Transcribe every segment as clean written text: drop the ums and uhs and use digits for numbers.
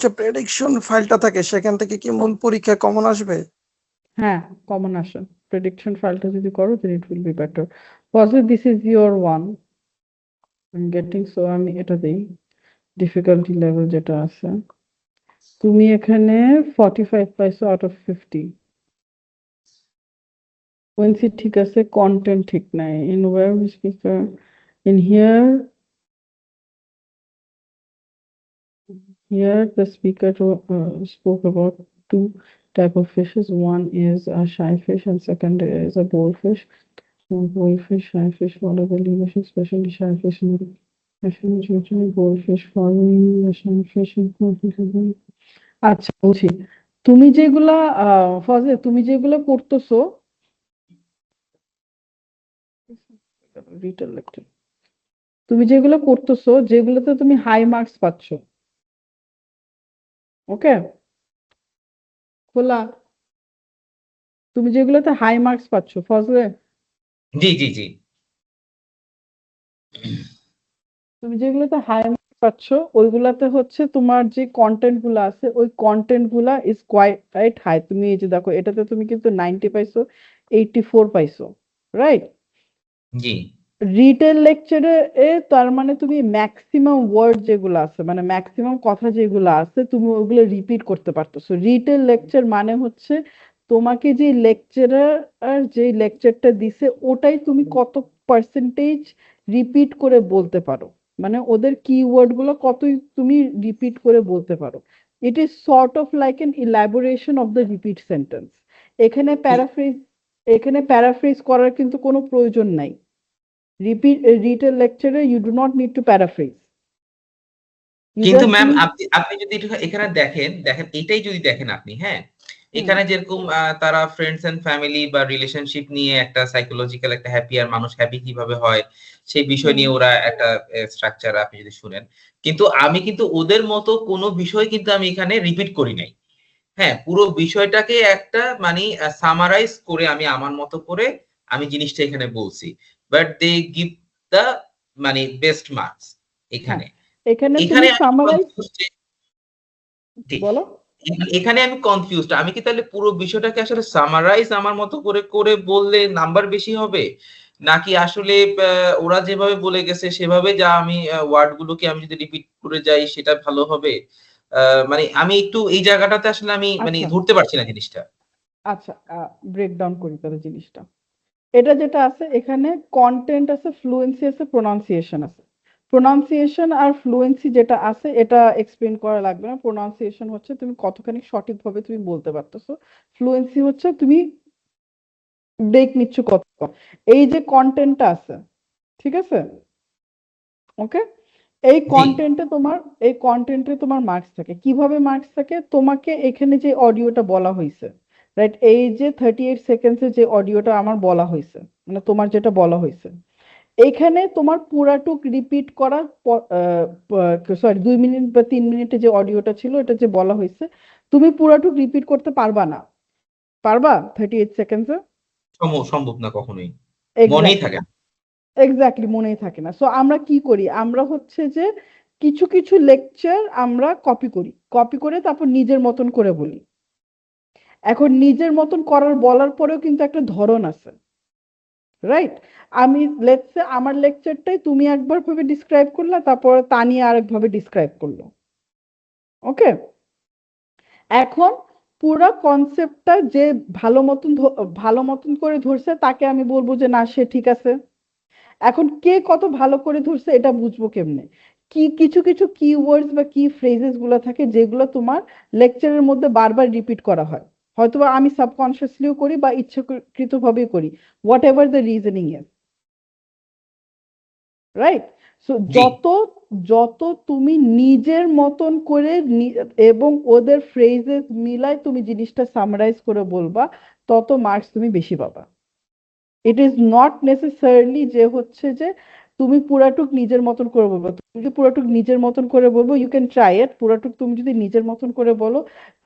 যে প্রেডিকশন ফাইলটা থাকে সেখান থেকে কি মূল পরীক্ষায় কমন আসবে? হ্যাঁ, কমন আসে। প্রেডিকশন ফাইলটা যদি করো then it will be better. Suppose this is your one. I'm getting so আমি এটা দেই ডিফিকাল্টি লেভেল যেটা আছে। তুমি এখানে 45 পাইছো out of 50. ONC ঠিক আছে, কন্টেন্ট ঠিক নাই। In where we speaker in here the speaker spoke about two type of fishes. One is a shy fish and second is a goldfish. Goldfish, shy fish, what are the limitations, especially shy fish in usually goldfish farming, the shy fish in আচ্ছা বুঝি। তুমি যেগুলা ফজলে তুমি যেগুলা করতেছো retail lecture, তুমি যেগুলো করতেছো যেগুলোতে তুমি হাই মার্কস পাচ্ছ, ওকে খোলা, তুমি যেগুলোতে হাই মার্কস পাচ্ছ ফজলে, জি জি জি তুমি যেগুলোতে হাই মার্কস পাচ্ছ ওইগুলাতে হচ্ছে তোমার যে কন্টেন্ট গুলো আছে ওই কন্টেন্ট গুলা ইজ কোয়াইট হাই। তুমি এই যে দেখো এটাতে তুমি কিন্তু 90 পাইছো, 84 পাইছো, রাইট? জি রিটেল লেকচারে তার মানে তুমি ম্যাক্সিমাম ওয়ার্ড যেগুলো আছে মানে ম্যাক্সিমাম কথা যেগুলো আছে তুমি ওগুলো রিপিট করতে পারতেছো। রিটেল লেকচার মানে হচ্ছে তোমাকে যে লেকচারার যে লেকচারটা দিছে ওটাই তুমি কত পার্সেন্টেজ রিপিট করে বলতে পারো, মানে ওদের কিওয়ার্ড গুলো কতই তুমি রিপিট করে বলতে পারো। It is sort of like N elaboration of the repeat sentence. এখানে প্যারাফ্রেজ এখানে প্যারাফ্রেজ করার কিন্তু কোনো প্রয়োজন নাই। Retail lecturer, you do not need to paraphrase. You কিন্তু just ম্যাম need আপনি আপনি যদি একটু এখানে দেখেন দেখেন এটাই যদি দেখেন আপনি, হ্যাঁ, এখানে যেরকম তারা ফ্রেন্ডস এন্ড ফ্যামিলি বা রিলেশনশিপ নিয়ে একটা সাইকোলজিক্যাল একটা হ্যাপি আর মানুষ হ্যাপি কিভাবে হয় সেই বিষয় নিয়ে ওরা একটা স্ট্রাকচার আপনি যদি শুনেন, কিন্তু আমি কিন্তু ওদের মতো কোনো বিষয় কিন্তু আমি এখানে রিপিট করি নাই। হ্যাঁ, পুরো বিষয়টাকে একটা মানে সামারাইজ করে আমি আমার মতো করে আমি জিনিসটা এখানে বলছি, বাট দে গিভ দা মানে বেস্ট মার্কস হ্যাঁ, এখানে। এখানে এখানে তুমি আমি সামারাইজ confused যে জি, বলো। এখানে আমি কনফিউজড। আমি কি তাহলে পুরো বিষয়টাকে আসলে সামারাইজ আমার মতো করে করে বললে নাম্বার বেশি হবে? নাকি আসলে ওরা যেভাবে বলে গেছে সেভাবে যা আমি ওয়ার্ড গুলোকে আমি যদি রিপিট করে যাই সেটা ভালো হবে? আ মানে আমি একটু এই জায়গাটাতে আসলে আমি মানে আচ্ছা ধরতে পারছি না জিনিসটা। আচ্ছা, ব্রেক ডাউন করি তাহলে জিনিসটা। এটা যেটা আছে এখানে কন্টেন্ট আছে, ফ্লুয়েন্সি আছে, প্রোনাউন্সিয়েশন আছে। প্রোনাউন্সিয়েশন আর ফ্লুয়েন্সি যেটা আছে এটা এক্সপ্লেন করা লাগবে না। প্রোনাউন্সিয়েশন হচ্ছে তুমি কতখানি সঠিকভাবে তুমি বলতে পারতেছো, ফ্লুয়েন্সি হচ্ছে তুমি ব্রেক নিচ্ছ কত। এই যে কন্টেন্টটা আছে, ঠিক আছে, ওকে, এই জি, কন্টেন্টে তোমার এই কন্টেন্টে তোমার মার্কস থাকে। কিভাবে মার্কস থাকে? তোমাকে এখানে যে অডিওটা বলা হয়েছে, রাইট, এই যে 38 সেকেন্ডসের যে অডিওটা আমার বলা হয়েছে, মানে তোমার যেটা বলা হয়েছে এইখানে তোমার পুরাটুক রিপিট করা, সরি 2 মিনিট বা 3 মিনিটে যে অডিওটা ছিল এটা যে বলা হয়েছে তুমি পুরাটুক রিপিট করতে পারবা না। পারবা 38 সেকেন্ডসে? সম্ভব না কখনোই। মনেই এক্স্যাক্টলি, থাকে না। এক্স্যাক্টলি মনেই থাকে না। সো আমরা কি করি? আমরা হচ্ছে যে কিছু কিছু লেকচার আমরা কপি করি, কপি করে তারপর নিজের মতন করে বলি। এখন নিজের মতন করার বলার পরেও কিন্তু একটা ধরন আছে, রাইট? আমি লেটস সে আমার লেকচারটাই তুমি একবার ভাবে ডিসক্রাইব করলা, তারপর তানিয়া আরেক ভাবে ডিসক্রাইব করলো, ওকে? এখন পুরা কনসেপ্টটা যে ভালো মতন করে ধরছে তাকে আমি বলবো যে না সে ঠিক আছে। এখন কে কত ভালো করে ধরছে এটা বুঝবো কেমনে? কি কিছু কিছু কিওয়ার্ডস বা কি ফ্রেজেস গুলো থাকে যেগুলো তোমার লেকচারের মধ্যে বারবার রিপিট করা হয়, হয়তোবা আমি সাবকনসিয়াসলিও করি বা ইচ্ছাকৃত ভাবেই করি, whatever the reasoning is, right? So জি, যত যত তুমি নিজের মতন করে এবং ওদের ফ্রেজেস মিলায় তুমি জিনিসটা সামারাইজ করে বলবা তত মার্কস তুমি বেশি পাবা। ইট ইজ নট নেসেসারিলি যে হচ্ছে যে তুমি পুরাটুক নিজের মতন করে বলবো। তুমি যদি পুরাটুক নিজের মতন করে বলবো ইউ ক্যান ট্রাই ইট। পুরাটুক তুমি যদি নিজের মতন করে বলো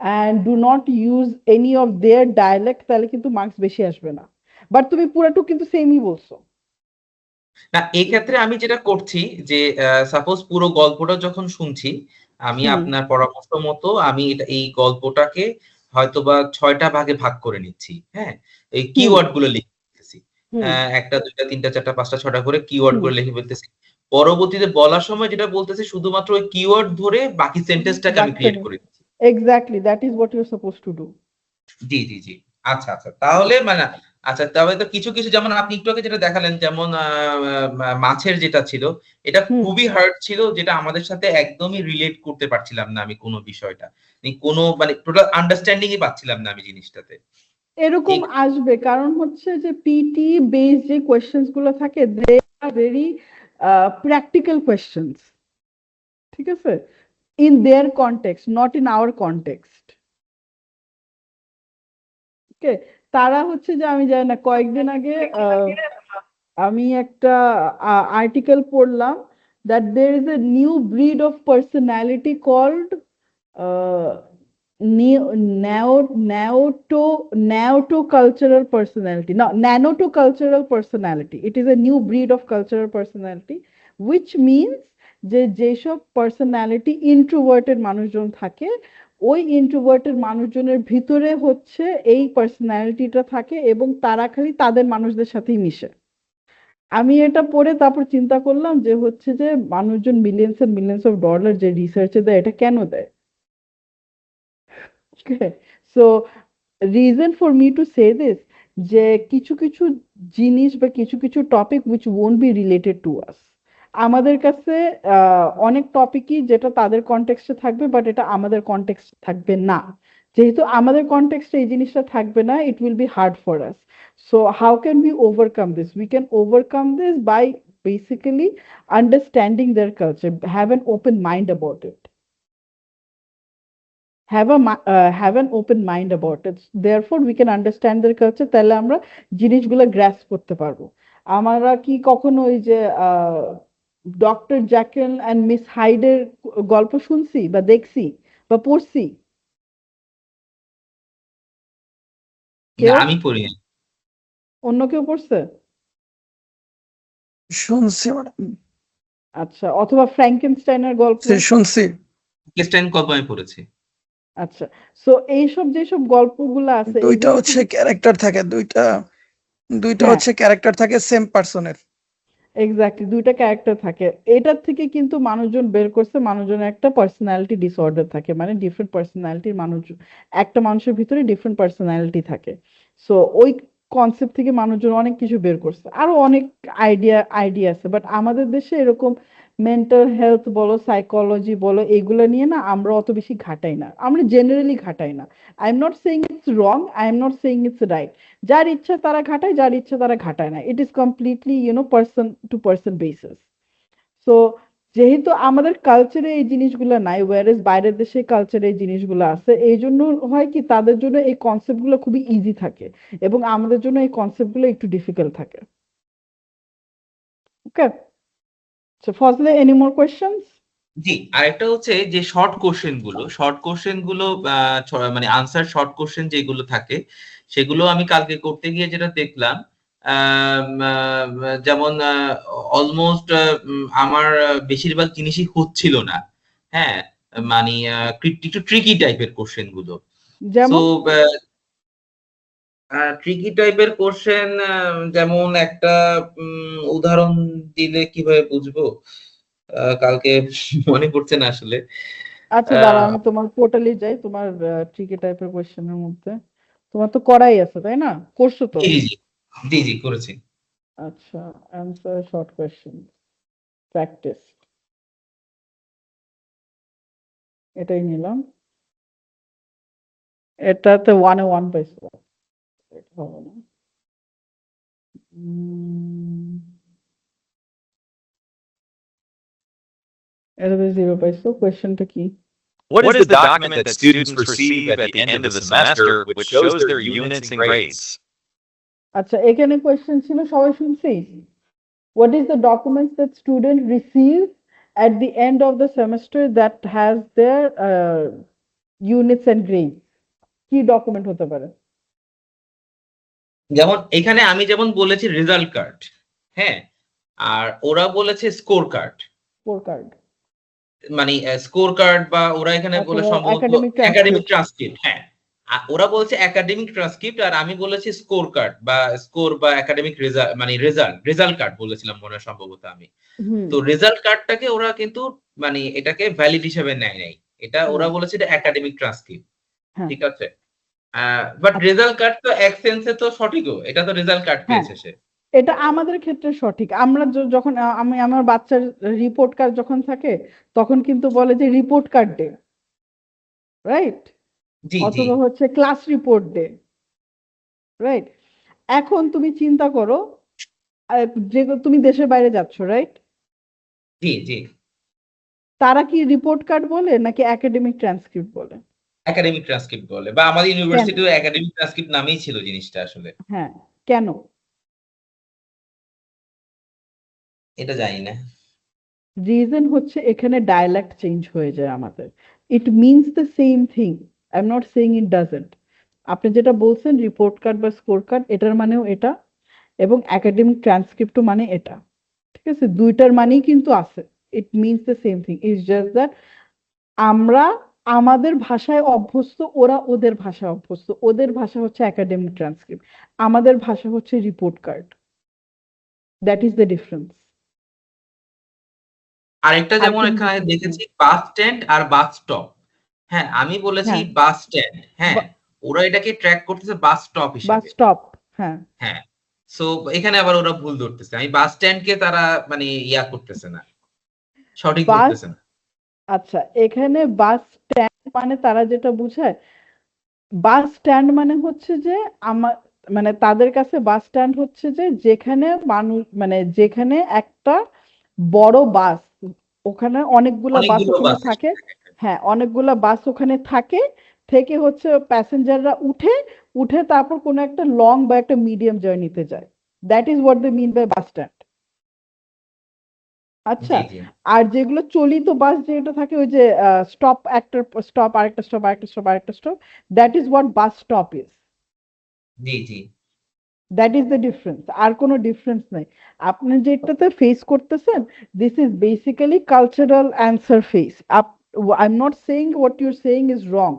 and do not use any of their dialect তাহলে কিন্তু মার্কস বেশি আসবে না। বাট তুমি পুরাটুক কিন্তু সেমই বলছো। না এই ক্ষেত্রে আমি যেটা করছি যে সাপোজ পুরো গল্পটা যখন শুনছি আমি হুম আপনার পরামর্শ মতো আমি এই গল্পটাকে হয়তোবা 6টা ভাগে ভাগ করে নিচ্ছি। হ্যাঁ? এই হুম কিওয়ার্ড গুলো লিখে ফেলতেছি। হুম ১টা ২টা ৩টা ৪টা ৫টা ৬টা করে কিওয়ার্ড হুম গুলো লিখে ফেলতেছি। পরবর্তীতে বলার সময় যেটা বলতেছি শুধুমাত্র ওই কিওয়ার্ড ধরে বাকি সেন্টেন্সটাকে আমি ক্রিয়েট করে দিচ্ছি। Exactly, that is what you are suppose to do. জি, জি, জি। আচ্ছা, আচ্ছা। তাহলে মানে আচ্ছা তবে তো কিছু, কিছু যেমন আপনি একটু আগে যেটা দেখালেন যেমন মাছের যেটা ছিল এটা হুম খুবই হার্ড ছিল যেটা আমাদের সাথে একদমই রিলেট করতে পারছিলাম না আমি কোন বিষয়টা। কোনো মানে টোটাল আন্ডারস্ট্যান্ডিং ই পাচ্ছিলাম না আমি জিনিসটাতে। এরকম এই আসবে, কারণ হচ্ছে যে পিটি বেস যে কোয়েশ্চেন্স গুলো থাকে they are very practical questions, ঠিক আছে, in their context, not in our context. Okay, তারা হচ্ছে যে আমি জানি না, কয়েকদিন আগে আমি একটা আর্টিকেল পড়লাম that there is a new breed of personality called neo-to-cultural personality. No, nano-to-cultural personality. It is a new breed of cultural personality, which means যে যেসব পার্সোনালিটি ইন্ট্রোভার্টেড মানুষজন থাকে, ওই ইন্ট্রোভার্টেড মানুষজনের ভিতরে হচ্ছে এই পার্সোনালিটিটা থাকে এবং তারা খালি তাদের মানুষদের সাথেই মিশে। আমি এটা পড়ে তারপর চিন্তা করলাম যে হচ্ছে যে মানুষজন millions and millions of dollar যে রিসার্চে দেয়, এটা কেন দেয়? So reason for me to say this, যে কিছু কিছু জিনিস বা কিছু কিছু topic which won't be related to us, আমাদের কাছে অনেক টপিকই যেটা তাদের কনটেক্সটে থাকবে বাট এটা আমাদের কনটেক্সটে থাকবে না। যেহেতু আমাদের কনটেক্সটে এই জিনিসটা থাকবে না, it will be hard for us. So how can we overcome this? We can overcome this by basically understanding their culture, have an open mind about it, have an open mind about it, therefore we can understand their culture, তাহলে আমরা জিনিসগুলো grasp করতে পারবো। আমরা কি কখনো ওই যে ডক্টর জ্যাকেল অ্যান্ড মিস হাইডের গল্প শুনছি বা দেখছি বা পড়ছি? না কেউ? আমি পড়ি নাই। অন্য কেউ পড়ছে? শুনছি ম্যাডাম, আচ্ছা, অথবা ফ্র্যাঙ্কেনস্টাইনের গল্প? শুনছি। কেস্টাইন গল্প আমি পড়েছি। আচ্ছা, সো এইসব যেসব গল্পগুলো আছে দুইটা এগুলো হচ্ছে কিন্তু, ক্যারেক্টার থাকে, দুইটা দুইটা হ্যাঁ হচ্ছে ক্যারেক্টার থাকে সেম পার্সনের। এক্স্যাক্টলি, দুইটা ক্যারেক্টার থাকে। এটার থেকে কিন্তু মানুষজন বের করছে মানুষজনের একটা পার্সোনালিটি ডিসঅর্ডার থাকে, মানে ডিফারেন্ট পার্সোনালিটির মানুষ, একটা মানুষের ভিতরে ডিফারেন্ট পার্সোনালিটি থাকে। সো ওই কনসেপ্ট থেকে মানুষজন অনেক কিছু বের করছে, আরো অনেক আইডিয়া আছে, বাট আমাদের দেশে এরকম মেন্টাল হেলথ বলো, সাইকোলজি বলো, এগুলো নিয়ে না আমরা অত বেশি ঘাটাই না, আমরা জেনারেলি ঘাটাই না। I am not saying it's wrong, I am not saying it's right. যার ইচ্ছা তারা ঘাটায়, যার ইচ্ছা তারা ঘাটায় না, it is completely person to person basis. So যেহেতু আমাদের কালচারে এই জিনিসগুলো নাই, ওয়ারেস বাইরের দেশে কালচারে এই জিনিসগুলো আছে, এই জন্য হয় কি তাদের জন্য এই কনসেপ্ট গুলো খুবই ইজি থাকে এবং আমাদের জন্য এই কনসেপ্ট গুলো একটু ডিফিকাল্ট থাকে। Okay, so Fazle, any more questions? জি, আরেকটা হচ্ছে যে শর্ট কোশ্চেন গুলো মানে আনসার শর্ট কোশ্চেন যেগুলো থাকে সেগুলো আমি কালকে করতে গিয়ে যেটা দেখলাম যেমন অলমোস্ট আমার বেশিরভাগ জিনিসই হচ্ছিল না। হ্যাঁ, মানে একটু ট্রিকি টাইপের কোশ্চেন গুলো। সো যেমন? ট্রিকি টাইপের কোশ্চেন যেমন একটা উদাহরণ দিলে কিভাবে বুঝবো? কালকে মনে পড়ছে না আসলে। আচ্ছা দাঁড়াও, আহ, আমি তোমার পোর্টালে যাই, তোমার ট্রিকি টাইপের কোয়েশ্চেনের মধ্যে তোমার তো করাই আছে তাই না, করছো তো? জি জি জি জি জি করেছি। আচ্ছা, অ্যান্সার শর্ট কোয়েশ্চেন প্র্যাকটিস, এটাই নিলাম। এটাতে 1-1 পাইছো, এটা হবে না। এটাতে 0 পাইছো। কোয়েশ্চেনটা কি? What is the document that students receive at the end of the semester which shows their units and grades? আচ্ছা, এখানে কোয়েশ্চেন ছিল, সবাই শুনছি? What is the documents that students receive at the end of the semester that has their units and grades? কি document হতে পারে? যেমন এখানে আমি যেমন বলেছি রেজাল্ট কার্ড, হ্যাঁ, আর ওরা বলেছে স্কোর কার্ড। Score card. মানে স্কোর কার্ড বা ওরা এখানে বলে সম্ভবত একাডেমিক একাডেমিক ট্রান্সক্রিপ্ট। হ্যাঁ, ওরা বলছে একাডেমিক ট্রান্সক্রিপ্ট, আর আমি বলেছি স্কোর কার্ড বা স্কোর বা একাডেমিক রেজাল্ট, মানে রেজাল্ট কার্ড বলেছিলাম মনে হয় সম্ভবত আমি। হুম তো রেজাল্ট কার্ডটাকে ওরা কিন্তু মানে এটাকে ভ্যালিড হিসেবে নেয় নাই, এটা ওরা হ্যাঁ বলেছে এটা একাডেমিক ট্রান্সক্রিপ্ট। হ্যাঁ ঠিক আছে, বাট আচ্ছা, রেজাল্ট কার্ড তো এক সেন্সে তো সঠিকও, এটা তো রেজাল্ট কার্ড হ্যাঁ পেয়েছে সে। এটা আমাদের ক্ষেত্রে সঠিক। আমরা যখন আমি আমার বাচ্চার রিপোর্ট কার্ড যখন থাকে তখন কিন্তু বলে যে রিপোর্ট কার্ড ডে, রাইট? জি জি অথবা হচ্ছে ক্লাস রিপোর্ট ডে, রাইট? এখন তুমি চিন্তা করো, যে তুমি দেশের বাইরে যাচ্ছ, রাইট? জি জি তারা কি রিপোর্ট কার্ড বলে নাকি একাডেমিক ট্রান্সক্রিপ্ট বলে? একাডেমিক ট্রান্সক্রিপ্ট বলে, বা আমাদের কেন? ইউনিভার্সিটিও একাডেমিক ট্রান্সক্রিপ্ট নামেই ছিল জিনিসটা আসলে। হ্যাঁ, কেন? এটা জানি না। রিজন হচ্ছে এখানে ডায়ালেক্ট চেঞ্জ হয়ে যায় আমাদের। It means the same thing, I am not saying it doesn't. আপনি যেটা বলছেন রিপোর্ট কার্ড বা স্কোর কার্ড, এটার মানেও এটা, এবং একাডেমিক ট্রান্সক্রিপ্টও মানে এটা। ঠিক আছে, দুইটার মানেই কিন্তু আছে। It means the same thing, it's just that আমরা আমাদের ভাষায় অভ্যস্ত, ওরা ওদের ভাষায় অভ্যস্ত। ওদের ভাষা হচ্ছে একাডেমিক ট্রান্সক্রিপ্ট, আমাদের ভাষা হচ্ছে report card. That is the difference. আরেকটা আর যেমন কোন এখানে difference নেই। দেখেছি বাস স্ট্যান্ড আর বাস স্টপ। হ্যাঁ, আমি বলেছি হ্যাঁ, বাস স্ট্যান্ড, হ্যাঁ, ওরা এটাকে ট্র্যাক করতেছে বাস স্টপ বা হিসেবে। স্টপ। হ্যাঁ, হ্যাঁ, সো এখানে আবার ওরা ভুল ধরতেছে, আমি বাস স্ট্যান্ডকে তারা মানে ইয়া করতেছে না, সঠিক বাস, বলতেছে না। আচ্ছা, এখানে বাস স্ট্যান্ড মানে তারা যেটা বুঝায়, বাস স্ট্যান্ড মানে হচ্ছে যে আমার, মানে তাদের কাছে বাস স্ট্যান্ড হচ্ছে যে যেখানে মানুষ, মানে যেখানে একটা বড় বাস, ওখানে অনেকগুলা বাস অনেকগুলো ওখানে বাস। থাকে। হ্যাঁ, অনেকগুলা বাস ওখানে থাকে, থেকে হচ্ছে প্যাসেঞ্জাররা উঠে, উঠে তারপর কোনো একটা লং বা একটা মিডিয়াম জার্নিতে যায়। That is what they mean by bus stand. আচ্ছা, জি জি আর যেগুলো চলিত বাস যেটা থাকে ওই যে স্টপ, একটা স্টপ, আরেকটা স্টপ, আরেকটা স্টপ, আরেকটা stop, that is what bus stop is. জি জি দ্যাট ইজ দ্য ডিফারেন্স, আর কোনো ডিফারেন্স নাই। আপনি যেটাতে ফেস করতেছেন, this is basically cultural answer face up. I am not saying what your saying is wrong,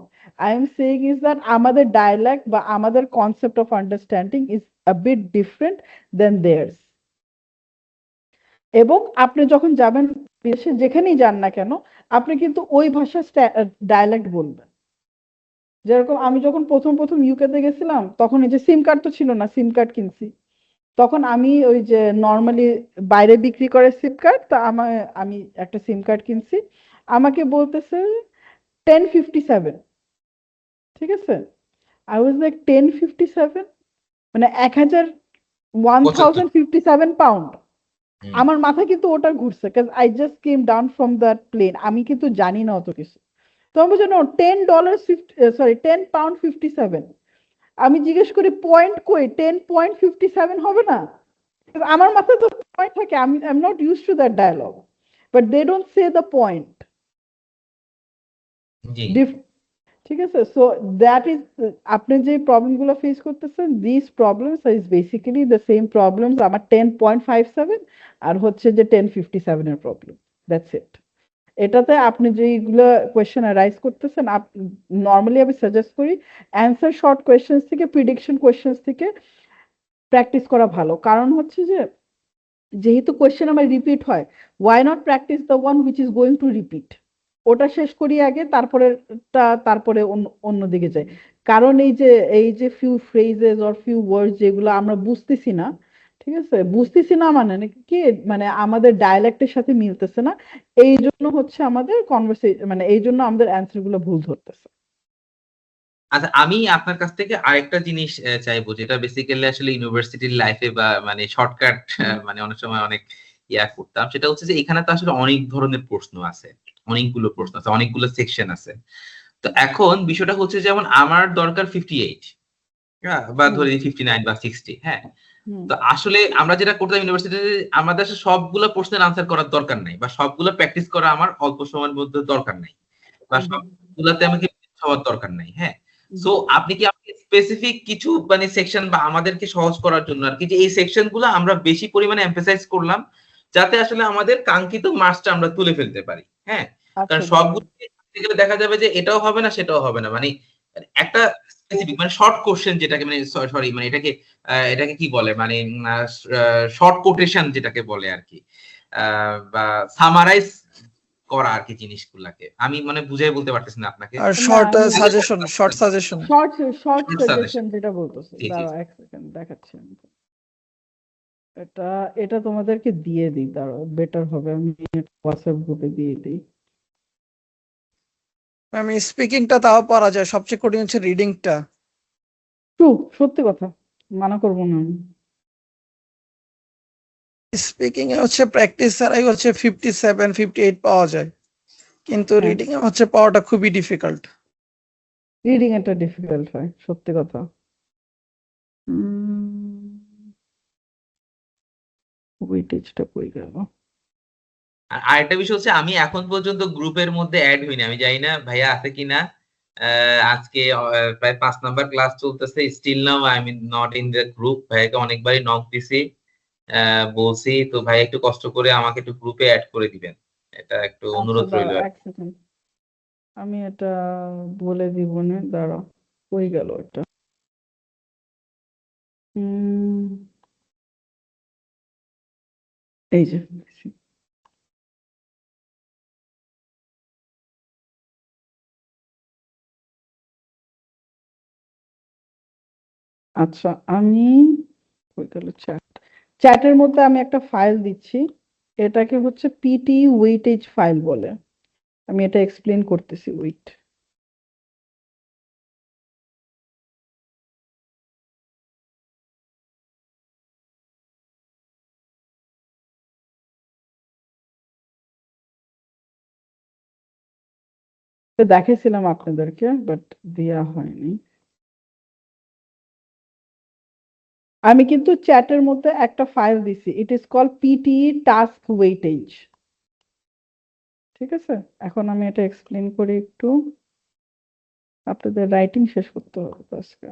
I am saying is that আমাদের dialect বা আমাদের concept of understanding is a bit different than theirs. এবং আপনি যখন যাবেন বিদেশে, যেখানেই যান না কেন, আপনি কিন্তু ওই ভাষার ডায়ালেক্ট বলবেন। যেরকম আমি যখন প্রথম প্রথম ইউকেতে গেছিলাম, তখন এই যে সিম কার্ড তো ছিল না, সিম কার্ড কিনছি। তখন আমি ওই যে নর্মালি বাইরে বিক্রি করে সিম কার্ড, তা আমি একটা সিম কার্ড কিনছি। আমাকে বলতেছে 1057। ঠিক আছে, আই ওয়াজ লাইক 1057, মানে 1057 পাউন্ড। হুম। আমার মাথা কিন্তু ওটা ঘুরছে, cause I just came down from that plane, আমি কিন্তু জানি না অত কিছু। তো আমি বলছি, $10, সরি, £10.57। আমি জিজ্ঞেস করি পয়েন্ট কই, 10.57 হবে না? আমার মাথায় তো পয়েন্ট থাকে, আমি I am not use to that dialogue, but they don't say the point. জি ঠিক আছে, সো দ্যাট ইজ, আপনি যে প্রবলেম গুলো ফেস করতেছেন, this problems is basically the same problems আমার 10.57 আর হচ্ছে যে 1057 এর প্রবলেম। That's it. এটাতে আপনি যেগুলো কোয়েশ্চেন রাইজ করতেছেন, নর্মালি আমি সাজেস্ট করি অ্যান্সার শর্ট কোয়েশ্চেন্স থেকে, প্রিডিকশন কোয়েশ্চেন্স থেকে প্র্যাকটিস করা ভালো। কারণ হচ্ছে যে যেহেতু কোয়েশ্চেন আমার রিপিট হয়, why not practise the one which is going to repeat? ওটা শেষ করি আগে, তারপরে অন্যদিকে যাই। কারণ এই যে few phrases or few words যেগুলো আমরা বুঝতেছি না, ঠিক আছে, বুঝতেছি না মানে কি, মানে আমাদের ডায়ালেক্টের সাথে মিলতেছে না, এই জন্য হচ্ছে আমাদের কনভারসেশন, মানে এই জন্য আমাদের অ্যান্সার গুলো ভুল ধরতেছে। আচ্ছা, আমি আপনার কাছ থেকে আরেকটা জিনিস চাইবো, যেটা বেসিক্যালি আসলে ইউনিভার্সিটির লাইফে বা মানে শর্টকাট মানে অনেক সময় অনেক ইয়া করতাম, সেটা হচ্ছে যে এখানে তো আসলে অনেক ধরনের প্রশ্ন আছে, অনেকগুলো প্রশ্ন আছে, অনেকগুলো সেকশন আছে। তো এখন বিষয়টা হচ্ছে যেমন আমার দরকার 58, হ্যাঁ, বা হুম ধরে 59 বা 60। হ্যাঁ, হুম তো আসলে আমরা যেটা করতাম ইউনিভার্সিটিতে, আমাদের আসলে সবগুলো প্রশ্নের আনসার করার দরকার নাই, বা সবগুলো প্র্যাকটিস করা আমার অল্প সময়ের মধ্যে দরকার নাই, বা হুম সবগুলাতে আমাকে হওয়ার দরকার নাই। হ্যাঁ, হুম। সো আপনি কি আমাকে স্পেসিফিক কিছু মানে সেকশন বা আমাদেরকে সহজ করার জন্য আর কি, যে এই সেকশন গুলো আমরা বেশি পরিমাণে এমফাসাইজ করলাম, যাতে আসলে আমাদের কাঙ্ক্ষিত মার্কসটা আমরা তুলে ফেলতে পারি। হ্যাঁ, কারণ আচ্ছা দাঁড়াও। সবগুলো করতে গেলে দেখা যাবে যে এটাও হবে না সেটাও হবে না। মানে একটা স্পেসিফিক মানে শর্ট কোশ্চেন যেটাকে মানে সরি মানে এটাকে কি বলে মানে শর্ট কোটেশন যেটাকে বলে আরকি। বা সামারাইজ করা আরকি জিনিসগুলাকে। আমি মানে বুঝাই বলতে পারতেছি না আপনাকে। আর না শর্ট আমি suggestion, short suggestion. Short short short suggestion. Suggestion যেটা বলতেছে, জি, জি, দাঁড়াও জি। এক সেকেন্ড দেখাচ্ছি আমি। এটা এটা তোমাদেরকে দিয়ে দিই, দাঁড়াও বেটার হবে, আমি হোয়াটসঅ্যাপ গ্রুপে দিয়ে দিই। আমি স্পিকিংটা তাও পারা যায়, সবচেয়ে কঠিন হচ্ছে রিডিংটা। ট্রু, সত্যি কথা, মানা করবো না আমি। স্পিকিং এ হচ্ছে প্র্যাকটিস ছাড়াই হচ্ছে 57, 58 পাওয়া যায়, কিন্তু হ্যাঁ, রিডিং এ হচ্ছে পাওয়াটা খুবই ডিফিকাল্ট। রিডিং এটা ডিফিকাল্ট হয়, সত্যি কথা। ওয়েটেজটা কই গেল? আর আরেকটা বিষয় হচ্ছে আমি এখন পর্যন্ত গ্রুপের মধ্যে এড হইনি। আমি জানি না ভাইয়া আছে কিনা। আজকে প্রায় ৫ নাম্বার ক্লাস চলতেছে। Still now I am not in the group. ভাইয়াকে অনেকবারই নক দিছি। বলছি তো ভাই একটু কষ্ট করে আমাকে একটু গ্রুপে এড করে দিবেন। এটা একটু আচ্ছা অনুরোধ রইল দাঁড়াও আরকি। এক সেকেন্ড, আমি এটা বলে দিব না, দাঁড়াও কই গেল এটা। উম, এই যে, আচ্ছা আমি কই গেল চ্যাট, চ্যাটের মধ্যে আমি একটা ফাইল দিচ্ছি, এটাকে হচ্ছে পিটি ওয়েটেজ ফাইল বলে। আমি এটা এক্সপ্লেন করতেছি, ওয়েট। দেখেছিলাম আপনাদেরকে, বাট দেয়া হয়নি। আমি কিন্তু চ্যাটের মধ্যে একটা ফাইল দিছি, it is call PT task weightage. ঠিক আছে, এখন আমি এটা এক্সপ্লেন করি একটু। আপনাদের রাইটিং শেষ করতে হবে তো আজকে।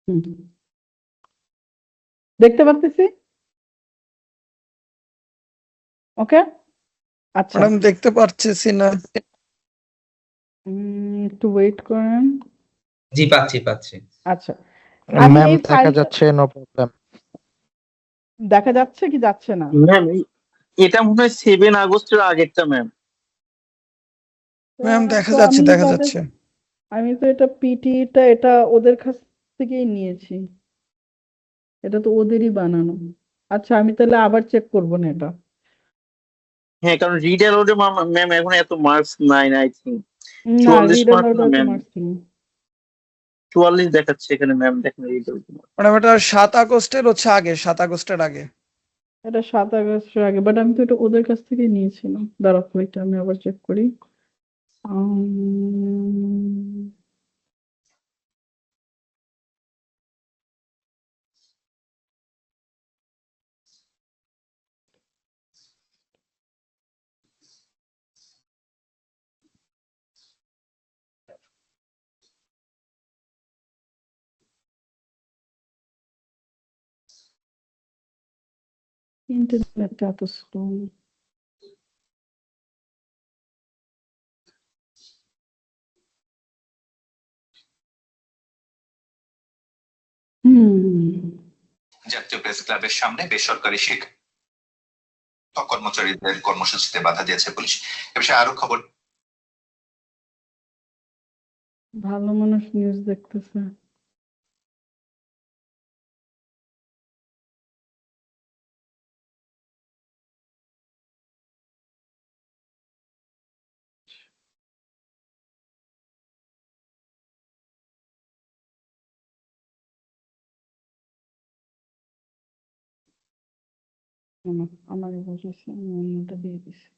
হুম, দেখতে পারতেছি, ওকে। আচ্ছা, ম্যাডাম দেখতে পারতেছি না। একটু ওয়েট করেন। জি পাচ্ছি, পাচ্ছি। আচ্ছা, আমি ম্যাম এই দেখা ফাইলটা যাচ্ছে, নো প্রবলেম। দেখা যাচ্ছে কি যাচ্ছে না? ম্যাম এটা মনে হয় 7 আগস্টের আগেরটা ম্যাম। ম্যাম দেখা তো যাচ্ছে, আমি দেখা তাহলে, যাচ্ছে। আমি তো এটা পিটিটা এটা ওদের কাছ থেকেই নিয়েছি, এটা তো ওদেরই বানানো। আচ্ছা আমি তাহলে আবার চেক করবো না এটা। হ্যাঁ, কারণ রিড অ্যালাউডে ম্যাম এখন এত মার্কস নাই না, আই থিঙ্ক না, 44 রিড মার্ক অ্যালাউড না এত ম্যাম, মার্কস নেই। 44 দেখাচ্ছে এখানে ম্যাম, দেখেন রিড অ্যালাউডে। ম্যাডাম এটা 7 আগস্টের হচ্ছে আগে, 7 আগস্টের আগে। এটা 7 আগস্টের আগে, বাট আমি তো এটা ওদের কাছ থেকে নিয়েছিলাম। দাঁড়াও এটা আমি আবার চেক করি। ইন্টারনেটটা এত স্লো। জাতীয় প্রেস ক্লাবের সামনে বেসরকারি শিক্ষক কর্মচারীদের কর্মসূচিতে বাধা দিয়েছে পুলিশ। এ বিষয়ে আরো খবর। ভালো মানুষ নিউজ দেখতেছে। আমার বসেছে, আমি অন্যটা দিয়ে দিছি।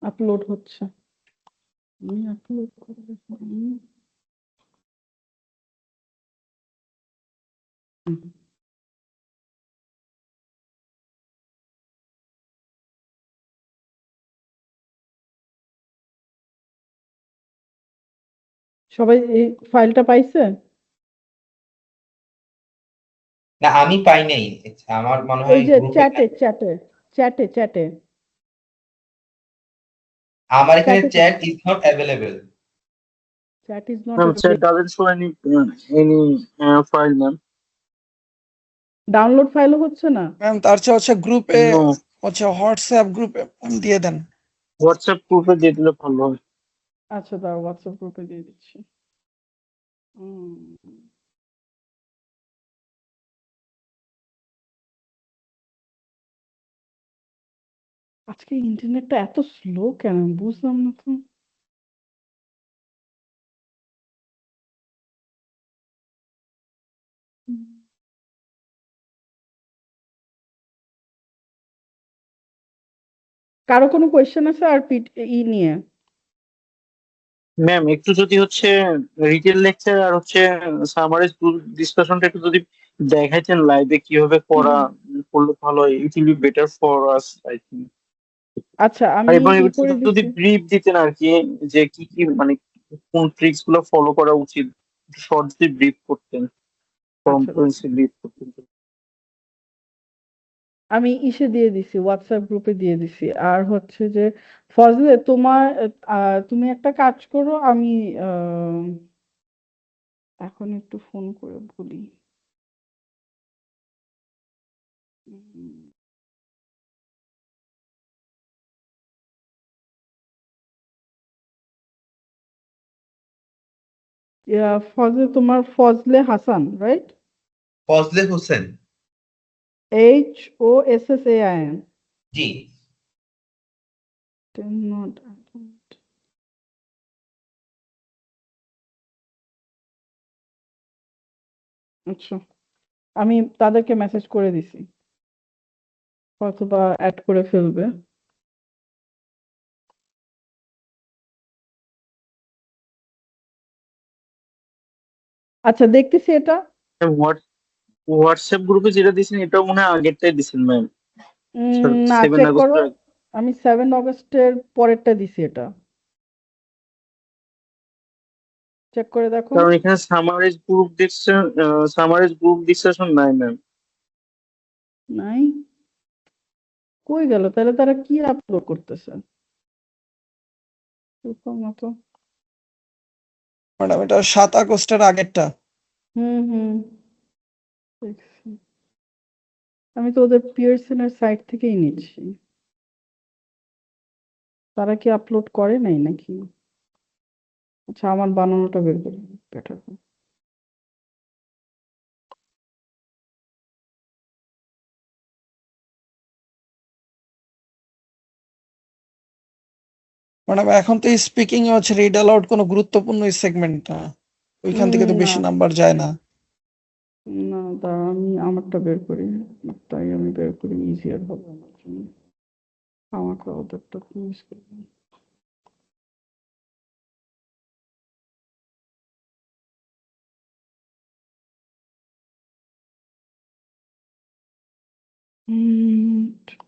আপলোড হচ্ছে। আমি আপলোড করব। সবাই এই ফাইলটা পাইছে? না আমি পাই নাই, আমার মনে হয় এই যে গ্রুপে চ্যাটে আমার এখানে চ্যাটে chat is not available. Chat is not Ma'am, chat doesn't show any file, ma'am. Download ফাইলও হচ্ছে না। ম্যাম তার চেয়ে হচ্ছে গ্রুপে No, হচ্ছে হোয়াটসঅ্যাপ গ্রুপে দিয়ে দেন। WhatsApp group এ দিয়ে দিলে ভালো হয়। আচ্ছা দাঁড়াও, হোয়াটসঅ্যাপ গ্রুপে দিয়ে দিচ্ছি। উম, আজকে ইন্টারনেটটা এত স্লো কেন আমি বুঝলাম না তো। কারো কোনো কোয়েশ্চেন আছে আর নিয়ে? ম্যাম একটু যদি হচ্ছে রিটেল লেকচার আর হচ্ছে সামারাইজ ডিসকাশনটা একটু যদি দেখাইতেন লাইভে কিভাবে করলে ভালো হয়, ইট will be better for us I think. আচ্ছা আর আমি এবং ই একটু করে যদি দিচ্ছি। ব্রিফ দিতেন আর কি, যে কি কি মানে কোন ট্রিক্স গুলো ফলো করা উচিত, শর্ট যদি ব্রিফ করতেন, আচ্ছা কম্প্রিহেন্সিভ ব্রিফ করতেন। আমি ইসে দিয়ে দিছি, হোয়াটসঅ্যাপ গ্রুপে দিয়ে দিছি। আর হচ্ছে যে ফজলে তোমার তুমি একটা কাজ করো, আমি এখন একটু ফোন করে বলি। উম, ফজলে, তোমার Fazle Hasan, right? Fazle Hossain. HOSSAIN। G. Not আচ্ছা, আমি তাদেরকে মেসেজ করে দিছি, অথবা অ্যাড করে ফেলবে। আচ্ছা দেখতেছি এটা। হোয়াটসঅ্যাপ গ্রুপে যেটা দিয়েছেন এটাও মনে হয় আগেরটাই দিয়েছেন ম্যাম, না, 7 চেক করো। আগস্টের। আমি 7 আগস্টের পরেরটা দিছি, এটা চেক করে দেখো। কারণ এখানে সামারাইজ গ্রুপ ডিসকাশন নাই ম্যাম। নাই, কই গেল তাহলে? তারা কি আপলোড করতেছে এরকম মতো? ম্যাডাম এটা 7 আগস্টের আগেরটা। হুম, দেখছি। আমি তো ওদের পিয়ারসনের সাইট থেকেই নিচ্ছি। তারা কি আপলোড করে নাই নাকি? আচ্ছা, আমার বানানোটা বের করি, বেটার। ম্যাডাম এখন তো স্পিকিং এ হচ্ছে রিড অ্যালাউড কোনো গুরুত্বপূর্ণ সেগমেন্ট না, ওইখান থেকে তো না বেশি নাম্বার যায় না। না, দাঁড়া, আমি আমারটা বের করি। তাই আমি বের করি, ইজিয়ার হবে আমার জন্য। আমাকে ওদেরটা মিস করবো।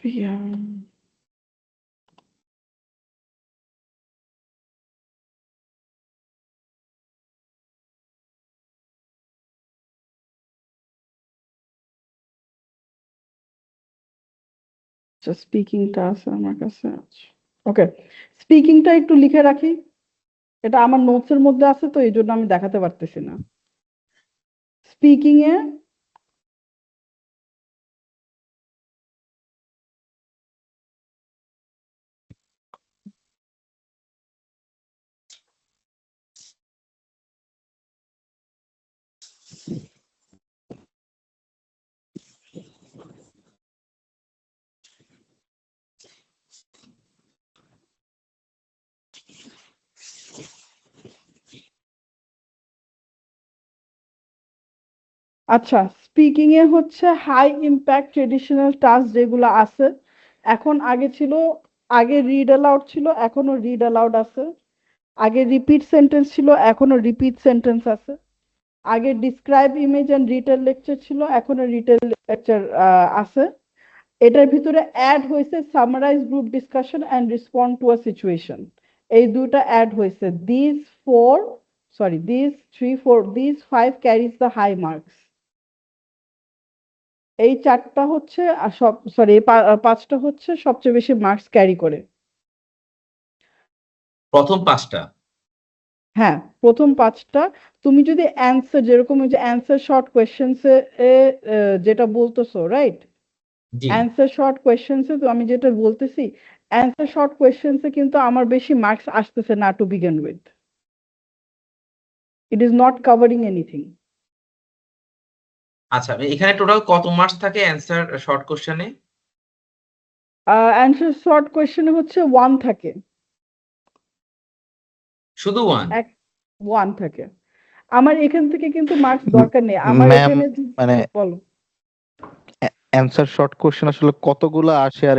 PR স্পিকিংটা আছে আমার কাছে। ওকে, স্পিকিংটা একটু লিখে রাখি, এটা আমার নোটসের মধ্যে আছে তো এই জন্য আমি দেখাতে পারতেছি না। স্পিকিং এ আচ্ছা, স্পিকিং এ হচ্ছে হাই ইম্প্যাক্ট ট্রেডিশনাল টাস্ক যেগুলো আছে, এখন আগে ছিল আগে রিড অ্যালাউড ছিল, এখনো রিড অ্যালাউড আছে। আগে রিপিট সেন্টেন্স ছিল, এখনো রিপিট সেন্টেন্স আছে। আগে describe image and retell lecture ছিল, এখনো রিটেল লেকচার আছে। এটার ভিতরে অ্যাড হয়েছে summarise group discussion and respond to a situation. এই দুটা অ্যাড হয়েছে। This 5 carries the high marks. এই চারটা হচ্ছে পাঁচটা হচ্ছে সবচেয়ে বেশি মার্কস ক্যারি করে। প্রথম 5টা। হ্যাঁ, প্রথম পাঁচটা। তুমি যদি অ্যান্সার, যেরকম ওই যে অ্যান্সার শর্ট কোয়েশ্চেন্স এ যেটা বলতেছো, রাইট? জি। অ্যান্সার শর্ট কোয়েশ্চেন্স এ তো আমি যেটা বলতেছি, অ্যান্সার শর্ট কোয়েশ্চেন্স এ কিন্তু আমার বেশি মার্কস আসতেছে না to begin with. It is not covering anything. আচ্ছা, এখানে টোটাল কত মার্কস থাকে অ্যান্সার শর্ট কোশ্চেনে? অ্যান্সার শর্ট কোয়েশ্চেনে হচ্ছে 1 থাকে। শুধু 1? 1 থাকে। আমার এখান থেকে কিন্তু মার্কস দরকার নেই। আমার ম্যাম, এখানে মানে বলো। অ্যান্সার শর্ট কোশ্চেন আসলে কতগুলো আসে, আর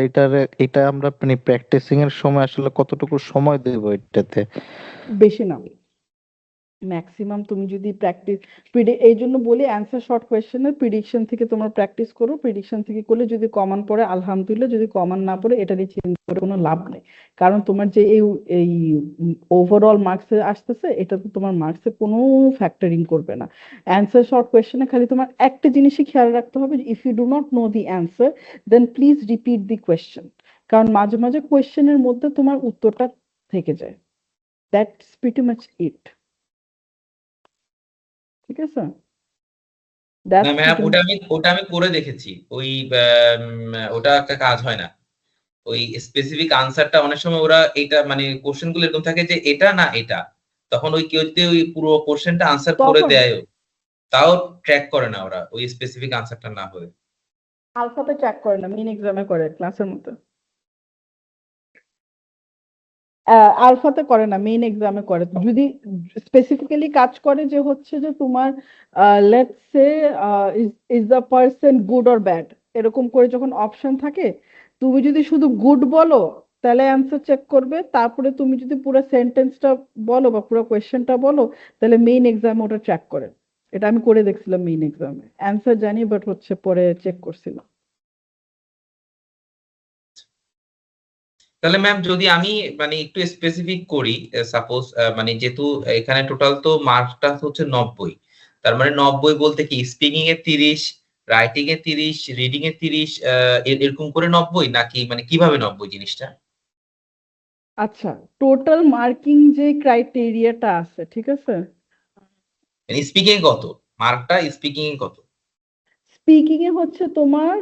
এটা আমরা মানে প্র্যাকটিসিং এর সময় আসলে কতটুকু সময় দেব এটাতে? বেশি না, ম্যাক্সিমাম তুমি যদি প্র্যাকটিস, এই জন্য বলি অ্যান্সার শর্ট কোয়েশ্চেনের প্রিডিকশন থেকে তোমরা প্র্যাকটিস করো। প্রিডিকশন থেকে করলে যদি কমন পড়ে আলহামদুলিল্লাহ, যদি কমন না পড়ে এটা নিয়ে চিন্তা করে কোনো লাভ নেই। কারণ তোমার যে এই ওভারঅল মার্কসে আসতেছে, এটা তো তোমার মার্কসে কোনো ফ্যাক্টরিং করবে না। অ্যান্সার শর্ট কোয়েশ্চেনে খালি তোমার একটা জিনিসই খেয়াল রাখতে হবে, if you do not know the answer then please repeat the question. কারণ মাঝে মাঝে কোয়েশ্চেনের মধ্যে তোমার উত্তরটা থেকে যায়। That's pretty much it. ঠিক আছে? না ম্যাম, ওটা আমি করে দেখেছি। ওটা একটা কাজ হয় না। ওই স্পেসিফিক আনসারটা অনেক সময় ওরা এটা মানে কোশ্চেন গুলো এরকম থাকে যে এটা না এটা, তখন ওই কেউ যদি ওই পুরো কোশ্চেনটা আনসার করে তখন দেয়, তাও ট্র্যাক করে না ওরা ওই স্পেসিফিক আনসারটা না হয়ে। আলফাতে ট্র্যাক করে না, মেইন এক্সামে করে ক্লাসের মতো। আলফাতে করে না, মেইন এক্সামে করে। যদি স্পেসিফিক্যালি কাজ করে যে হচ্ছে যে তোমার let's say is the person good or bad, এরকম করে যখন অপশন থাকে, তুমি যদি শুধু গুড বলো তাহলে অ্যান্সার চেক করবে। তারপরে তুমি যদি পুরো সেন্টেন্সটা বলো বা পুরো কোয়েশ্চেনটা বলো, তাহলে মেইন এক্সামে ওটা ট্র্যাক করে। এটা আমি করে দেখছিলাম মেইন এক্সামে। অ্যান্সার জানি বাট হচ্ছে পরে চেক করছিলাম। তাহলে ম্যাম যদি আমি মানে একটু স্পেসিফিক করি, সাপোজ মানে যেহেতু এখানে টোটাল তো মার্কটা হচ্ছে 90, তার মানে 90 বলতে কি speaking A 30, writing A 30, reading a 30, এরকম করে 90 নাকি মানে কিভাবে 90 জিনিসটা? আচ্ছা, টোটাল মার্কিং যে ক্রাইটেরিয়াটা আছে, ঠিক আছে? মানে স্পিকিং এ কত মার্কটা, স্পিকিং এ কত? স্পিকিং এ হচ্ছে তোমার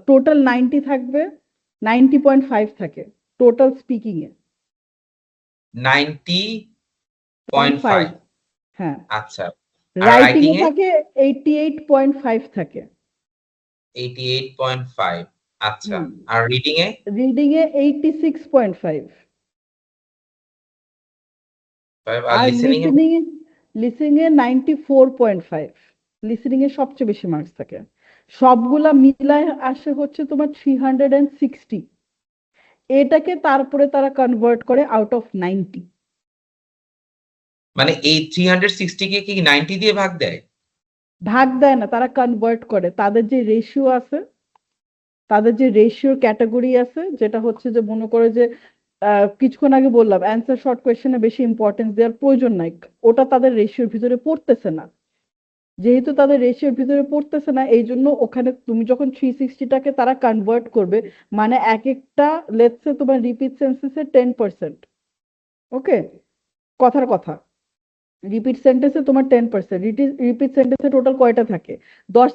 টোটাল 90 থাকবে, 90.5 থাকে টোটাল স্পিকিং এ। 90.5? হ্যাঁ। আচ্ছা, আর রাইটিং রাইটিং এ এ? থাকে 88.5 থাকে। 88.5। আচ্ছা, হুম। Are reading a? Reading a 86.5। R R listening A? Listening A 94.5। Listening এ সবচেয়ে বেশি মার্কস থাকে। সবগুলা মিলায় আসে হচ্ছে তোমার 360। এটাকে তারপরে তারা কনভার্ট করে আউট অফ 90। মানে এই 360 কে কি 90 দিয়ে ভাগ দেয়? ভাগ দেয় না, তারা কনভার্ট করে। তাদের যে রেশিও আছে, তাদের যে রেশিওর ক্যাটাগরি আছে, যেটা হচ্ছে যে মনে করে যে কিছুক্ষণ আগে বললাম অ্যান্সার শর্ট কোয়েশ্চেনে বেশি ইম্পর্টেন্স দেওয়ার প্রয়োজন নাই, ওটা তাদের রেশিওর ভিতরে পড়তেছে না। যেহেতু তাদের রেশিওর ভিতরে পড়তেছে না, এই জন্য ওখানে তুমি যখন 360টাকে তারা কনভার্ট করবে, মানে এক একটা লেটস সে তোমার রিপিট সেন্টেন্সে 10%। ওকে, কথার কথা, রিপিট সেন্টেন্সে তোমার 10%। রিপিট সেন্টেন্সে টোটাল কয়টা থাকে? 10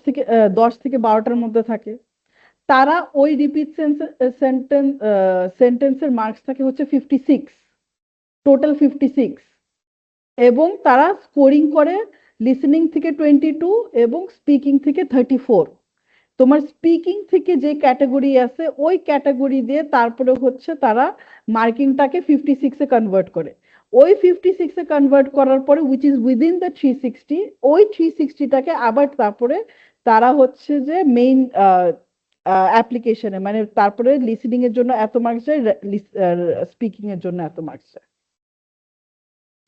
থেকে 12টার মধ্যে থাকে। তারা ওই রিপিট সেন্টেন্সের মার্কস থাকে হচ্ছে 56, টোটাল 56। এবং তারা স্কোরিং করে লিসেনিং থেকে 22 এবং স্পিকিং থেকে 34। তোমার স্পিকিং থেকে যে ক্যাটাগরি আছে ওই ক্যাটাগরি দিয়ে তারপরে হচ্ছে তারা মার্কিংটাকে 56-এ কনভার্ট করে। ওই 56-এ কনভার্ট করার পরে উইচ ইজ উইদিন দ্য 360, ওই 360টাকে আবার তারপরে তারা হচ্ছে যে মেইন অ্যাপ্লিকেশনে, মানে তারপরে লিসেনিং এর জন্য এত মার্কস যায়, স্পিকিং এর জন্য এত মার্কস যায়,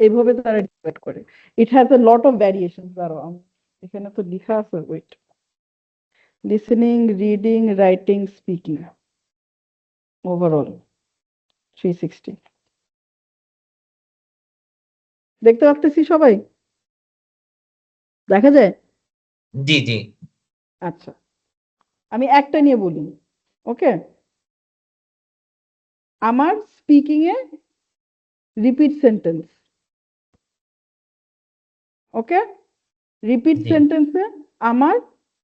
এইভাবে তারা ডিভাইড করে। It has a lot of variation. দাঁড়াও, এখানে তো লেখা আছে, wait, listening, reading, writing, speaking, overall 360 দেখতে পাচ্ছি সবাই, দেখা যায়? জি জি আচ্ছা, আমি একটা নিয়ে বলি, ওকে? আমার স্পিকিং এ রিপিট সেন্টেন্স, ওকে, রিপিট জি সেন্টেন্সে আমার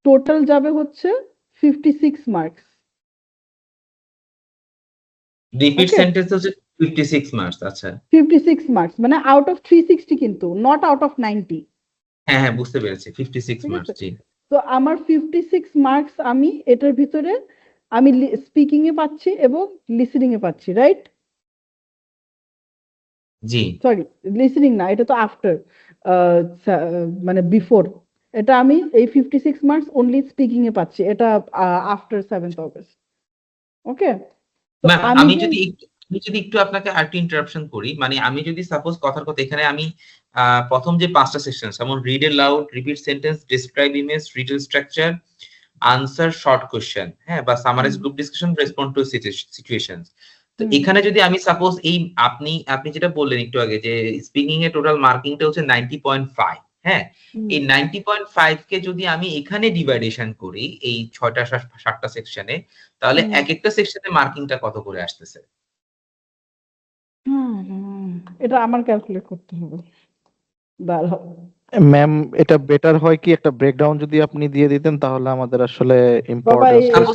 টোটাল যাবে হচ্ছে 56 মার্কস, রিপিট ওকে? সেন্টেন্স হচ্ছে 56 মার্কস। আচ্ছা 56 মার্কস মানে আউট অফ 360, কিন্তু নট আউট অফ 90, হ্যাঁ হ্যাঁ বুঝতে পেরেছি 56 ঠিক মার্কস আছে? জি তো আমার 56 মার্কস আমি এটার ভিতরে আমি স্পিকিং এ পাচ্ছি এবং লিসেনিং এ পাচ্ছি, রাইট? জি সরি, লিসেনিং না, এটা তো আফটার, মানে বিফোর। এটা আমি এই 56 মার্কস অনলি স্পিকিং এ পাচ্ছি, এটা আফটার 7th অগস্ট, ওকে? তো ম্যাম আমি আমি যে যদি একটু আপনাকে আরেকটু ইন্টারাপশন করি, মানে আমি যদি সাপোজ কথার কথা এখানে আমি প্রথম যে 5টা সেকশন যেমন read aloud, repeat sentence, describe image, retell structure, answer short question, হ্যাঁ, বা summarise group discussion, respond to situations. তো এখানে যদি আমি সাপোজ এই আপনি যেটা বললেন একটু আগে যে স্পিকিং এর টোটাল মার্কিংটা হচ্ছে 90.5, হ্যাঁ, এই 90.5 কে যদি আমি এখানে ডিভাইডেশন করি এই 6টা 7টা সেকশনে, তাহলে এক একটা সেকশনে মার্কিংটা কত করে আসতেছে? এটা আমার ক্যালকুলেট করতে হবে, দাঁড়াও। ম্যাম, এটা বেটার হয় কি একটা ব্রেকডাউন যদি আপনি দিয়ে দিতেন, তাহলে আমাদের আসলে বাবা,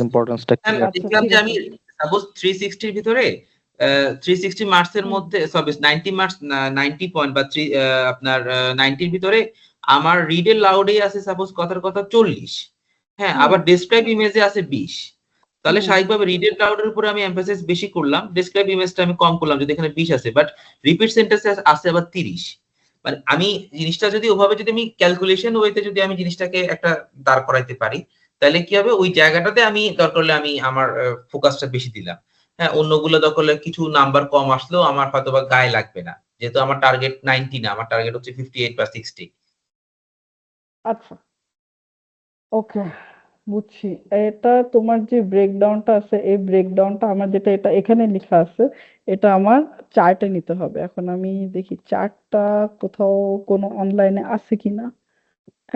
ইম্পর্টেন্সটা হ্যাঁ, ক্লিয়ার। আচ্ছা, দেখলাম ঠিক যে আছে। আমি সাপোজ 360 এর ভিতরে 360 মার্কসের মধ্যে সরি 90 মার্কস 90 পয়েন্ট বা আপনার 90 এর ভিতরে আমার রিড এর লাউডে আছে সাপোজ কথার কথা 40, হ্যাঁ, আবার ডেসক্রাইব ইমেজে আছে 20। তাহলে স্বাভাবিকভাবে রিড এর লাউডের উপরে আমি এমফাসিস বেশি করলাম, ডেসক্রাইব ইমেজটা আমি কম করলাম যদি এখানে 20 আছে, বাট রিপিট সেন্টেন্সে আছে আবার 30। মানে আমি জিনিসটা যদি ওভাবে যদি আমি ক্যালকুলেশন ওয়েতে যদি আমি জিনিসটাকে একটা দাঁড় করাইতে পারি, তাহলে কি হবে ওই জায়গাটাতে আমি দরকার হলে আমি আমার ফোকাসটা বেশি দিলাম, হ্যাঁ, অন্যগুলো দরকার হলে কিছু নাম্বার কম আসলেও আমার হয়তোবা গায়ে লাগবে না, যেহেতু আমার টার্গেট 90 না, আমার টার্গেট হচ্ছে 58 বা 60। আচ্ছা, ওকে, বুঝছি। এটা তোমার যে ব্রেকডাউনটা আছে, এই ব্রেকডাউনটা আমার যেটা এটা এখানে লেখা আছে, এটা আমার চার্টে নিতে হবে। এখন আমি দেখি চার্টটা কোথাও কোনো অনলাইনে আছে কিনা,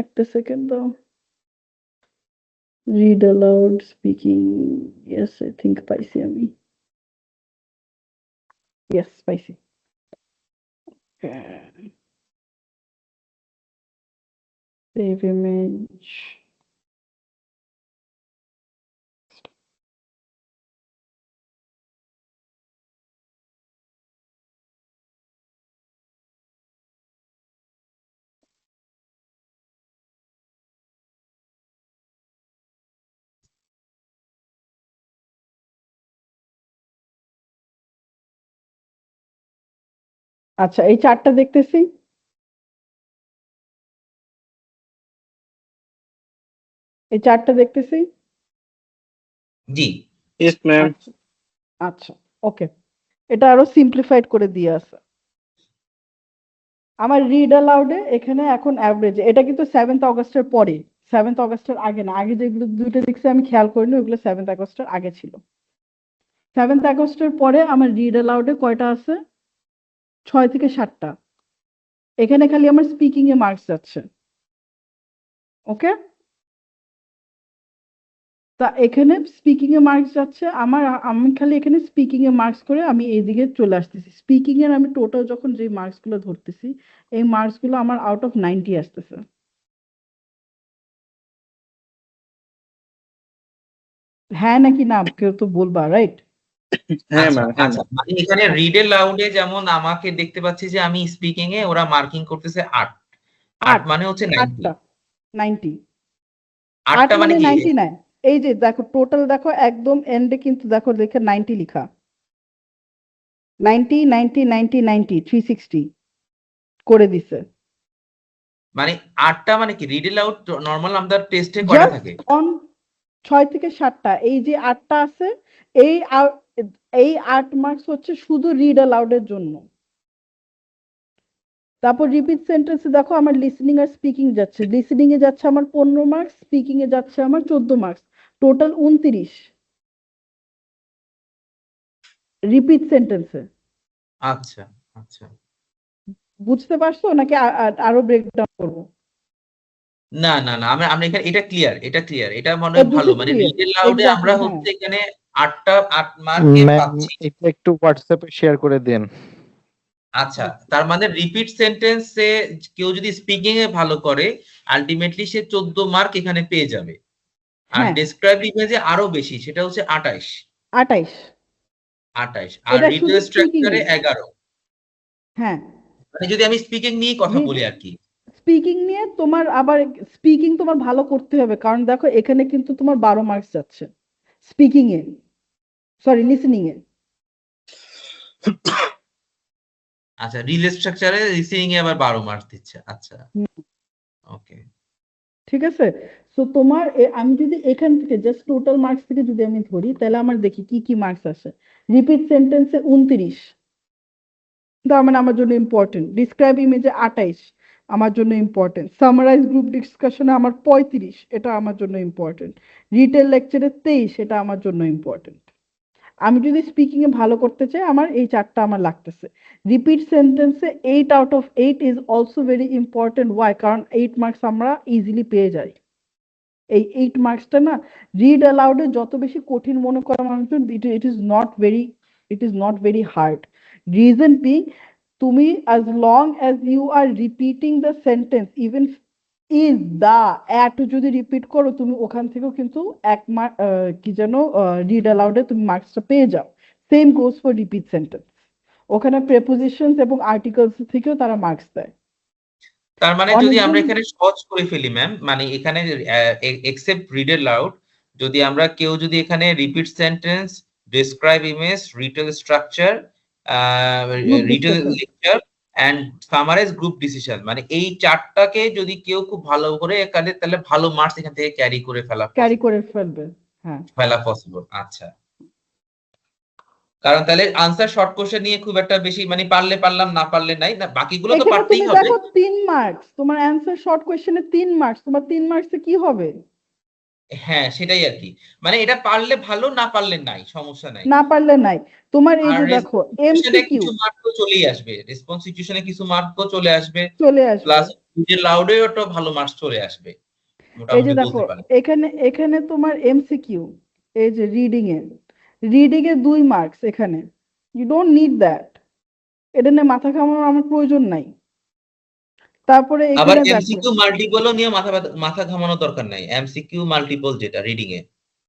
একটা সেকেন্ড দাও। Read aloud, speaking, yes, I think পাইছি আমি, ইয়েস পাইছি। সেভ ইমেজ, আচ্ছা, এই চার্টটা দেখতেছি, এই চার্টটা দেখতেছি। জি ইয়েস ম্যাম। আচ্ছা, আচ্ছা, ওকে, এটা আরো সিম্পলিফাইড করে দিয়ে আছে। আমার রিড অ্যালাউডে এখানে এখন অ্যাভারেজ, এটা কিন্তু 7th অগস্টের পরে, 7th অগস্টের আগে না। আগে যেগুলো দুটো দেখছি আমি খেয়াল করিনি, ওগুলো 7th অগস্টের আগে ছিল। 7th অগস্টের পরে আমার রিড অ্যালাউডে কয়টা আছে? 6 থেকে 7টা। এখানে খালি আমার স্পিকিং এ মার্কস যাচ্ছে, ওকে? তা এখানে স্পিকিং এ মার্কস যাচ্ছে আমার, আমি খালি এখানে স্পিকিং এ মার্কস করে আমি এইদিকে চলে আসতেছি। স্পিকিং এর আমি টোটাল যখন যে মার্কস গুলো ধরতেছি, এই মার্কস গুলো আমার আউট অফ 90 আসতেছে। হ্যাঁ নাকি না কেউ তো বলবা, রাইট? হ্যাঁ আচ্ছা ম্যাম, হ্যাঁ আচ্ছা, ম্যাম। মানে এখানে রিড এর লাউডে যেমন আমাকে দেখতে পাচ্ছি যে আমি স্পিকিং এ ওরা মার্কিং করতেছে 8 8 8, মানে হচ্ছে 90। 8টা 90, 8 8টা মানে মানে কি? 90 নয়। এই যে দেখো টোটাল, দেখো একদম এন্ডে কিন্তু দেখো লেখা 90 লেখা, 90 90 90 90 360 করে দিছে। মানে 8টা মানে কি রিড এলাউড নরমাল আমাদের টেস্টে কয়টা জাস্ট থাকে? অন 6 থেকে 7টা, এই যে 8টা আছে, এই এই 8 মার্কস হচ্ছে শুধু রিড অ্যালাউড এর জন্য। তারপর রিপিট সেন্টেন্সে দেখো আমার লিসনিং আর স্পিকিং যাচ্ছে, লিসনিং এ যাচ্ছে আমার 15 মার্কস, স্পিকিং এ যাচ্ছে আমার 14 মার্কস, টোটাল 29 রিপিট সেন্টেন্সে। আচ্ছা আচ্ছা। বুঝতে পারছো নাকি আরো ব্রেকডাউন করবো? না না না, আমরা আমরা এখানে এটা ক্লিয়ার, এটা ক্লিয়ার, এটা মনে এ হয় ভালো। দুটো মানে ক্লিয়ার, রিড লাউডে আমরা এক্স্যাক্টলি, হ্যাঁ। হচ্ছে এখানে 8 মার্কে ম্যাম পাচ্ছি। এটা একটু হোয়াটসঅ্যাপে শেয়ার করে দেন। আচ্ছা, তার মানে রিপিট সেন্টেন্সে কেউ যদি স্পিকিং এ ভালো করে আলটিমেটলি সে 14 মার্ক এখানে পেয়ে যাবে। আর হ্যাঁ, ডেসক্রাইব ইমেজে আরো বেশি, সেটা হচ্ছে 28। 28 আর এটা রিটেল শুধু স্পিকিং স্ট্রাকচারে এ। 11। হ্যাঁ, মানে যদি আমি স্পিকিং নিয়ে কথা বলি আর কি। স্পিকিং নিয়ে তোমার আবার স্পিকিং তোমার ভালো করতে হবে, কারণ দেখো এখানে কিন্তু তোমার 12 মার্কস যাচ্ছে স্পিকিং এ, সরি লিসনিং এ। আচ্ছা, রিল স্ট্রাকচারে রিসিভিং এ আবার 12 মার্ক দিচ্ছে। আচ্ছা, ওকে। ঠিক আছে। সো তোমার আমি যদি এখান থেকে জাস্ট টোটাল মার্কস থেকে যদি আমি ধরি, তাহলে আমার দেখি কি কি মার্কস আসে। রিপিট সেন্টেন্সে 29, তার মানে আমার জন্য ইম্পর্টেন্ট। ডিসক্রাইব ইমেজে 28, আমার জন্য ইম্পর্টেন্ট। সামারাইজ গ্রুপ ডিসকাশনে আমার 35, এটা আমার জন্য ইম্পর্টেন্ট। রিটেল লেকচারে 23, এটা আমার জন্য ইম্পর্টেন্ট। আমি যদি স্পিকিং এ ভালো করতে চাই, আমার এই 4টা আমার লাগতেছে। রিপিট সেন্টেন্সে 8 out of 8 is also very important. Why? কারণ 8 মার্কস আমরা ইজিলি পেয়ে যাই। এই 8 মার্কসটা না রিড অ্যালাউডে যত বেশি কঠিন মনে করা মানুষজন, it is not very hard. Reason being, তুমি as long as you are repeating the sentence, even is the at যদি রিপিট করো, তুমি ওখান থেকেও কিন্তু কি যেন রিড অ্যালাউডে তুমি মার্কসটা পেয়ে যাও। Same goes for repeat sentence, ওখানে প্রেপোজিশনস এবং আর্টিকেলস থেকেও তারা মার্কস দেয়। তার মানে যদি অনেকজন, আমরা এখানে সহজ করে ফেলি ম্যাম, মানে এখানে এক্সেপ্ট রিড লাউড, যদি আমরা কেউ যদি এখানে repeat sentence, describe image, retell structure, group retell discussion lecture and summarise group decision, মানে এই 4টাকে যদি কেউ খুব ভালো করে একালে, তাহলে ভালো মার্কস এখান থেকে ক্যারি করে ক্যারি করে ফেলবে। হ্যাঁ, ফেলা পসিবল। আচ্ছা, কারণ তাহলে আনসার শর্ট কোশ্চেন নিয়ে খুব একটা বেশি, মানে পারলে পারলাম, না পারলে নাই, না বাকিগুলো তো এখানে পারতেই তুমি হবে। দেখো 3 মার্কস, তোমার অ্যান্সার শর্ট কোশ্চেনে 3 মার্কস, তোমার 3 মার্কসে কি হবে? হ্যাঁ, সেটাই আর কি। মানে এটা পারলে ভালো, না পারলে নাই, সমস্যা নাই। না পারলে নাই। তোমার এই আর যে দেখো রেসপন্সিটিউশনে এমসিকিউ কিছু মার্ক তো চলেই আসবে, রেসপন্সিটিউশনে কিছু মার্কও চলে আসবে, চলে আসবে। প্লাস নিজের লাউডেও তো ভালো মার্কস চলে আসবে, এই যে মোটামুটি দেখো বলতে পারেন। এখানে তোমার এমসিকিউ, এই যে রিডিং এ 2 মার্কস, এখানে ইউ ডোন্ট নিড দ্যাট, এটা নিয়ে মাথা ঘামানোর আমার প্রয়োজন নাই। তারপরে আবার এখানে দেখো, এমসিকিউ মাল্টিপলও নিয়ে মাথা ঘামানো দরকার নাই। এমসিকিউ মাল্টিপল যেটা রিডিং এ,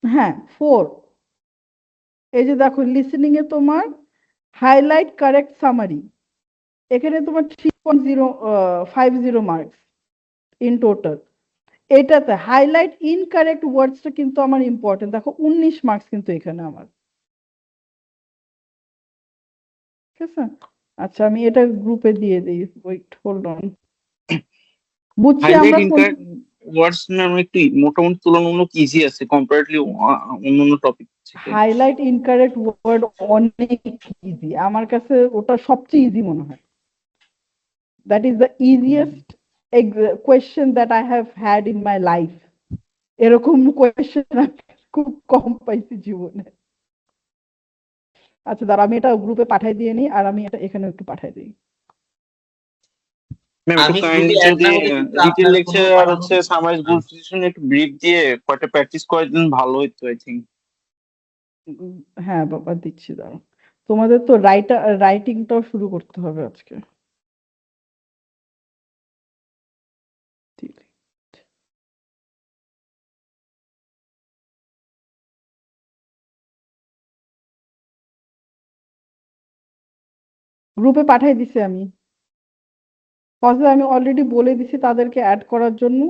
হ্যাঁ 4। এই যে দেখো লিসেনিং এ তোমার হাইলাইট কারেক্ট সামারি, এখানে তোমার 3.50 মার্কস ইন টোটাল। এটাতে হাইলাইট ইনকারেক্ট ওয়ার্ডসটা কিন্তু আমার ইম্পর্টেন্ট, দেখো 19 মার্কস কিন্তু এখানে আমার। ঠিক আছে, আচ্ছা আমি এটা গ্রুপে দিয়ে দিই, ওয়েট হোল্ড অন। বুঝছি হাইলাইট আমরা ইনকারেক্ট ওয়ার্ডস নাম একটু মোটামুটি তুলনামূলক ইজি আছে কম্পারেটলি অন্যান্য টপিক থেকে। হাইলাইট ইনকারেক্ট ওয়ার্ড অনেক ইজি, আমার কাছে ওটা সবচেয়ে ইজি মনে হয়। That is the easiest question that I have had in my life. এরকম কোয়েশ্চেন আমি খুব কম পাইছি জীবনে। আচ্ছা দাঁড়া, আমি এটা গ্রুপে পাঠাই দিয়ে নিই, আর আমি এটা এখানে একটু পাঠাই দিই। ম্যাম একটু আমি কাইন্ডলি গ্রুপে যদি অ্যাড না হতে কিন্তু রিটেল আপনার কোনো লেকচার আর পাঠানো হচ্ছে সামারাইজ গ্রুপ ডিসকাশন একটু ব্রিফ দিয়ে কয়টা প্র্যাকটিস করে দিন ভালো হতো আই থিঙ্ক। হ্যাঁ বাবা দিচ্ছি, দাঁড়াও। তোমাদের তো রাইটিংটাও শুরু করতে হবে আজকে। গ্রুপে পাঠাই দিছি আমি। ফজলে আমি অলরেডি বলে দিছি তাদেরকে অ্যাড করার জন্য।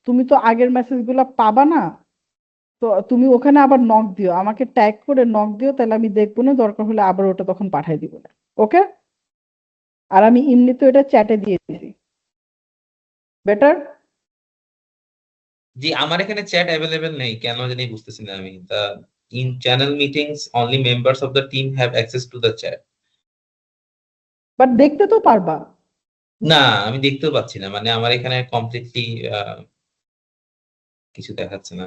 তুমি তো আগের মেসেজগুলো পাবা না, তো তুমি ওখানে আবার নক দিও, আমাকে ট্যাগ করে নক দিও, তাহলে আমি দেখবো না, দরকার হলে আবার ওটা তখন পাঠাই দিব না। ওকে, আর আমি এমনিতে এটা চ্যাটে দিয়ে দিছি, বেটার। জি, আমার এখানে চ্যাট অ্যাভেলেবেল নেই, কেন জানি বুঝতেছি না আমি। In channel meetings only members of the team have access to the chat. But দেখতে তো পারবা। না, আমি দেখতেও পাচ্ছি না, মানে আমার এখানে কমপ্লিটলি কিছু দেখাচ্ছে না।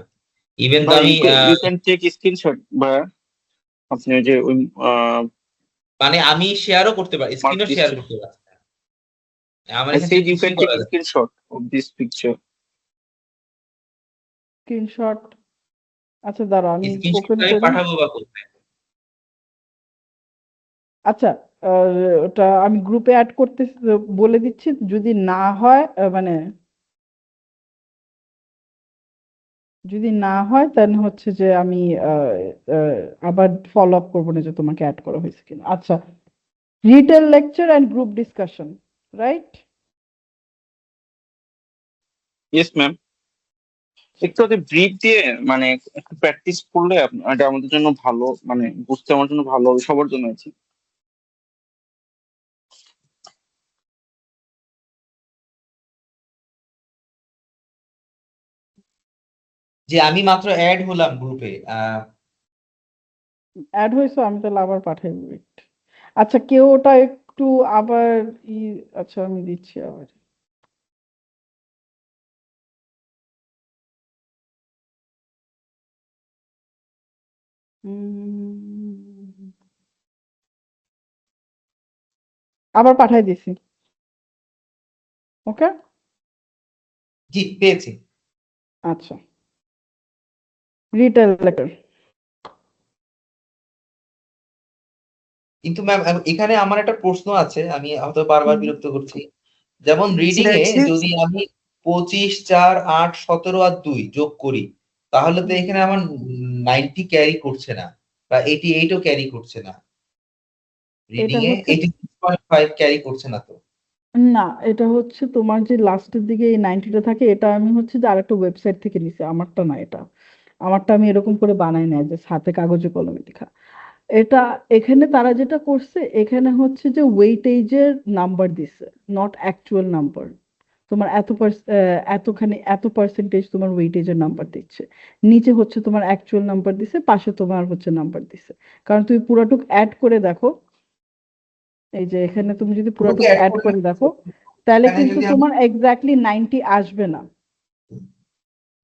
ইভেন তো বা আমি ইউ ক্যান টেক স্ক্রিনশট, বা আপনি ওই যে ওই মানে আমি শেয়ারও করতে পারি, মার্ক স্ক্রিনও দিস, শেয়ার করতে পারছি না। আমার I এখান said থেকে you কিছুই can take করা a যাচ্ছে না। screenshot of this picture. Screenshot, আচ্ছা দাঁড়াও আমি স্ক্রিনশট ওপেন আমি করি। পাঠাবো বা কোথায়? আচ্ছা, ওটা আমি গ্রুপে অ্যাড করতে বলে দিচ্ছি, যদি না হয় যদি না হয় তাহলে হচ্ছে যে আমি আবার ফলো আপ করবো না যে তোমাকে অ্যাড করা হয়েছে কিনা। আচ্ছা, retail lecture and group discussion, right? Yes, ma'am. একটু ওদের ব্রিফ দিয়ে মানে একটু প্র্যাকটিস করলে এটা আমাদের জন্য ভালো, মানে বুঝতে আমার জন্য ভালো হবে, সবার জন্য আছে। যে আমি মাত্র অ্যাড হলাম গ্রুপে। অ্যাড হয়েছে, আমি তাহলে আবার পাঠাই। wait। আচ্ছা, কেউ ওটা একটু আবার ই, আচ্ছা আমি দিচ্ছি আবার। উম, আবার পাঠাই দিছি। ওকে, জি, পেয়েছি। আচ্ছা, রিটেল লেকচার। কিন্তু ম্যাম এখানে আমার একটা প্রশ্ন আছে, আমি হয়তো বারবার বিরক্ত করছি। যেমন রিডিং এ যদি আমি 25, 4, 8, 17 আর 2 যোগ করি, তাহলে তো এখানে আমার 90 ক্যারি করছে না, বা 88 ও ক্যারি করছে না। এটা রিডিং এ হচ্ছে 86.5 ক্যারি করছে না তো। না, এটা হচ্ছে তোমার যে লাস্টের দিকে এই 90টা থাকে, এটা আমি হচ্ছে যে আরেকটা ওয়েবসাইট থেকে নিছি, আমারটা না এটা। আমারটা আমি এরকম করে বানাই না যে হাতে কাগজে কলমে লেখা। এটা এখানে তারা যেটা করছে, এখানে হচ্ছে যে ওয়েটেজের নাম্বার দিছে, নট অ্যাকচুয়াল নাম্বার। তোমার এতখানি এত পার্সেন্টেজ তোমার ওয়েটেজের নাম্বার দিচ্ছে, নিচে হচ্ছে তোমার অ্যাকচুয়াল নাম্বার দিছে, পাশে তোমার হচ্ছে নাম্বার দিছে। কারণ তুমি পুরাটুক অ্যাড করে দেখো, এই যে এখানে তুমি যদি পুরোকে পুরাটুক অ্যাড অ্যাড করে করে দেখো, তাহলে এখানে কিন্তু যদি আমি তোমার এক্স্যাক্টলি 90 আসবে না।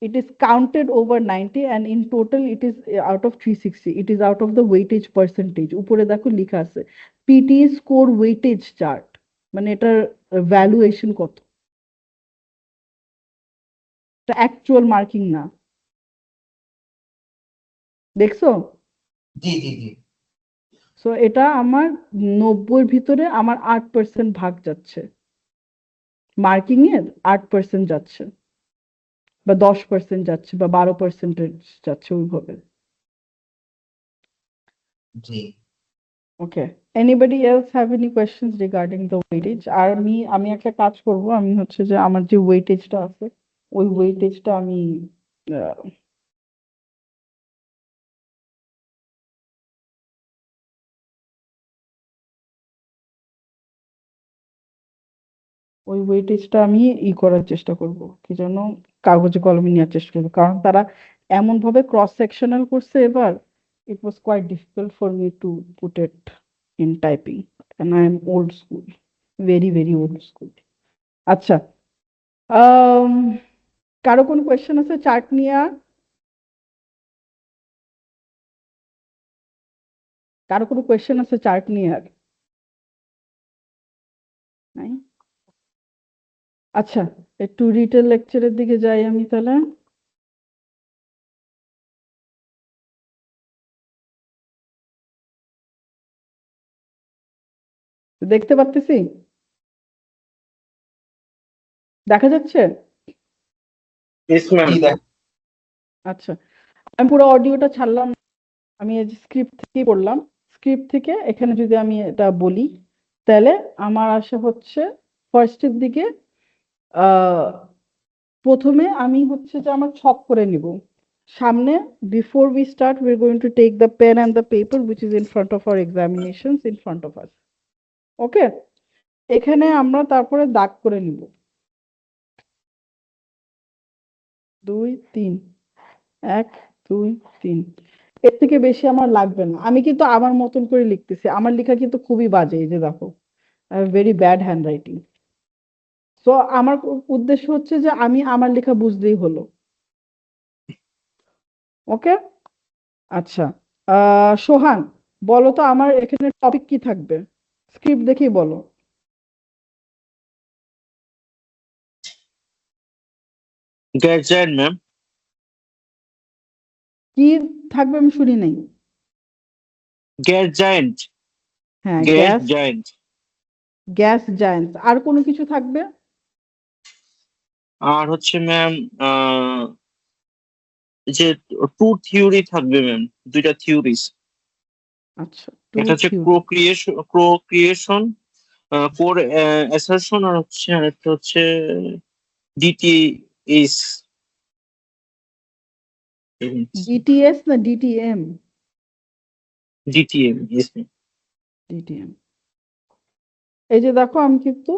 It is counted over 90 and in total it is out of 360. It is out of the weightage percentage. উপরে দেখো লেখা আছে PTE score weightage chart, মানে এটার ভ্যালুয়েশন কত, এটা অ্যাকচুয়াল মার্কিং না। দেখছো? জি জি জি। সো এটা আমার 90-র ভিতরে আমার 8% ভাগ যাচ্ছে, মার্কিং এর 8% যাচ্ছে, বা 10% যাচ্ছে, বা 12% যাচ্ছে, ওইভাবে। জি। Okay. Anybody else have any questions regarding the weightage? আর আমি একটা কাজ করব, আমি হচ্ছে যে আমার যে ওয়েটেজটা আছে, ওই ওয়েটেজটা আমি আহ, ওই ওয়েটেজটা আমি করার চেষ্টা করব, কি যেন, কাগজে কলমে নেওয়ার চেষ্টা করবো, কারণ তারা এমন ভাবে ক্রস সেকশনাল করছে এবার, it was quite difficult for me to put it in typing and I am old school, very very old school. আচ্ছা, আম, কারো কোনো কোয়েশ্চেন আছে চার্ট নিয়ে? কারো কোনো কোয়েশ্চেন আছে চার্ট নিয়ে আর? নাই? আচ্ছা, একটু রিটেল লেকচারের দিকে যাই আমি তাহলে। দেখতে পাচ্তেছি? দেখা যাচ্ছে? Yes, ma'am. জি, দেখ। আচ্ছা, আমি পুরো অডিওটা ছাড়লাম, আমি এই যে স্ক্রিপ্ট থেকেই পড়লাম। স্ক্রিপ্ট থেকে এখানে যদি আমি এটা বলি, তাহলে আমার আসে হচ্ছে ফার্স্টের দিকে আহ প্রথমে আমি হচ্ছে যে আমার ছক করে নিব সামনে। Before we start we are going to take the pen and the paper which is in front of our examinations in front of us. Okay, এখানে আমরা তারপরে দাগ করে নিব। 2 3 1 2 3 এর থেকে বেশি আমার লাগবে না। আমি কিন্তু আমার মতন করে লিখতেছি, আমার লেখা কিন্তু খুবই বাজে, এই যে দেখো, very bad hand writing. So আমার উদ্দেশ্য হচ্ছে যে আমি আমার লেখা বুঝলেই হলো। ওকে, আচ্ছা। সোহান, বলো তো আমার এখানে টপিক কি থাকবে, স্ক্রিপ্ট দেখেই বলো। Gas giant ma'am. কি থাকবে আমি শুনি নাই। Gas giant. হ্যাঁ, gas gas, giant. Gas giants. আর কোনো কিছু থাকবে? আর হচ্ছে ম্যাম যে টু থিওরি থাকবে ম্যাম, দুইটা থিওরিজ। আচ্ছা, একটা হচ্ছে ক্রোক্রিয়েশন, কোর অ্যাসারশন, আর হচ্ছে আরেকটা হচ্ছে ডিটিএস। ডিটিএস না DTM? DTM, yes ma'am. DTM. এই যে দেখো, আমি কিন্তু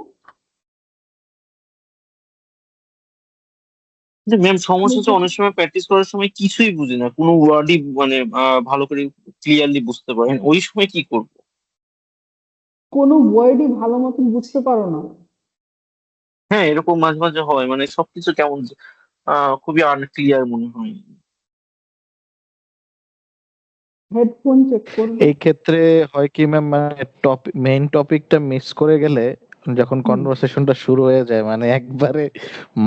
ম্যাম সমস্যা হচ্ছে অনেক সময় প্র্যাকটিস করার সময় কিছুই বুঝি না, কোনো ওয়ার্ডই মানে ভালো করে ক্লিয়ারলি বুঝতে পারেন, ওই সময় কি করব? কোনো ওয়ার্ডই ভালো মতন বুঝতে পারো না? হ্যাঁ, এরকম মাঝে মাঝে হয়, মানে সবকিছু কেমন খুবই আনক্লিয়ার মনে হয়। হেডফোন চেক করবে। এই ক্ষেত্রে হয় কি ম্যাম, মানে মেইন টপিকটা মিস করে গেলে যখন কনভারসেশনটা শুরু হয়ে যায় মানে একবারে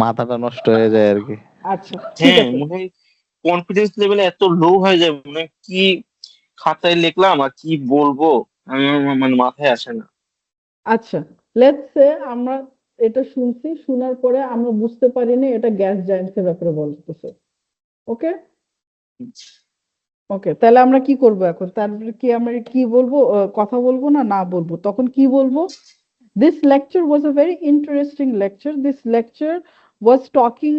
মাথাটা নষ্ট হয়ে যায় আর কি। আচ্ছা, ঠিক হ্যাঁ, আছে। মনে হয় কনফিডেন্স লেভেল এত লো হয়ে যায়, মনে হয় কি খাতায় লিখলাম আর কি বলবো আমার মানে মাথায় আসে না। আচ্ছা, লেটস সে আমরা এটা শুনছি, শোনার পরে আমরা বুঝতে পারিনি এটা গ্যাস জায়ান্টস এর ব্যাপারে বলতেছে। ওকে, ওকে, তাহলে আমরা কি করব এখন? তারপরে কি আমরা কি বলবো, কথা বলবো না না বলবো? তখন কি বলবো? This lecture was a very interesting lecture. This lecture was talking,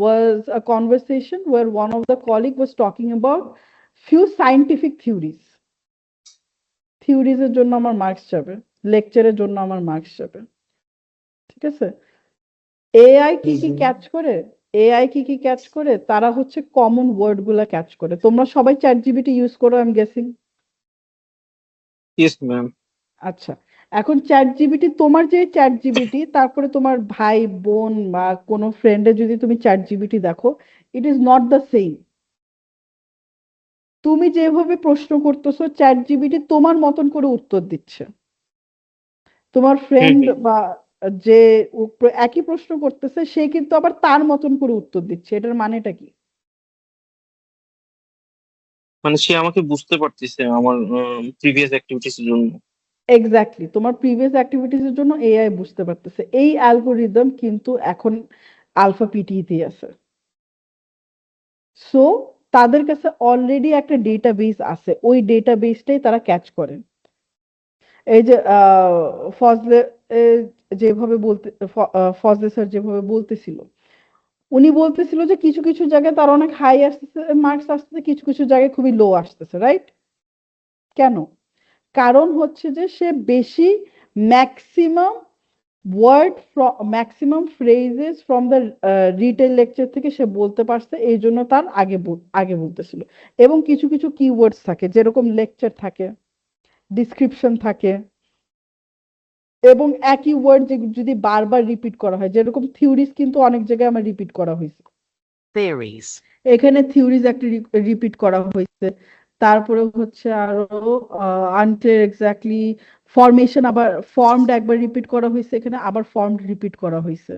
was a conversation where one of the colleague was talking about few scientific theories. Theories এর জন্য আমার মার্কস যাবে, লেকচারের জন্য আমার মার্কস যাবে। ঠিক আছে? এআই কি কি ক্যাচ করে? এআই কি কি ক্যাচ করে? তারা হচ্ছে কমন ওয়ার্ড গুলা ক্যাচ করে। তোমরা সবাই চ্যাট জিপিটি ইউজ করো, I am guessing. Yes ma'am. আচ্ছা, এখন চ্যাট জিপিটি, তোমার যে চ্যাট জিপিটি, তারপরে তোমার ভাই বোন বা কোনো ফ্রেন্ডের যদি তুমি চ্যাট জিপিটি দেখো, it is not the same. তুমি যেভাবে প্রশ্ন করতেছো, চ্যাট জিপিটি তোমার মতন করে উত্তর দিচ্ছে। তোমার ফ্রেন্ড বা যে একই প্রশ্ন করতেছে, সে কিন্তু আবার তার মতন করে উত্তর দিচ্ছে। এটার মানেটা কি? মানে সে আমাকে বুঝতে পারতেছে আমার প্রিভিয়াস অ্যাক্টিভিটিস এর জন্য। এক্স্যাক্টলি, তোমার প্রিভিয়াস অ্যাক্টিভিটিস এর জন্য এআই বুঝতে পারতেছে। এই অ্যালগোরিদম কিন্তু এখন আলফা পিটিতে আছে। সো তাদের কাছে অলরেডি একটা ডেটাবেস আছে, ওই ডেটাবেসটাই তারা ক্যাচ করে। এই যে ফজলে যেভাবে বলতে, ফজলে স্যার যেভাবে বলতেছিল, উনি বলতেছিল যে কিছু কিছু জায়গায় তার অনেক হাই আসতেছে, মার্কস আসতেছে, কিছু কিছু জায়গায় খুবই লো আসতেছে, রাইট? কেন? কারণ হচ্ছে যে সে বেশি maximum word, maximum phrases from the retell lecture থেকে সে বলতে পারছে, এই জন্য তার আগে বলতেছিল। এবং কিছু কিছু কিওয়ার্ডস থাকে, যেরকম লেকচার থাকে, ডিসক্রিপশন থাকে, এবং একই ওয়ার্ড যদি বারবার রিপিট করা হয়, যেরকম থিওরিজ কিন্তু অনেক জায়গায় আমার রিপিট করা হয়েছে। theories, এখানে থিওরিজ একটা রিপিট করা হয়েছে। তারপরে হচ্ছে আরো আনটিল এক্স্যাক্টলি ফরমেশন, আবার ফর্মড একবার রিপিট করা হয়েছে, এখানে আবার ফর্মড রিপিট করা হয়েছে।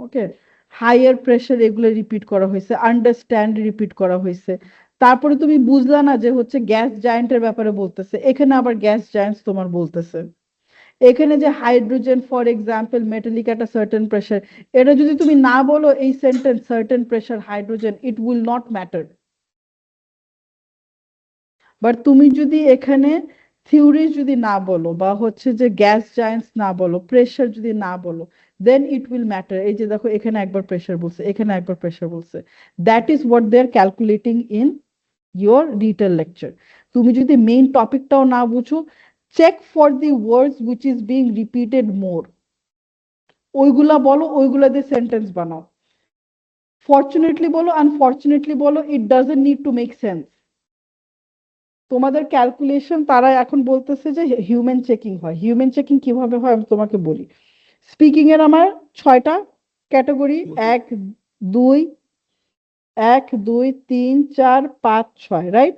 ওকে, হায়ার প্রেশার এগুলো রিপিট করা হয়েছে, আন্ডারস্ট্যান্ড রিপিট করা হয়েছে। তারপরে তুমি বুঝলা না যে হচ্ছে গ্যাস জায়ান্টের ব্যাপারে বলতেছে, এখানে আবার গ্যাস জায়ান্টস তোমার বলতেছে। এখানে যে hydrogen for example metallic at a certain pressure, এটা যদি তুমি না বলো এই sentence certain pressure hydrogen, it will not matter. But তুমি যদি এখানে থিওরি যদি না বলো, বা হচ্ছে যে গ্যাস জায়ান্টস না বলো, প্রেশার যদি না বলো, দেন ইট উইল ম্যাটার। এই যে দেখো, এখানে একবার প্রেশার বলছে, এখানে একবার প্রেশার বলছে। That is what they are calculating in your detail lecture. তুমি যদি মেইন টপিকটাও না বুঝো, check for the words which is being repeated more, ওইগুলা বলো, ওইগুলা দিয়ে সেন্টেন্স বানাও। ফরচুনেটলি বলো, আনফরচুনেটলি বলো, it doesn't need to make sense. তোমাদের ক্যালকুলেশন তারা এখন বলতেছে যে হিউম্যান চেকিং হয়। হিউম্যান চেকিং কিভাবে হয় আমি তোমাকে বলি। স্পিকিং এর আমার 6টা ক্যাটাগরি, 1 2 1 2 3 4 5 6, রাইট?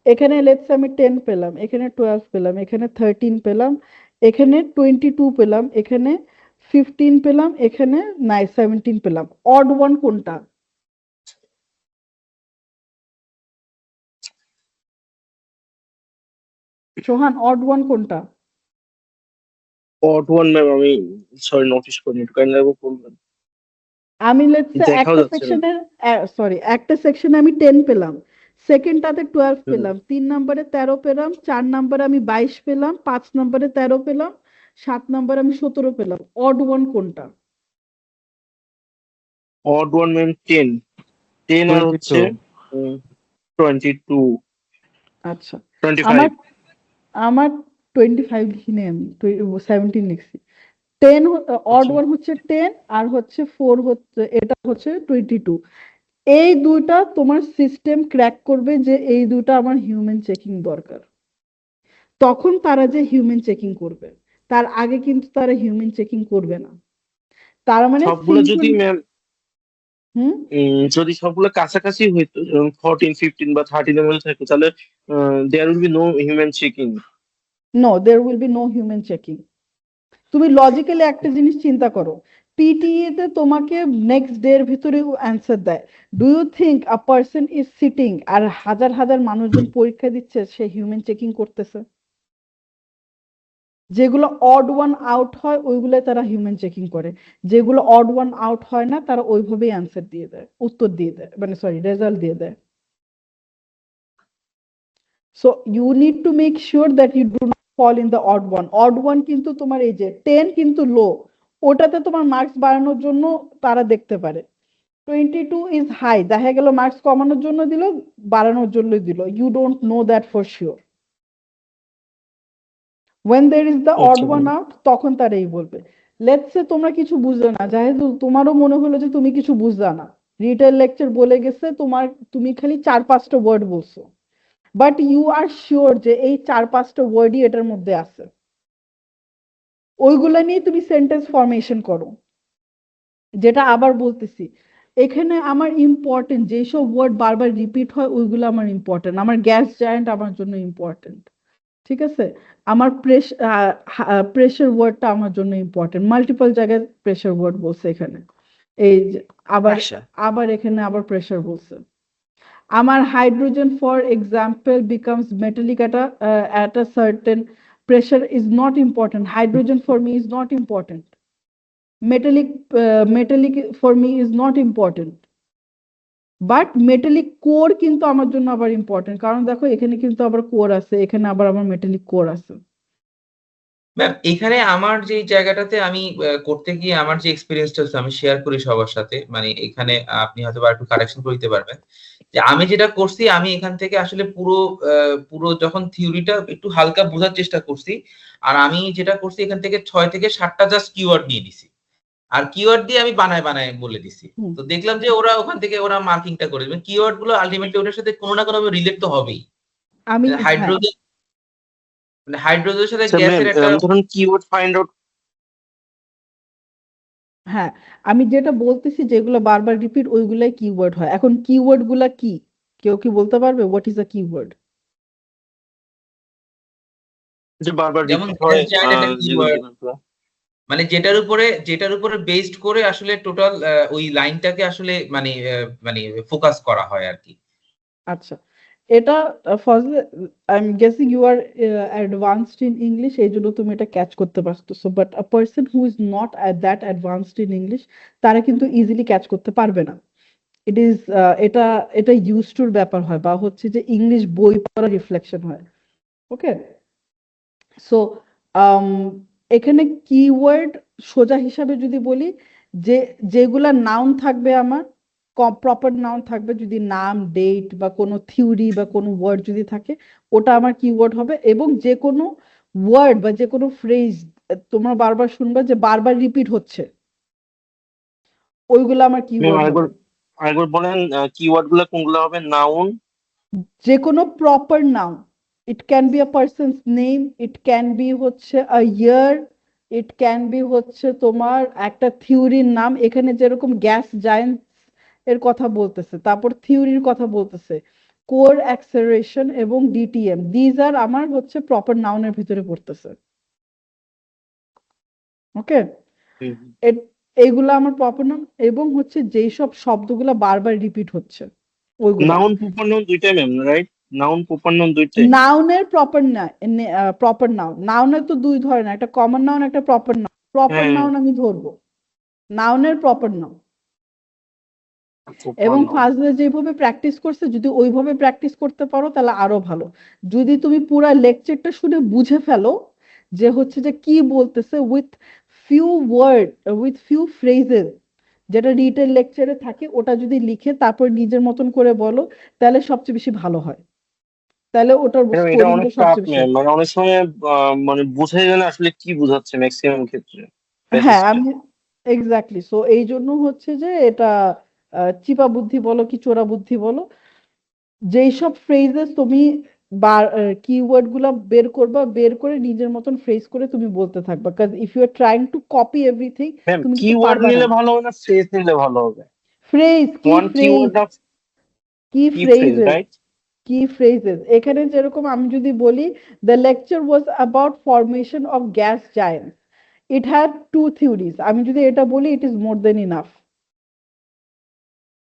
এখানে লেটস আমি 10 পেলাম, এখানে 12 পেলাম, এখানে 13 পেলাম, এখানে 22 পেলাম, এখানে 15 পেলাম, এখানে 17 পেলাম। অড ওয়ান কোনটা? সোহান, অড ওয়ান কোনটা? অড ওয়ান ম্যাম আমি সরি নোটিস করিনি, একটু কাইন্ডলি বলবেন। আমি লেটস সে দেখাও একটা যাচ্ছে না। সেকশনের একটা সেকশনে আমি 10 পেলাম, সেকেন্ডটাতে 12 পেলাম, 3 নম্বরে 13 পেলাম, 4 নম্বরে আমি 22 পেলাম, 5 নম্বরে 13 পেলাম, 7 নম্বরে আমি 17 পেলাম। অড ওয়ান কোনটা? অড ওয়ান ম্যাম 10 আর হচ্ছে 22 আচ্ছা, 25। আমার আমার 25 লিখিনি, আমি 17 লিখছি। 10 অড আচ্ছা। ওয়ান হচ্ছে 10 আর হচ্ছে 4 হচ্ছে, এটা হচ্ছে 22। এই দুইটা তোমার সিস্টেম ক্র্যাক করবে যে এই দুইটা আমার হিউম্যান চেকিং দরকার, তখন তারা যে হিউম্যান চেকিং করবে। তার আগে কিন্তু তারা হিউম্যান চেকিং করবে না। তার মানে সবগুলো যদি সিম্পল। ম্যাম হুম যদি সবগুলো কাছাকাছি হইতো, যেমন 14 15 বা 13 এর মধ্যে থাকতো, তাহলে there will be no human checking. No, there will be no human checking. তুমি লজিক্যালি একটা জিনিস চিন্তা করো, পিটিএ তে তোমাকে নেক্সট ডে এর ভিতরে অ্যান্সার দেয়। Do you think a person is sitting আর হাজার হাজার মানুষজন পরীক্ষা দিচ্ছে, সে হিউম্যান চেকিং করতেছে? যেগুলো অড ওয়ান আউট হয় ওইগুলো তারা হিউম্যান চেকিং করে, যেগুলো অড ওয়ান আউট হয় না তারা ওইভাবেই অ্যান্সার দিয়ে দেয়, উত্তর দিয়ে দেয়, মানে সরি রেজাল্ট দিয়ে দেয়। So you need to make sure that you do not fall in the odd one. Odd one কিন্তু তোমার এই যে 10 কিন্তু লো, ওটাতে তোমার মার্কস বাড়ানোর জন্য তারা দেখতে পারে। 22 ইজ হাই, দেখা গেল মার্কস কমানোর জন্য দিল, বাড়ানোর জন্য দিল, you don't know that for sure. when there is the odd আচ্ছা one ম্যাম। out, তখন তারা এই বলবে। লেটস সে তোমরা কিছু বুঝলে না, যেহেতু তোমারও মনে হলো যে তুমি কিছু বুঝলা না, রিটেল লেকচার বলে গেছে তোমার, তুমি খালি 4-5টা ওয়ার্ড বলছো, বাট ইউ আর শিওর যে এই 4-5টা ওয়ার্ডই এটার মধ্যে আছে, ওইগুলা নিয়ে তুমি সেন্টেন্স ফরমেশন করো। যেটা আবার বলতেছি, এখানে আমার ইম্পর্টেন্ট যেসব ওয়ার্ড বারবার রিপিট হয় ওইগুলো আমার ইম্পর্টেন্ট। আমার গ্যাস জায়ান্ট আমার জন্য ইম্পর্টেন্ট, ঠিক আছে? আমার প্রেশার ওয়ার্ডটা আমার জন্য ইম্পর্টেন্ট। মাল্টিপল জায়গায় প্রেশার ওয়ার্ড বলছে এখানে, এই যে আবার আবার এখানে আবার প্রেশার বলছে। আমার hydrogen for example becomes metallic at a certain pressure is not important. Hydrogen for me is not important. Metallic for me is not important. But metallic core কিন্তু আমার জন্য আবার ইম্পর্টেন্ট, কারণ দেখো এখানে কিন্তু আবার কোর আছে, এখানে আবার আমার মেটালিক কোর আছে। ম্যাম এখানে আমার যে জায়গাটাতে আমি করতে গিয়ে আমার যে এক্সপিরিয়েন্সটা হচ্ছে আমি শেয়ার করি সবার সাথে, মানে এখানে আপনি হয়তো একটু কারেকশন করে দিতে পারবেন। যে আমি যেটা করছি, আমি এখান থেকে আসলে পুরো যখন থিওরিটা একটু হালকা বোঝার চেষ্টা করছি, আর আমি যেটা করছি এখান থেকে 6 থেকে 7টা জাস্ট কিওয়ার্ড নিয়ে দিছি, আর কিওয়ার্ড দিয়ে আমি বানায় বানায় বলে দিছি। হুম। তো দেখলাম যে ওরা ওখান থেকে ওরা মার্কিংটা করে দেবে, কিওয়ার্ড গুলো আলটিমেটলি ওটার সাথে কোনো না কোনো রিলেট তো হবেই। আমি হ্যাঁ হাইড্রোজেন মানে হাইড্রোজেনের সাথে আচ্ছা ম্যাম, গ্যাসের একটা ধরুন কিওয়ার্ড ফাইন্ড আউট। হ্যাঁ আমি যেটা বলতেছি যেগুলো বারবার রিপিট ওইগুলাই কিওয়ার্ড হয়। এখন কিওয়ার্ড গুলা কি, কেউ কি বলতে পারবে হোয়াট ইজ আ কিওয়ার্ড? যে বারবার যেমন রিপিট হয়, গ্যাস জায়ান্ট একটা যেগুলো কিওয়ার্ড, মানে যেটার উপরে বেসড করে আসলে টোটাল ওই লাইনটাকে আসলে মানে ফোকাস করা হয় আর কি। আচ্ছা, এটা Fazle, I am guessing you are advanced in English, এই জন্য তুমি এটা ক্যাচ করতে পারতেছো, but a person who is not that advanced in English তারা কিন্তু ইজিলি ক্যাচ করতে পারবে না। ইট ইজ এটা এটা ইউজ টুর ব্যাপার হয়, বা হচ্ছে যে ইংলিশ বই পড়া রিফ্লেকশন হয়। ওকে, সো এখানে কিওয়ার্ড সোজা হিসাবে যদি বলি, যে যেগুলা নাউন থাকবে আমার, প্রপার নাউন থাকবে, যদি নাম, ডেট বা কোনো থিওরি বা কোনো ওয়ার্ড যদি থাকে, ওটা আমার কিওয়ার্ড হবে। এবং যে কোনো ওয়ার্ড বা যে কোনো ফ্রেজ তোমরা বারবার শুনবা যে বারবার রিপিট হচ্ছে, ওইগুলো আমার ম্যাম কিওয়ার্ড আরেকবার হবে। আরেকবার বলেন কিওয়ার্ড গুলো কোনগুলো হবে? নাউন, যে কোনো proper noun, it can be a person's name, it can be হচ্ছে a year, it can be হচ্ছে তোমার একটা থিওরির নাম। এখানে যেরকম গ্যাস জায়েন্টস এর কথা বলতেছে, তারপর থিওরির কথা বলতেছে, কোর অ্যাক্সেলারেশন এবং ডিটিএম, দিজ আর আমার হচ্ছে প্রপার নাউনের ভিতরে পড়তেছে। ওকে, এইগুলা আমার প্রপার নাউন, এবং হচ্ছে যেই সব শব্দগুলা বারবার রিপিট হচ্ছে ওইগুলা। নাউন প্রপার নাউন দুইটাই ma'am, right? Noun proper noun দুইটাই? নাউনের প্রপার প্রপার নাউন, নাউনের তো দুই ধরনের, একটা কমন নাউন, একটা প্রপার নাউন। প্রপার হ্যাঁ, নাউন আমি ধরবো, নাউনের প্রপার নাউন। প্রপার এবং নাউন। ফাজলে যেভাবে প্র্যাকটিস করছে, যদি ওইভাবে প্র্যাকটিস করতে পারো তাহলে আরো ভালো। যদি তুমি পুরা লেকচারটা শুনে বুঝে ফেলো যে হচ্ছে যে কি বলতেছে, with few word, with few phrases, যেটা রিটেল লেকচারে থাকে, ওটা যদি লিখে তারপর নিজের মতন করে বলো, তাহলে সবচেয়ে বেশি ভালো হয়। তাহলে ওটার ম্যাম এটা অনেক স্কোরিংটা টাফ সবচেয়ে বেশি ম্যাম, হবে। মানে অনেক সময় মানে বোঝাই যায় না আসলে কি বোঝাচ্ছে ম্যাক্সিমাম ক্ষেত্রে হ্যাঁ, প্যাসেজটা। আমি এক্স্যাক্টলি, সো এই জন্য হচ্ছে যে এটা চিপা বুদ্ধি বলো কি চোরা বুদ্ধি বলো, যেই সব ফ্রেজেস তুমি কিওয়ার্ড গুলা বের করবা, বের করে নিজের মতন ফ্রেজ করে তুমি বলতে থাকবা, cause if you are trying to copy everything, ma'am তুমি কিন্তু কিওয়ার্ড পারবা না। নিলে ভালো হবে না ফ্রেজ নিলে ভালো হবে? ফ্রেজ, কি ওয়ান ফ্রেজ, কিওয়ার্ড অফ কি কি ফ্রেজ, ফ্রেজেস, রাইট? কি ফ্রেজেস। এখানে যেরকম আমি যদি বলি, the lecture was about formation of gas giants, it had to theories, আমি যদি এটা বলি, it is more then enough.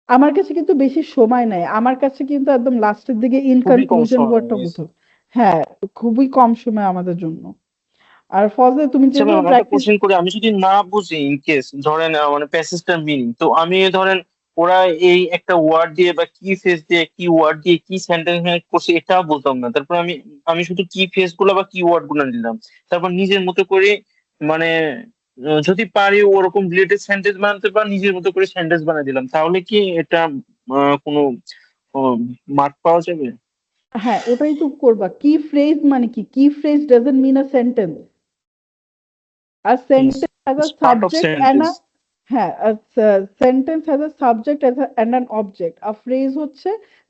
আমার কাছে কিন্তু বেশি সময় নাই, আমার কাছে কিন্তু একদম লাস্টের দিকে ইন খুবই কম কনক্লুশন সময় ওয়ার্ডটা yes. বলতে হবে। হ্যাঁ, খুবই কম সময় আমাদের জন্য। আর ফজলে তুমি আচ্ছা যেভাবে ম্যাম একটা প্র্যাকটিস, কোশ্চেন করি, আমি যদি না বুঝি ইন কেস ধরেন মানে প্যাসেজটার মিনিং, তো আমি ধরেন ওরা এই একটা ওয়ার্ড দিয়ে বা কি ফ্রেজ দিয়ে কি ওয়ার্ড দিয়ে কি সেন্টেন্স মেক করছে এটা বলতাম না, তারপর আমি আমি শুধু কি ফ্রেজ গুলো বা কি ওয়ার্ড গুলো নিলাম, তারপর নিজের মতো করে মানে যদি পারি ওরকম রিলেটেড সেন্টেন্স বানাতে বা নিজের মতো করে সেন্টেন্স বানিয়ে দিলাম, তাহলে কি এটা কোনো মার্ক পাওয়া যাবে? হ্যাঁ ওটাই তো করবা। কি ফ্রেজ মানে কি, key phrase doesn't mean a sentence. আর Yes, sentence has a it's part of subject and a, sentence. হ্যাঁ, sentence has a subject and an object. আর ফ্রেজ হচ্ছে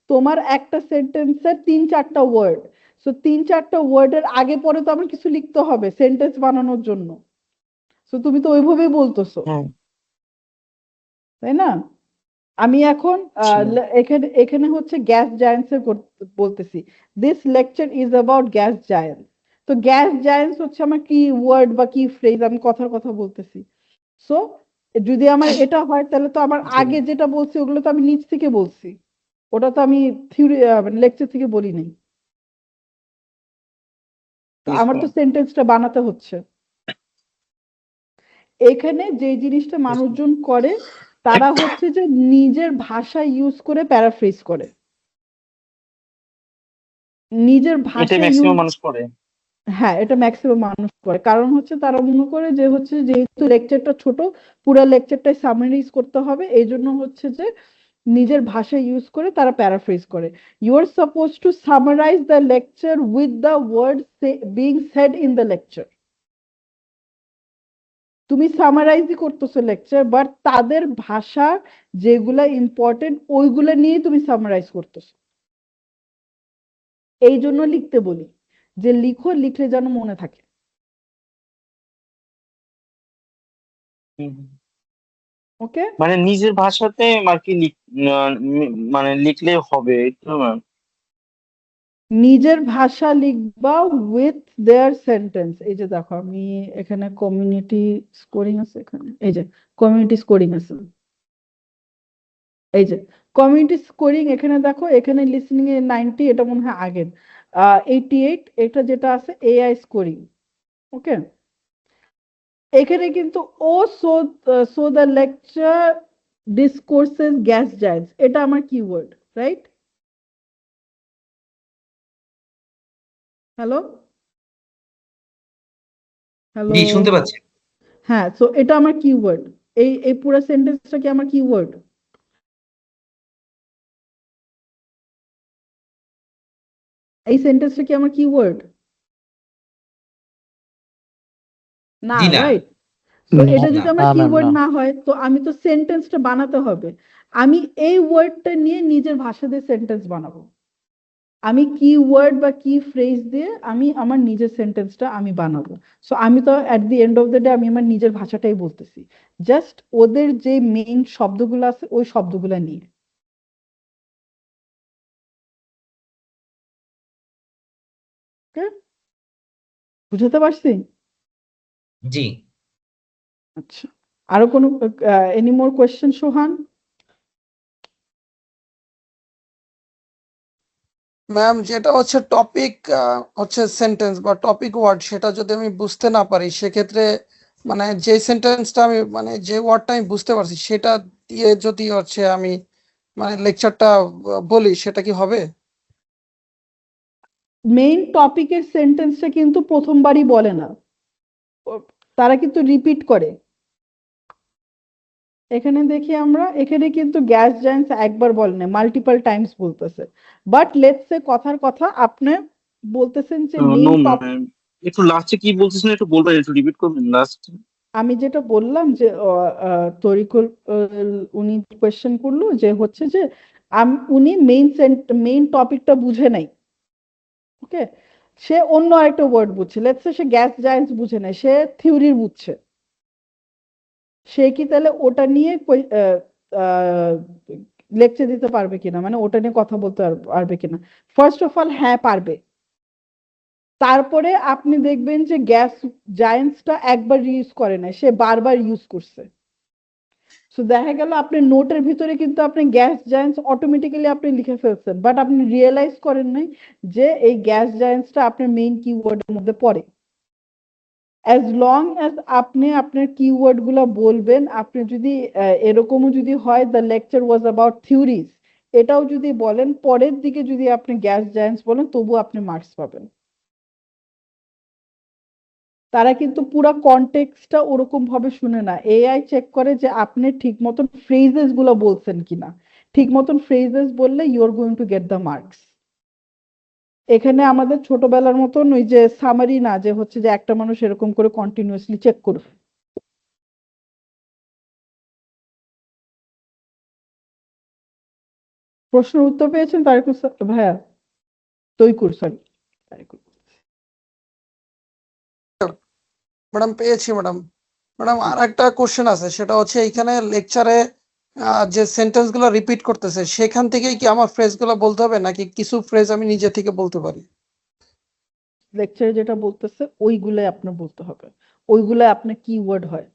তোমার একটা সেন্টেন্সের তিন চারটা ওয়ার্ড, সো তিন চারটা ওয়ার্ডের আগে পরে তো আমার কিছু লিখতে হবে সেন্টেন্স বানানোর জন্য। সো তুমি তো ওইভাবেই বলতেছো, হ্যাঁ, তাই না? আমি এখন ছিল। এখানে এখানে হচ্ছে গ্যাস জায়ান্টস এর বলতেছি, this lecture is about gas giants. তো গ্যাস জায়ান্টস হচ্ছে আমার কি ওয়ার্ড বা কি ফ্রেজ, আমি কথার কথা বলতেছি। সো যদি আমার এটা হয়, তাহলে তো আমার জি, আগে যেটা বলছি ওগুলো তো আমি নিচ থেকে বলছি, ওটা তো আমি থিওরি লেকচার থেকে বলি নাই। তো yes, আমার তো ma'am. সেন্টেন্সটা বানাতে হচ্ছে। এখানে যে জিনিসটা Yes, ma'am. মানুষজন করে, তারা হচ্ছে যে নিজের ভাষা ইউজ করে প্যারাফ্রেজ করে, নিজের এটাই ভাষা ম্যাক্সিমাম ইউজ। মানুষ করে। হ্যাঁ, এটা ম্যাক্সিমাম মানুষ করে, কারণ হচ্ছে তারা মনে করে যে হচ্ছে যেহেতু লেকচারটা ছোট, পুরো লেকচারটাই সামারাইজ করতে হবে, এই জন্য হচ্ছে যে নিজের ভাষা ইউজ করে তারা প্যারাফ্রেজ করে। You are suppose to summarise the lecture with the word being said in the lecture. তুমি সামারাইজই করতেছো লেকচার, বাট তাদের ভাষা যেগুলা ইম্পর্টেন্ট ওইগুলা নিয়ে তুমি সামারাইজ করতেছো। এই জন্য লিখতে বলি যে লিখো, লিখলে যেন মনে থাকে। হুম। ওকে, মানে নিজের ভাষাতে আর কি মানে লিখলে হবে, এই তো ম্যাম? নিজের ভাষা লিখবা উইথ দেয়ার সেন্টেন্স। এই যে দেখো, আমি এখানে কমিউনিটি স্কোরিং আছে, এখানে এই যে কমিউনিটি স্কোরিং আছে, এই যে কমিউনিটি স্কোরিং এখানে দেখো, এখানে লিসনিং এ 90, এটা মনে হয় আগের 88, এটা যেটা আছে এআই স্কোরিং। ওকে, এখানে কিন্তু ও so, so the lecture discourses gas giants, এটা আমার কিওয়ার্ড, রাইট? Hello, hello. জি, শুনতে পাচ্ছি। হ্যাঁ, সো এটা আমার কিওয়ার্ড। এই এই পুরো সেন্টেন্সটা কি আমার কিওয়ার্ড? এই সেন্টেন্সটা কি আমার কিওয়ার্ড? না, জি না। রাইট? তো এটা যদি আমার না, ma'am, কিওয়ার্ড না। না হয় তো আমি তো সেন্টেন্সটা বানাতে হবে। আমি এই ওয়ার্ডটা নিয়ে নিজের ভাষা দিয়ে সেন্টেন্স বানাবো। আমি কি ওয়ার্ড বা কি ফ্রেজ দিয়ে আমি আমার নিজের সেন্টেন্সটা আমি বানাবো। সো আমি তো at the end of the day আমি আমার নিজের ভাষাটাই বলতেছি, জাস্ট ওদের যে মেইন শব্দগুলো আছে ওই শব্দগুলো নিয়ে। Okay? বুঝতে পারছি? জি। আচ্ছা, আরো কোনো এনি মোর কোয়েশ্চেন সোহান? ম্যাম যেটা হচ্ছে টপিক হচ্ছে সেন্টেন্স বা টপিক ওয়ার্ড, সেটা যদি আমি বুঝতে না পারি সেক্ষেত্রে মানে যে সেন্টেন্সটা আমি মানে যে ওয়ার্ডটা আমি বুঝতে পারছি সেটা দিয়ে যদি হচ্ছে আমি মানে লেকচারটা বলি, সেটা কি হবে? মেইন টপিকের সেন্টেন্সটা কিন্তু প্রথমবারই বলে না, তারা কিন্তু রিপিট করে। এখানে দেখি আমরা, এখানে কিন্তু গ্যাস জায়ান্টস একবার বলে না, মাল্টিপল টাইমস বলতেছে। বাট লেটস সে কথার কথা আপনি বলতেছেন যে নো মেইন টপিক। ম্যাম, একটু লাস্টে কি বলতেছেন একটু বলবেন, একটু রিপিট করবেন লাস্ট। আমি যেটা বললাম যে তরিকুল উনি কোয়েশ্চেন করলো যে হচ্ছে যে উনি মেইন টপিকটা বুঝে নাই। ওকে, সে অন্য আরেকটা ওয়ার্ড বুঝছে, লেটস সে গ্যাস জায়ান্টস বুঝে নাই, সে থিওরি বুঝছে। সে কি তাহলে ওটা নিয়ে লেকচার দিতে পারবে কিনা, মানে ওটা নিয়ে কথা বলতে পারবে কিনা? ফার্স্ট অফ অল হ্যাঁ পারবে। তারপরে আপনি দেখবেন যে গ্যাস জায়ান্টসটা একবার ইউজ করে না, সে বারবার ইউজ করছে। সো দেখা গেল আপনি নোটের ভিতরে কিন্তু আপনি গ্যাস জায়ান্টস অটোমেটিক্যালি আপনি লিখে ফেলছেন, বাট আপনি রিয়েলাইজ করেন নাই যে এই গ্যাস জায়ান্টসটা আপনার মেইন কিওয়ার্ডের মধ্যে পড়ে। অ্যাজ লং অ্যাজ আপনি আপনার কিওয়ার্ড গুলা বলবেন, আপনি যদি এরকমও যদি হয় the lecture was about theories, এটাও যদি বলেন, পরের দিকে যদি আপনি গ্যাস জায়ান্টস বলেন তবু আপনি মার্কস পাবেন। তারা কিন্তু পুরো কনটেক্সটটা ওরকম ভাবে শুনে না, এআই চেক করে যে আপনি ঠিক মতন ফ্রেজেস গুলো বলছেন কিনা। ঠিক মতন ফ্রেজেস বললে you are going to get the marks. এখানে আমাদের ছোটবেলার মতন ওই যে সামারি না, যে হচ্ছে যে একটা মানুষ এরকম করে কন্টিনিউয়াসলি চেক করবে। প্রশ্নের উত্তর পেয়েছেন তারিকুল ভাইয়া? তৈকুর, সরি, তারিকুল। ম্যাডাম পেয়েছি ম্যাডাম। ম্যাডাম আর একটা কোশ্চেন আছে, সেটা হচ্ছে এইখানে লেকচারে যে সেন্টেন্স গুলো রিপিট করতেছে সেখান থেকেই কি আমার ফ্রেজ গুলো বলতে হবে, নাকি কিছু ফ্রেজ আমি নিজে থেকে বলতে পারি? লেকচারে যেটা বলতেছে ওইগুলাই আপনার বলতে হবে, ওইগুলাই আপনার কিওয়ার্ড হয়।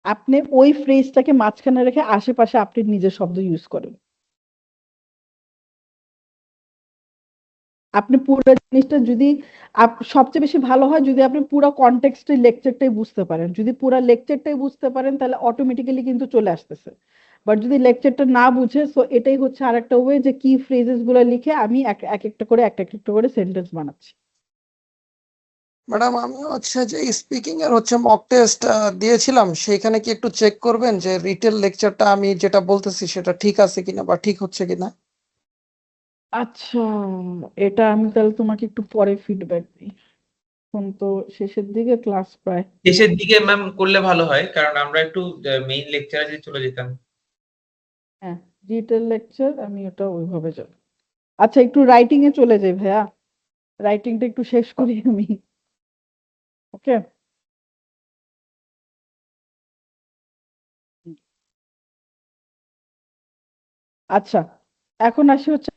আপনি ওই ফ্রেজটাকে মাঝখানে রেখে আশেপাশে আপনি নিজের শব্দ ইউজ করেন। আপনি পুরো জিনিসটা যদি সবচেয়ে বেশি ভালো হয় যদি আপনি পুরো কনটেক্সটে লেকচারটাই বুঝতে পারেন। যদি পুরো লেকচারটাই বুঝতে পারেন তাহলে অটোমেটিক্যালি কিন্তু চলে আসতেছে। বাট যদি লেকচারটা না বুঝে, সো এটাই হচ্ছে আরেকটা ওয়ে যে কি ফ্রেজেস গুলো লিখে আমি এক একটা করে একটা করে সেন্টেন্স বানাচ্ছি। ম্যাডাম আমি হচ্ছে যে স্পিকিং এর হচ্ছে মক টেস্ট দিয়েছিলাম, সেইখানে কি একটু চেক করবেন যে রিটেল লেকচারটা আমি যেটা বলতেছি সেটা ঠিক আছে কিনা বা ঠিক হচ্ছে কিনা? আচ্ছা, এটা আমি তাহলে তোমাকে একটু পরে ফিডব্যাক দিই। এখন তো শেষের দিকে ক্লাস প্রায়। শেষের দিকে ম্যাম করলে ভালো হয়, কারণ আমরা একটু মেইন লেকচারে যদি চলে যেতাম। হ্যাঁ, ডিটেল লেকচার আমি ওটা ওইভাবে যাব। আচ্ছা, একটু রাইটিং এ চলে যাই ভাইয়া, রাইটিংটা একটু শেষ করি আমি। ওকে, আচ্ছা, এখন আসি হচ্ছে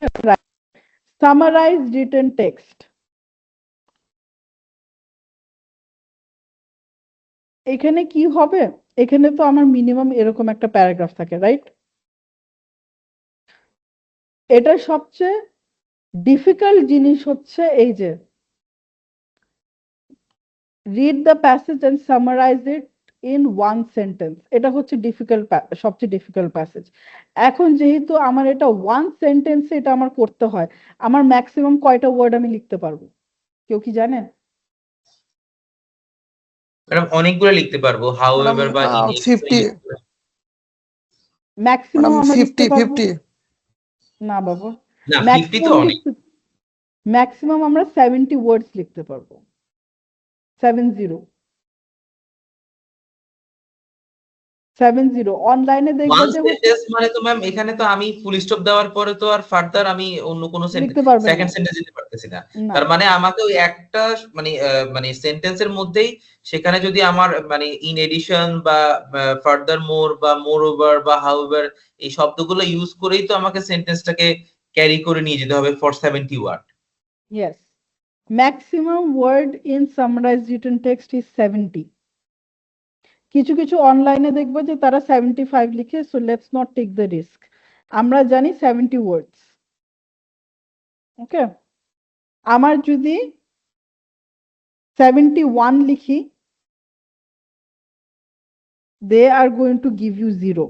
সামারাইজ রিটেন টেক্সট। এখানে কি হবে, এখানে তো আমার মিনিমাম এরকম একটা প্যারাগ্রাফ থাকে, রাইট? এটার সবচেয়ে ডিফিকাল্ট জিনিস হচ্ছে এই যে read the passage and summarise it in one sentence. এটা হচ্ছে সবচেয়ে ডিফিকাল্ট প্যাসেজ। এখন যেহেতু আমার এটা ওয়ান সেন্টেন্সে এটা আমার করতে হয়, আমার ম্যাক্সিমাম কয়টা ওয়ার্ড আমি লিখতে পারবো কেউ কি জানে? ম্যাডাম অনেকগুলো লিখতে পারবো, হাউ ম্যাডাম এভার বা ইন 50 ম্যাক্সিমাম ম্যাডাম আমরা লিখতে 50 পারবো 50 না বাবা, না, 50 তো ম্যাক্সিমাম অনেক। ম্যাক্সিমাম আমরা 70 ওয়ার্ডস লিখতে পারবো, 70। 70 অনলাইনে দেখবা ওয়ান যে সেন্টেন্স মানে তো ম্যাম এখানে তো আমি ফুল স্টপ দেওয়ার পরে তো আর ফার্দার আমি অন্য কোনো লিখতে পারবেন সেকেন্ড না। সেন্টেন্স দিতে পারতেছি না। না তার মানে আমাকে ওই একটা মানে সেন্টেন্সের মধ্যেই সেখানে যদি আমার মানে ইন এডিশন বা ফার্দার মোর বা মোর ওভার বা হাউএভার এই শব্দগুলো ইউজ করেই তো আমাকে সেন্টেন্সটাকে ক্যারি করে নিয়ে যেতে হবে for 70 word. yes maximum word in summarized written text is 70 কিছু কিছু অনলাইনে দেখবে যে তারা 75 লিখে, so let's not take the risk. আমরা জানি 70 ওয়ার্ডস। ওকে, আমার যদি 71 লিখি, they are going to give you 0.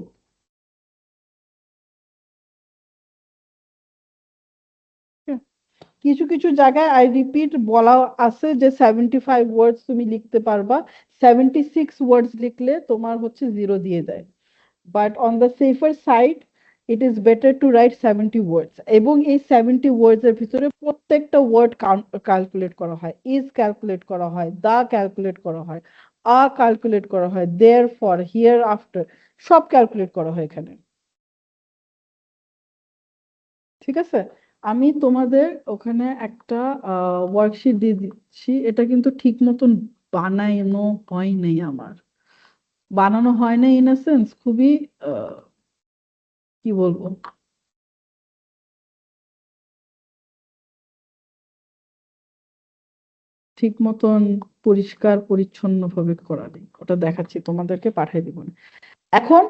কিছু কিছু জায়গায় আই রিপিট বলা আছে যে 75 ওয়ার্ডস তুমি লিখতে পারবা, 76 ওয়ার্ডস লিখলে তোমার হচ্ছে 0 দিয়ে দেয়। But on the safer side it is better to write 70 words. এবং এই 70 ওয়ার্ডস এর ভিতরে প্রত্যেকটা ওয়ার্ড ক্যালকুলেট করা হয়, ইজ ক্যালকুলেট করা হয়, দা ক্যালকুলেট করা হয়, আ ক্যালকুলেট করা হয়, দেয়ার ফর, হিয়ার আফটার, সব ক্যালকুলেট করা হয় এখানে। ঠিক আছে, আমি তোমাদের ওখানে একটা ওয়ার্কশিট দিয়ে দিচ্ছি। এটা কিন্তু ঠিক মতন বানানো হয় নাই আমার, বানানো হয় না ইন আ সেন্স খুবই কি বলবো, ঠিক মতন পরিষ্কার পরিচ্ছন্ন ভাবে করা নেই। ওটা দেখাচ্ছি তোমাদেরকে, পাঠিয়ে দিব। এখন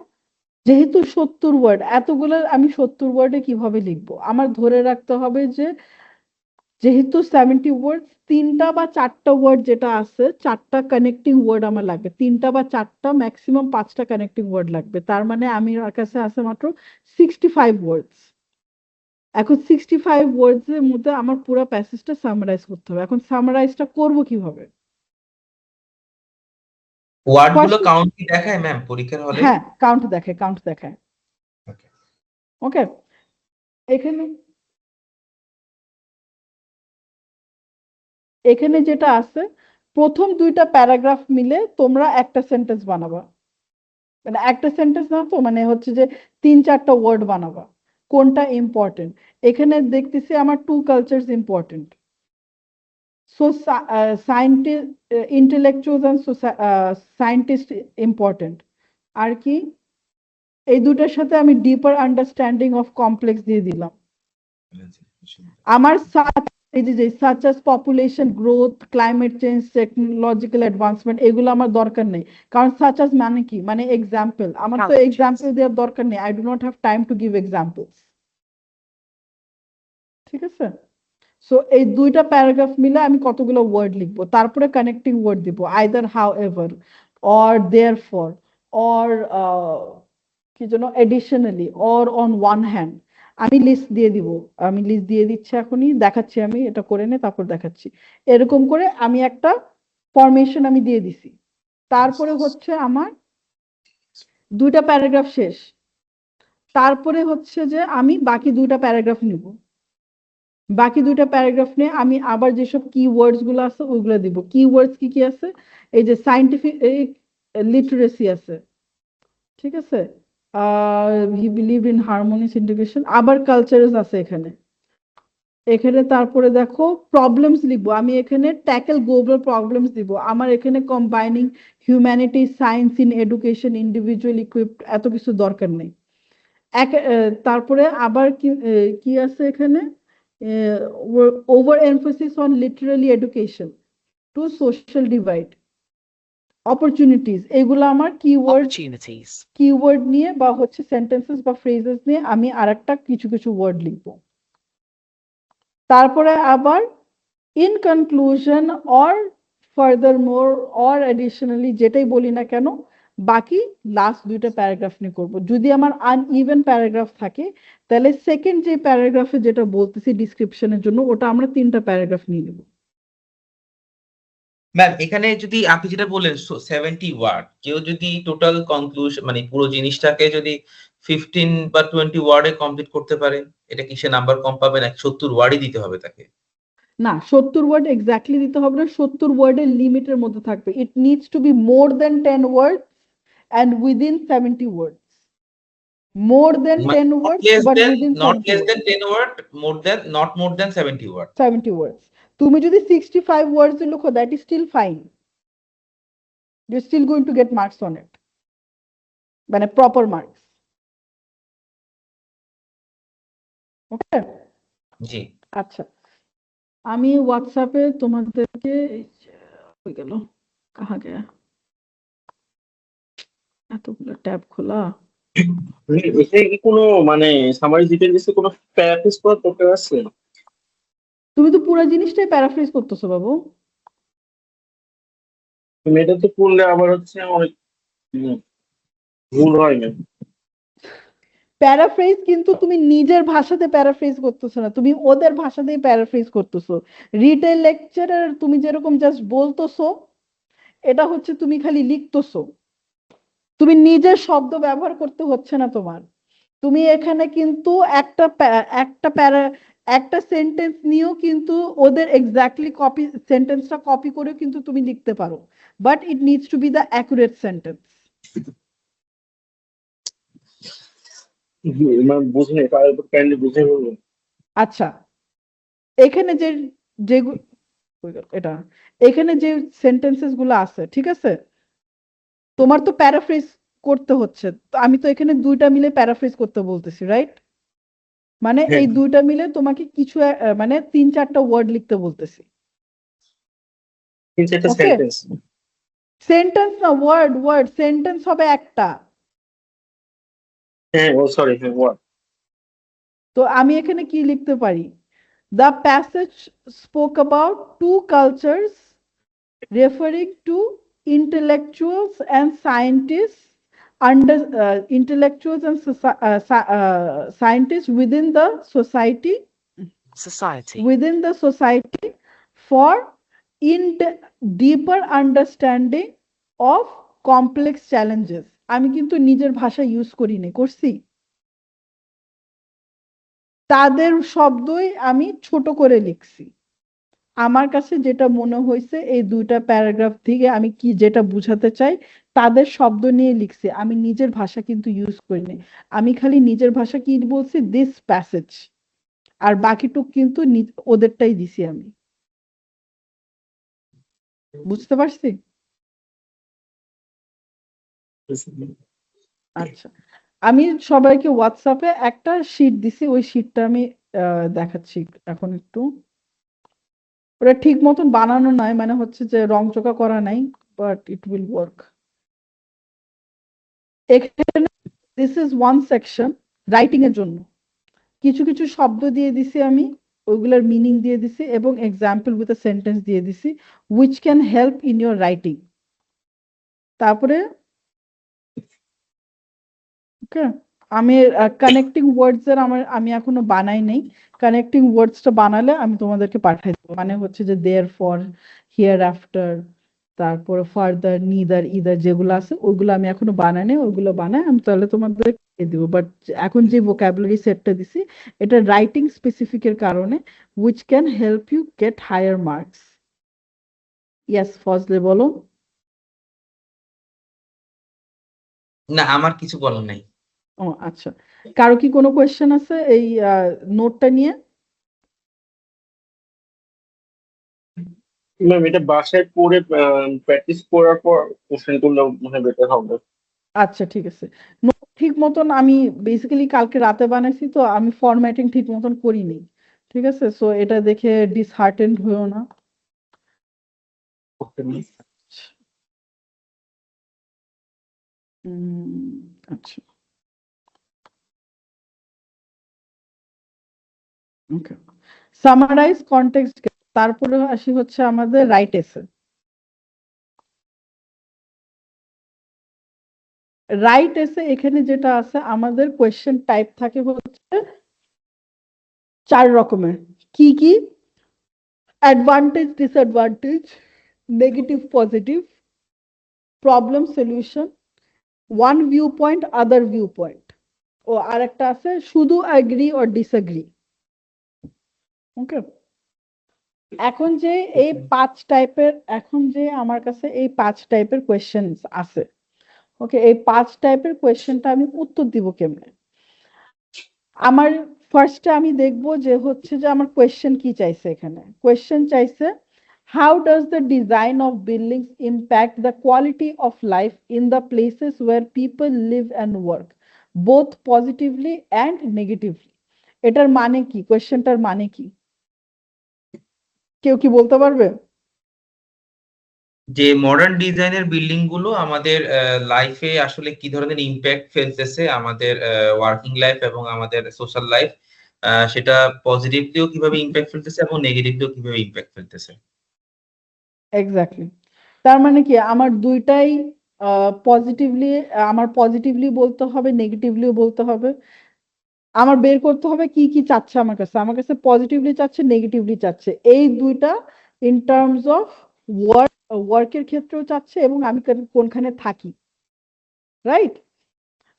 যেহেতু 70 ওয়ার্ড, এতগুলো আমি 70 ওয়ার্ডে কিভাবে লিখবো? আমার ধরে রাখতে হবে যে যেহেতু 70 ওয়ার্ড, 3টা বা 4টা ওয়ার্ড যেটা আছে, 4টা কানেক্টিং ওয়ার্ড আমার লাগবে, 3টা বা 4টা, ম্যাক্সিমাম 5টা কানেক্টিং ওয়ার্ড লাগবে। তার মানে আমি আমার কাছে আছে মাত্র 65 ওয়ার্ডস। এখন 65 ওয়ার্ডস এর মধ্যে আমার পুরো প্যাসেজটা সামারাইজ করতে হবে। এখন সামারাইজটা করব কিভাবে? ওয়ার্ড গুলো First- কাউন্ট কি দেখায় ম্যাম পরীক্ষার হলে? হ্যাঁ, কাউন্ট দেখায়, কাউন্ট দেখায়। Okay. ওকে, এখানে এখানে যেটা আছে, প্রথম 2টা প্যারাগ্রাফ মিলে তোমরা একটা সেন্টেন্স বানাবা। মানে একটা সেন্টেন্স না তো, মানে হচ্ছে যে 3-4টা ওয়ার্ড বানাবা। কোনটা ইম্পর্টেন্ট? এখানে দেখতেছি আমার 2 cultures important. So scientist, intellectuals and scientist important. আর কি? এই দুটার সাথে আমি ডিপার আন্ডারস্ট্যান্ডিং অফ কমপ্লেক্স দিয়ে দিলাম। আমার এই যে such as population growth, climate change, technological advancement, এগুলো আমার দরকার নেই। কারণ সাচ অ্যাজ মানে কি, মানে এক্সাম্পল। আমার তো এক্সাম্পল দেওয়ার দরকার নেই, I do not have time to give examples. ঠিক আছে, সো এই 2টা প্যারাগ্রাফ মিলে আমি কতগুলো ওয়ার্ড লিখবো, তারপরে কানেক্টিং ওয়ার্ড দিব, either however or therefore or কি যেন additionally or on one hand. আমি লিস্ট দিয়ে দিব, আমি লিস্ট দিয়ে দিচ্ছি, এখনই দেখাচ্ছি। আমি এটা করে নে, তারপর দেখাচ্ছি। এরকম করে আমি একটা ফরমেশন আমি দিয়ে দিছি। তারপরে হচ্ছে আমার 2টা প্যারাগ্রাফ শেষ। তারপরে হচ্ছে যে আমি বাকি 2টা প্যারাগ্রাফ নিব। বাকি 2টা প্যারাগ্রাফ নিয়ে আমি আবার যেসব কিওয়ার্ডস গুলো আছে ওইগুলো দিব। কিওয়ার্ডস কি কি আছে? এই যে সায়েন্টিফিক লিটারেসি আছে, ঠিক আছে, হি বিলিভ ইন হারমোনিয়াস ইন্টিগ্রেশন, আবার কালচারস আছে এখানে। এখানে তারপরে দেখো প্রবলেমস লিখবো আমি, এখানে ট্যাকেল গ্লোবাল প্রবলেমস দিব। আমার এখানে combining humanity, science in education, individual equipped, এত কিছু দরকার নেই। তারপরে আবার কি আছে এখানে? Over emphasis on literally education to social divide, opportunities, এগুলো আমার কিওয়ার্ড নিয়ে বা হচ্ছে সেন্টেন্সেস বা ফ্রেজেস নিয়ে আমি আরেকটা কিছু কিছু ওয়ার্ড লিখবো। তারপরে আবার in conclusion or further more or additionally, যেটাই বলি না কেন, বাকি লাস্ট 2টা প্যারাগ্রাফ নিয়ে করবো। যদি আমার আনইভেন প্যারাগ্রাফ থাকে, তাহলে সেকেন্ড যে প্যারাগ্রাফে যেটা বলতেছি ডিসক্রিপশনের জন্য, ওটা আমরা 3টা প্যারাগ্রাফ নিয়ে নেব। ম্যাম এখানে যদি আপনি যেটা বললেন 70 ওয়ার্ড, কেউ যদি টোটাল কনক্লুশন মানে পুরো জিনিসটাকে যদি 15 বা 20 ওয়ার্ডে কমপ্লিট করতে পারে, এটা কি সে নাম্বার কম পাবে নাকি 70 ওয়ার্ডই দিতে হবে তাকে? না, 70 ওয়ার্ড এক্স্যাক্টলি দিতে হবে না, 70 ওয়ার্ডের লিমিটের মধ্যে থাকবে। It needs to be more than 10 word and within 70 words. More than 10 words, but within 70 less words. than 10 word, not more than 70 word. 70 words. তুমি যদি 65 words এ লেখো, that is still fine. You're still going to get marks on it. মানে proper marks. Okay? জি। আচ্ছা, আমি হোয়াটসঅ্যাপে তোমাদেরকে হয়ে গেল কাহা গেয়া এতগুলো ট্যাব খোলা। এখানে কি কোনো মানে সামারি ডিটেইলসে কোনো প্যারাফ্রেজ করার দরকার আছে? তুমি তো পুরো জিনিসটাই প্যারাফ্রেজ করতেছো বাবু। তুমি এটা তো করলে আবার হচ্ছে অনেক ভুল হয় না। প্যারাফ্রেজ কিন্তু তুমি নিজের ভাষাতে প্যারাফ্রেজ করতেছো না, তুমি ওদের ভাষাতেই প্যারাফ্রেজ করতেছো। রিটেল লেকচারার তুমি যেরকম জাস্ট বলতেছো, এটা হচ্ছে তুমি খালি লিখতেছো, তুমি নিজের শব্দ ব্যবহার করতে হচ্ছে না তোমার। তুমি এখানে কিন্তু একটা সেন্টেন্স নিয়েও কিন্তু ওদের এক্স্যাক্টলি কপি সেন্টেন্সটা কপি করে কিন্তু তুমি লিখতে পারো, but it needs to B the accurate sentence. মানে বুঝিনি, কাইন্ডলি বুঝে বলুন। আচ্ছা, এখানে যে এটা এখানে যে সেন্টেন্সেস গুলো আছে, ঠিক আছে, তোমার তো প্যারাফ্রেজ করতে হচ্ছে, তো আমি তো এখানে দুইটা মিলে প্যারাফ্রেজ করতে বলতেছি, রাইট? মানে এই দুইটা মিলে তোমাকে কিছু মানে 3-4টা ওয়ার্ড লিখতে বলতেছি। কিন্তু একটা Okay. সেন্টেন্স। সেন্টেন্স না, ওয়ার্ড সেন্টেন্স হবে একটা। হ্যাঁ, ও সরি, হ্যাঁ, ওয়ার্ড। তো আমি এখানে কি লিখতে পারি? The passage spoke about two cultures referring to intellectuals and scientists scientists within the society for deeper understanding of complex challenges. আমি কিন্তু নিজের ভাষা ইউজ করি নাই, করছি? তাদের শব্দই আমি ছোট করে লিখছি। আমার কাছে যেটা মনে হয়েছে এই দুইটা প্যারাগ্রাফ থেকে আমি কি যেটা বুঝাতে চাই তাদের শব্দ নিয়ে লিখছি, আমি নিজের ভাষা কিন্তু ইউজ করিনি। আমি খালি নিজের ভাষা কি বলছি, দিস প্যাসেজ, আর বাকিটুক কিন্তু ওদেরটাই দিছি আমি। বুঝতে পারছি? আচ্ছা, আমি সবাইকে হোয়াটসঅ্যাপে একটা শিট দিছি, ওই শিটটা আমি দেখাচ্ছি এখন একটু। ওটা ঠিক মতন বানানো নাই, মানে হচ্ছে যে রংচকা করা নাই, বাট ইট উইল ওয়ার্ক। এখানে this is one section writing এর জন্য, কিছু কিছু শব্দ দিয়ে দিছি আমি, ওইগুলোর মিনিং দিয়ে দিছি এবং এক্সাম্পল উইথ আ সেন্টেন্স দিয়ে দিছি which can help in your writing। তারপরে ওকে, আমি কানেক্টিং ওয়ার্ডস এর আমি এখনো বানাই নাই। কানেক্টিং ওয়ার্ডসটা বানালে আমি তোমাদেরকে পাঠিয়ে দেবো, মানে হচ্ছে যে দেয়ার ফর, হিয়ার আফটার, তারপরে ফার্দার, নিদার, ইদার যেগুলো আছে ওইগুলো আমি এখনো বানাই নাই, ওইগুলো বানাই আমি তাহলে তোমাদের দিয়ে দিব। বাট এখন যে ভোকাবুলারি সেটটা দিছি এটা রাইটিং স্পেসিফিক এর কারণে, which can help you get higher marks। Yes, Fazle বলো। না, আমার কিছু বলার নাই। ও আচ্ছা, কারো কি কোনো কোয়েশ্চেন আছে এই নোটটা নিয়ে? ম্যাম, এটা বাসায় পড়ে প্র্যাকটিস করার পর কোশ্চেন করলে মনে হয় বেটার হবে। আচ্ছা ঠিক আছে। নোট ঠিক মতন আমি বেসিক্যালি কালকে রাতে বানাইছি, তো আমি ফরম্যাটিং ঠিক মতন করিনি, ঠিক আছে? সো এটা দেখে ডিসহার্টেন্ড হইও না। আচ্ছা, ওকে, সামারাইজ কনটেক্সট, তারপরে আসি হচ্ছে আমাদের রাইট এসে। রাইট এসে এখানে যেটা আছে আমাদের কোয়েশ্চেন টাইপ থাকে হচ্ছে 4 রকমের। কি কি? Advantage, disadvantage, negative, positive, problem solution, one view point, other view point, ও আরেকটা আছে শুধু অ্যাগ্রি অর ডিসঅ্যাগ্রি। ওকে, এখন যে এই 5 টাইপের, এখন যে আমার কাছে এই 5 টাইপের কোয়েশ্চেন আছে, ওকে, এই 5 টাইপের কোয়েশ্চেনটা আমি উত্তর দিব কেমনে? আমার ফার্স্টে আমি দেখব যে হচ্ছে যে আমার কোয়েশ্চেন কি চাইছে এখানে। কোয়েশ্চেন চাইছে how does the design of buildings impact the quality of life in the places where people live and work, both positively and negatively? এটার মানে কি? কোয়েশ্চেনটার মানে কি? কেউ কি বলতে পারবে? যে মডার্ন ডিজাইনের বিল্ডিং গুলো আমাদের লাইফে আসলে কি ধরনের ইম্প্যাক্ট ফেলতেছে আমাদের ওয়ার্কিং লাইফ এবং আমাদের সোশ্যাল লাইফ, সেটা পজিটিভলিও কিভাবে ইম্প্যাক্ট ফেলতেছে এবং নেগেটিভলিও কিভাবে ইম্প্যাক্ট ফেলতেছে। এক্স্যাক্টলি। তার মানে কি আমার দুইটাই পজিটিভলি, আমার পজিটিভলি বলতে হবে, নেগেটিভলিও বলতে হবে। আমার বের করতে হবে কি কি চাচ্ছে আমার কাছে। আমার কাছে পজিটিভলি চাচ্ছে, নেগেটিভলি চাচ্ছে। এই দুইটা ইন টার্মস অফ ওয়ার্কের ক্ষেত্রেও চাচ্ছে এবং আমি কোনখানে থাকি, রাইট?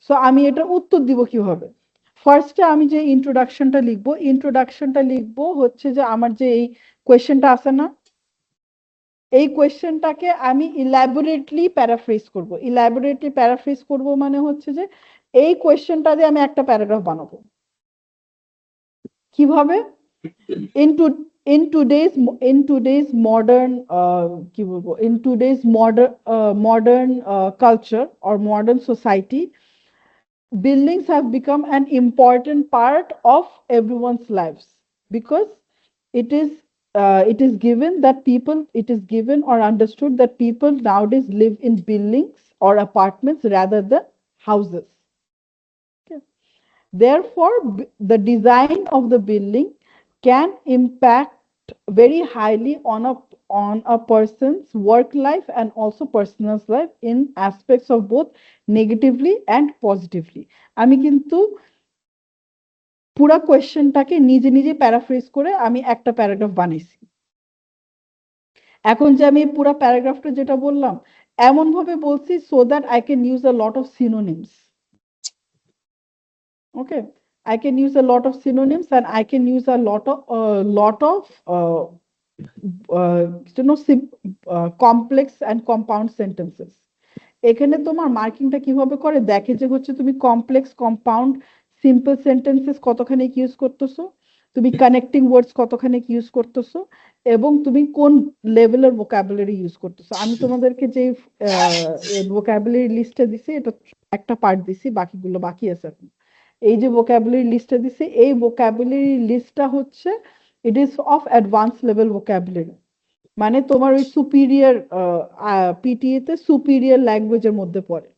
সো আমি এটা উত্তর দিব কিভাবে? ফার্স্টে আমি যে ইন্ট্রোডাকশনটা লিখবো হচ্ছে যে আমার যে এই কোয়েশ্চেনটা আছে না, এই কোয়েশ্চেনটাকে আমি ইলাবোরেটলি প্যারাফ্রেজ করব মানে হচ্ছে যে এই কোয়েশ্চেনটা দিয়ে আমি একটা প্যারাগ্রাফ বানাবো। কিভাবে? in today's modern কি বলবো, in today's modern culture or modern society, buildings have become an important part of everyone's lives because it is given or understood that people nowadays live in buildings or apartments rather than houses. Okay. Therefore, the design of the building can impact very highly on a person's work life and also personal life in aspects of both negatively and positively. আমি কিন্তু পুরা কোয়েশ্চেনটাকে নিজে নিজে paraphrase করে আমি একটা paragraph বানাইছি। এখন যে আমি পুরা প্যারাগ্রাফটা যেটা বললাম এমন ভাবে বলছি so that I can use a lot of synonyms. Okay, I can use a lot of synonyms and I can use a lot of complex and compound sentences. এখানে তোমার মার্কিংটা কিভাবে করে দেখে যে হচ্ছে তুমি কমপ্লেক্স, কম্পাউন্ড, সিম্পল সেন্টেন্সেস কতখানি use করতেছো, তুমি কানেক্টিং ওয়ার্ডস কতখানি ইউজ করতেছো এবং তুমি কোন লেভেলের ভোকাবুলারি ইউজ করতেছো। আমি তোমাদেরকে যে ভোকাবুলারি লিস্টটা দিছি এটা একটা পার্ট দিছি, বাকিগুলো বাকি আছে এখন। এই যে ভোকাবুলারি লিস্টটা দিছি, এই ভোকাবুলারি লিস্টটা হচ্ছে it is of advance level vocabulary, মানে তোমার ওই সুপিরিয়র পিটিএ তে সুপিরিয়র ল্যাঙ্গুয়েজের মধ্যে পড়ে।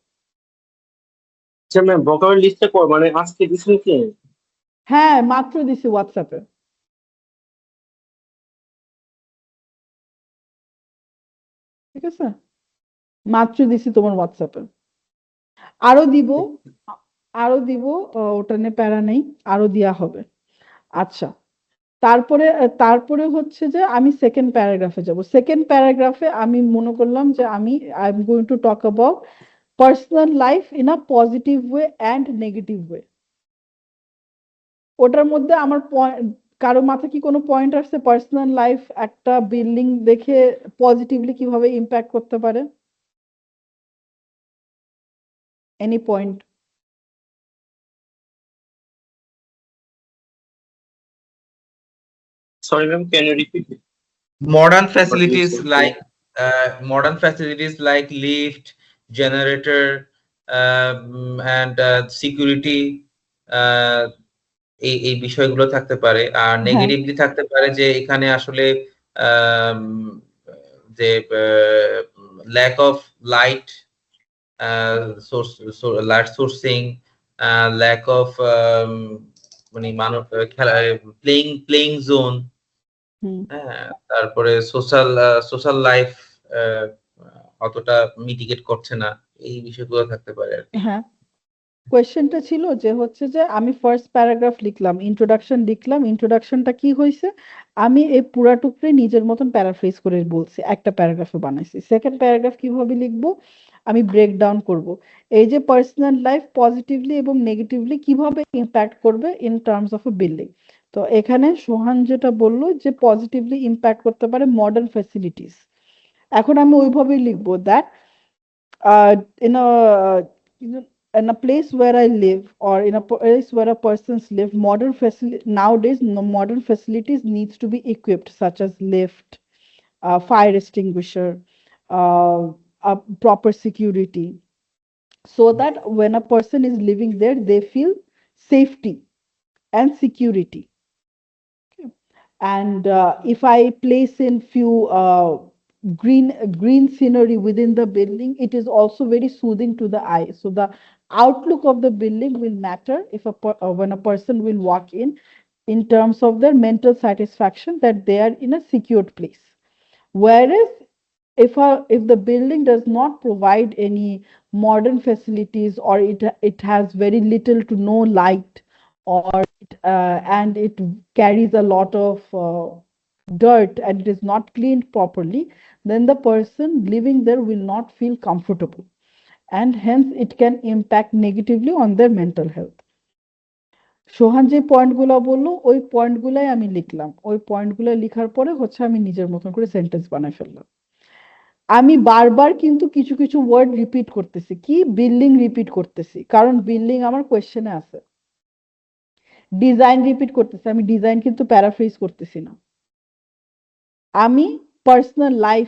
আচ্ছা ম্যাম, ভোকাবুলারি লিস্টটা মানে আজকে দিছেন কি? হ্যাঁ, মাত্র দিছি হোয়াটসঅ্যাপে। ঠিক আছে, মাত্র দিছি তোমার হোয়াটসঅ্যাপে। আরো দিব, ওটা নিয়ে প্যারা নেই, আরো দেয়া হবে। আচ্ছা, তারপরে হচ্ছে যে আমি সেকেন্ড প্যারাগ্রাফে যাব। সেকেন্ড প্যারাগ্রাফে আমি মনে করলাম যে I am going to talk about personal life in a positive way and negative way. ওটার মধ্যে আমার কারো মাথায় কি কোনো পয়েন্ট আসছে পার্সোনাল লাইফ একটা বিল্ডিং দেখে পজিটিভলি কিভাবে ইম্প্যাক্ট করতে পারে? Any point? Sorry ma'am, can you repeat? Modern facilities like lift, generator, and security, এই বিষয়গুলো থাকতে পারে। আর হ্যাঁ, নেগেটিভলি থাকতে পারে যে এখানে আসলে আম, যে lack of light light sourcing, lack of মানে মানব খেলা প্লেইং জোন, হুম, হ্যাঁ, তারপরে সোশ্যাল লাইফ অতটা মিটিগেট করছে না, এই বিষয়গুলো থাকতে পারে আর কি। হ্যাঁ। কোয়েশ্চেনটা ছিল যে হচ্ছে যে আমি ফার্স্ট প্যারাগ্রাফ লিখলাম, ইন্ট্রোডাকশনটা কি হয়েছে আমি এই পুরা টুকরে নিজের মতন প্যারাফ্রেজ করে বলছি, একটা প্যারাগ্রাফে বানাইছি। সেকেন্ড প্যারাগ্রাফ কিভাবে লিখবো আমি ব্রেক ডাউন করবো, এই যে পার্সোনাল লাইফ পজিটিভলি এবং নেগেটিভলি কিভাবে ইম্প্যাক্ট করবে in terms of A building. তো এখানে সোহান যেটা বললো যে পজিটিভলি ইম্প্যাক্ট করতে পারে মডার্ন ফ্যাসিলিটিস। এখন আমি ওইভাবেই লিখবো that In a place where I live, or in a place where a person's live, nowadays modern facilities needs to be equipped, such as lift, fire extinguisher, proper security, so that when a person is living there, they feel safety and security. And if I place in few green scenery within the building, it is also very soothing to the eye. So the outlook of the building will matter if when a person will walk in terms of their mental satisfaction that they are in a secured place. Whereas if the building does not provide any modern facilities, or it has very little to no light, or and it carries a lot of dirt, and it is not cleaned properly, then the person living there will not feel comfortable, and hence it can impact negatively on their mental health. সোহান যে পয়েন্টগুলো বললো ওই পয়েন্টগুলাই আমি লিখলাম, ওই পয়েন্টগুলো লিখার পরে হচ্ছে আমি নিজের মতন করে সেন্টেন্স বানাই ফেললাম। আমি বারবার কিন্তু কিছু কিছু ওয়ার্ড রিপিট করতেছি, কি বিল্ডিং রিপিট করতেছি, কারণ বিল্ডিং আমার কোয়েশ্চেনে আছে। ডিজাইন রিপিট করতেছি, আমি ডিজাইন কিন্তু প্যারাফ্রেজ করতেছি না। আমি পার্সোনাল লাইফ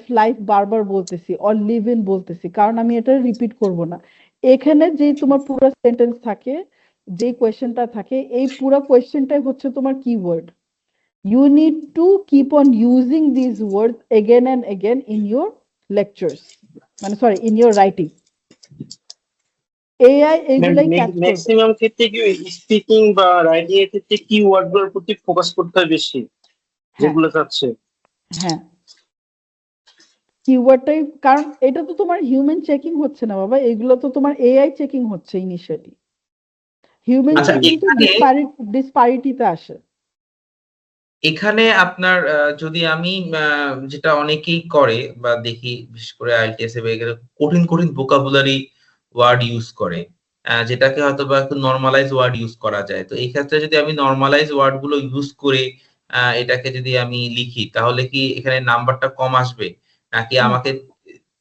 বারবার বলতেছি, অর লিভ ইন বলতেছি, কারণ আমি এটা রিপিট করব না। এখানে যে তোমার পুরো সেন্টেন্স থাকে, যে কোয়েশ্চেনটা থাকে, এই পুরো কোয়েশ্চেনটাই হচ্ছে তোমার keyword. You need to keep on using these words again and again in your lectures, in your writing. AI এগুলাই ক্যাচ করবে। ম্যাক্সিমাম ক্ষেত্রে কি স্পিকিং বা রাইটিং এর ক্ষেত্রে কি ওয়ার্ডগুলোর প্রতি ফোকাস করতে হয় বেশি, যেগুলো চাচ্ছে? হ্যাঁ, কিওয়ার্ডটাই, কারণ এটা তো তোমার হিউম্যান চেকিং হচ্ছে না বাবা, এগুলো তো তোমার এআই চেকিং হচ্ছে ইনিশিয়ালি। হিউম্যান আচ্ছা, চেকিং তো ডিসপারিটিতে আসে। এখানে আপনার যদি আমি যেটা অনেকেই করে বা দেখি, বিশেষ করে আইএলটিএস এ কঠিন কঠিন ভোকাবুলারি ওয়ার্ড ইউজ করে, যেটাকে হয়তো বা একটু নর্মালাইজ ওয়ার্ড ইউজ করা যায়। তো এই ক্ষেত্রে যদি আমি নর্মালাইজ ওয়ার্ড গুলো ইউজ করে এটাকে যদি আমি লিখি, তাহলে কি এখানে নাম্বারটা কম আসবে, নাকি আমাকে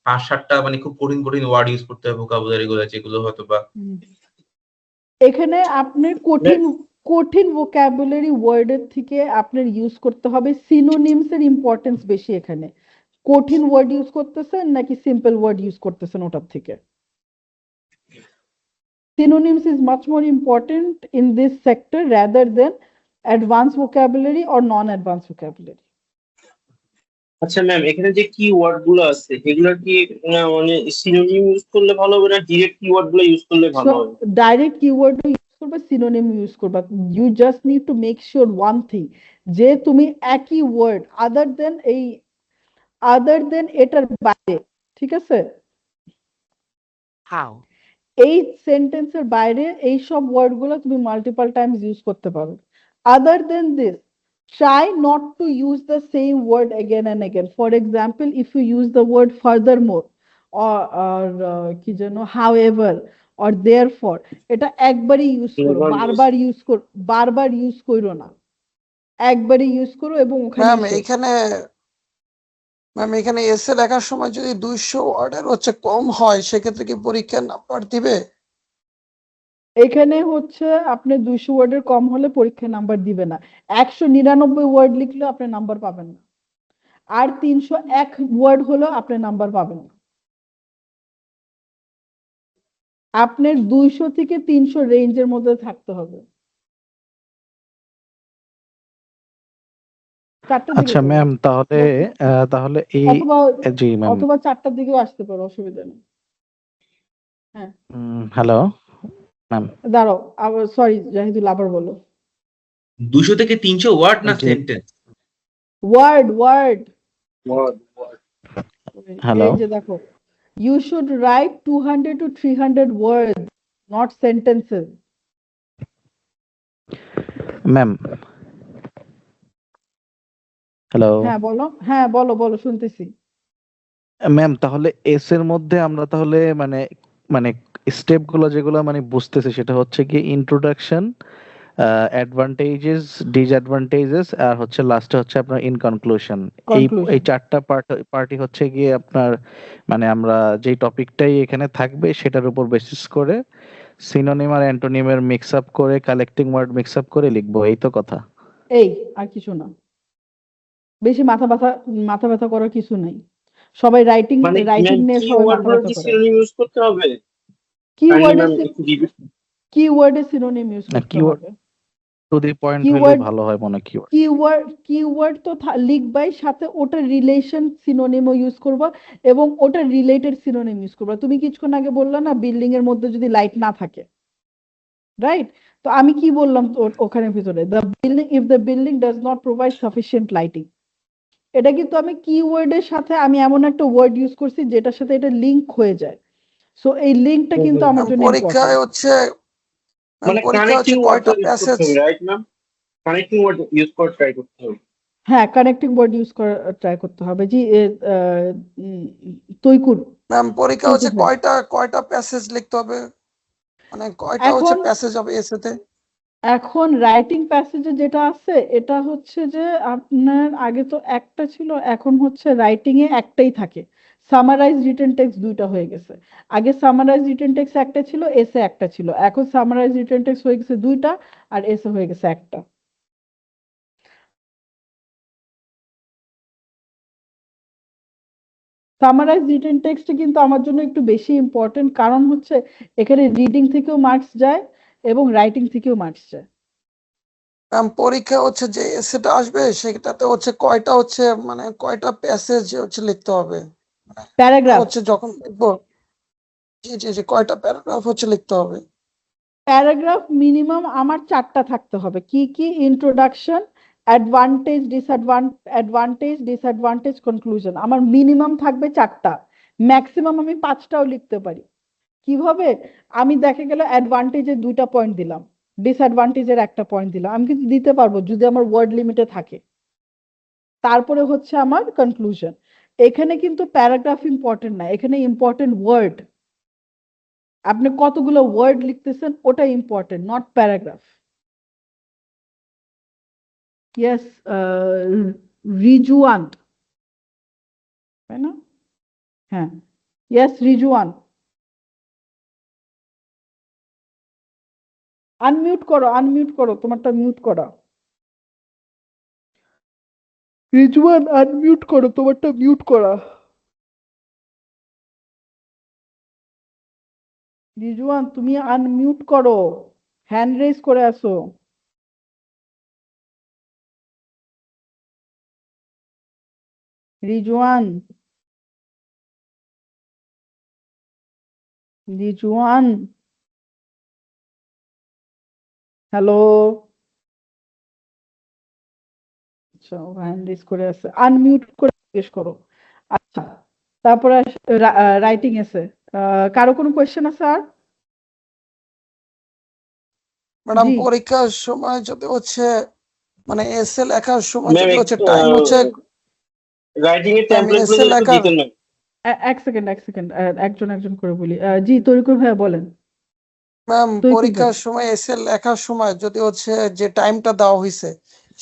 5-7টা মানে খুব কঠিন কঠিন ওয়ার্ড ইউজ করতে হবে ভোকাবুলারি গুলো, যেগুলো হয়তো বা এখানে আপনার কঠিন ভোকাবুলারি ওয়ার্ডের থেকে আপনার ইউজ করতে হবে সিনোনিমস এর ইম্পর্টেন্স বেশি। এখানে কঠিন ওয়ার্ড ইউজ করতেছেন নাকি সিম্পল ওয়ার্ড ইউজ করতেছেন, ওটার থেকে synonyms is much more important in this sector rather than advanced vocabulary or non-advanced vocabulary. আচ্ছা ম্যাম, এখানে যে কি ওয়ার্ড গুলো আছে এগুলো কি মানে সিনোনিম ইউজ করলে ভালো হবে না ডিরেক্ট কিওয়ার্ড গুলো ইউজ করলে ভালো হবে? ডাইরেক্ট কিওয়ার্ড ইউজ করবে, সিনোনিম ইউজ করবে। You just need to make sure one thing, যে তুমি একই ওয়ার্ড আদার দেন এটার বাইরে, ঠিক আছে, এই সেন্টেন্সের বাইরে এই সব ওয়ার্ড গুলো তুমি মাল্টিপল টাইমস ইউজ করতে পারো। আদার দেন this, try not to use the same word again and again. For example, if you use the word furthermore or কি যেন however or therefore, এটা একবারই ইউজ করো, বারবার ইউজ করো না, একবারই ইউজ করো। এবং ম্যাম এখানে এসে লেখার সময় যদি 200 ওয়ার্ডের কম হয়, সেক্ষেত্রে কি পরীক্ষার নাম্বার দিবে? এখানে হচ্ছে আপনি 200 ওয়ার্ডের কম হলে পরীক্ষায় নাম্বার দিবে না। 199 ওয়ার্ড লিখলে আপনি নাম্বার পাবেন না, আর 301 ওয়ার্ড হলেও আপনি নাম্বার পাবেন না। আপনার 200 থেকে 300 রেঞ্জের মধ্যে থাকতে হবে। আচ্ছা ম্যাম, তাহলে এই জি ম্যাম, অথবা 4টার দিকেও আসতে পারো, অসুবিধা নেই। হ্যাঁ, হ্যালো ম্যাম, দাঁড়াও, আবার সরি জাহিদুল, আবার বলো। 200 থেকে 300 ওয়ার্ড না সেন্টেন্স? ওয়ার্ড। হ্যালো, এই যে দেখো, you should write 200 to 300 words, not sentences. Ma'am hello, হ্যাঁ বলো শুনতেছি। ম্যাম তাহলে এস এর মধ্যে আমরা তাহলে মানে স্টেপ গুলো যেগুলো মানে বুঝতেছি, সেটা হচ্ছে কি ইন্ট্রোডাকশন, অ্যাডভান্টেজেস, ডিসঅ্যাডভান্টেজেস, আর হচ্ছে লাস্টে হচ্ছে আপনার ইন কনক্লুশন। এই Conclusion. চারটা পার্টি হচ্ছে গিয়ে আপনার, মানে আমরা যেই টপিকটাই এখানে থাকবে সেটার উপর বেসিস করে সিনোনিম আর অ্যান্টোনিমের মিক্স আপ করে, কালেক্টিং ওয়ার্ড মিক্স আপ করে লিখবো, এই তো কথা। এই আর কিছু না, বেশি মাথা ব্যথা করার কিছু নাই। সবাই রাইটিং মানে নিয়ে কি সবাই ওয়ার্ড মাথা গুলো ব্যথা কি করে। সিনোনিম ইউজ করতে হবে? কিওয়ার্ডে সিনোনিম ইউজ করতে কিওয়ার্ড হবে। টু দি পয়েন্ট হলেই কিওয়ার্ড ভালো হয় মনে হয়। কিওয়ার্ড কিওয়ার্ড তো লিখবাই, সাথে ওটার রিলেশন সিনোনিমও ইউজ করবা এবং ওটার রিলেটেড সিনোনিম ইউজ করবা। তুমি কিছুক্ষণ আগে বললা না বিল্ডিং এর মধ্যে যদি লাইট না থাকে, রাইট? তো আমি কি বললাম ওখানে ভিতরে, if the building does not provide sufficient lighting, এটা কিন্তু আমি কিওয়ার্ডের সাথে আমি এমন একটা ওয়ার্ড ইউজ করছি যেটার সাথে এটা লিংক হয়ে যায়। সো এই লিংকটা কিন্তু আমার জন্য পরীক্ষায় ইম্পর্টেন্ট। হচ্ছে মানে পরীক্ষা হচ্ছে কানেক্টিং ওয়ার্ড কয়টা ইউজ করতে প্যাসেজ? হবে, right ma'am? Connecting word use করে ট্রাই করতে হবে। হ্যাঁ, কানেক্টিং ওয়ার্ড ইউজ করা ট্রাই করতে হবে। জি, তৈকুর ম্যাম পরীক্ষা হচ্ছে তৈকুর ভাই। কয়টা প্যাসেজ লিখতে হবে, মানে কয়টা হচ্ছে এখন প্যাসেজ হবে এসেতে? এখন রাইটিং প্যাসেজে যেটা আছে এটা হচ্ছে যে আপনার আগে তো একটা ছিল, এখন হচ্ছে রাইটিং এ একটাই থাকে। সামারাইজ রিটেন টেক্সট দুইটা হয়ে গেছে। আগে সামারাইজ রিটেন টেক্সট একটা ছিল, এসে একটা ছিল। এখন সামারাইজ রিটেন টেক্সট হয়ে গেছে দুইটা, আর এসে হয়ে গেছে একটা। সামারাইজ রিটেন টেক্সট কিন্তু আমার জন্য একটু বেশি ইম্পর্টেন্ট, কারণ হচ্ছে এখানে রিডিং থেকেও মার্কস যায় এবং রাইটিং থেকেও মার্কস যায়। ম্যাম পরীক্ষা হচ্ছে যে এসেটা আসবে সেটাতে হচ্ছে কয়টা হচ্ছে মানে কয়টা প্যাসেজ হচ্ছে লিখতে হবে প্যারাগ্রাফ হচ্ছে যখন লিখবো? জি জি জি, কয়টা প্যারাগ্রাফ হচ্ছে লিখতে হবে? প্যারাগ্রাফ মিনিমাম আমার 4টা থাকতে হবে। কি কি? Introduction, disadvantage, conclusion. আমার মিনিমাম থাকবে 4টা, ম্যাক্সিমাম আমি 5টাও লিখতে পারি। কিভাবে? আমি দেখা গেল অ্যাডভান্টেজের 2টা পয়েন্ট দিলাম, ডিসঅ্যাডভান্টেজের একটা পয়েন্ট দিলাম, আমি কিন্তু দিতে পারবো যদি আমার ওয়ার্ড লিমিটে থাকে। তারপরে হচ্ছে আমার কনক্লুশন। এখানে কিন্তু প্যারাগ্রাফ ইম্পর্টেন্ট না, এখানে ইম্পর্টেন্ট ওয়ার্ড। আপনি কতগুলো ওয়ার্ড লিখতেছেন ওটা important, not paragraph. Yes, Rizwan, তাই না? হ্যাঁ, ইয়েস রিজুয়ান। আনমিউট করো, তোমারটা মিউট করো। রিজওয়ান আনমিউট করো, তোমারটা মিউট করা। রিজওয়ান তুমি আনমিউট করো, হ্যান্ড রেজ করে আসো। রিজওয়ান, রিজওয়ান, হ্যালো। আচ্ছা, হ্যান্ড রেজ করে আছে, আনমিউট করে জিজ্ঞেস করো। আচ্ছা, তারপরে রাইটিং এসে কারো কোনো কোয়েশ্চেন আছে আর? ম্যাডাম জি, পরীক্ষার সময় যদি হচ্ছে মানে এসে লেখার সময় ম্যাম যদি হচ্ছে টাইম হচ্ছে রাইটিং এর ম্যাম টেমপ্লেট এসে গুলো একটু লেখার দিতেন ম্যাম। এক সেকেন্ড, একজন একজন করে বলি। জি, তরিকুল ভাইয়া বলেন। ম্যাম তরিকুল ভাই, পরীক্ষার সময় এসে লেখার সময় যদি হচ্ছে যে টাইমটা দেওয়া হয়েছে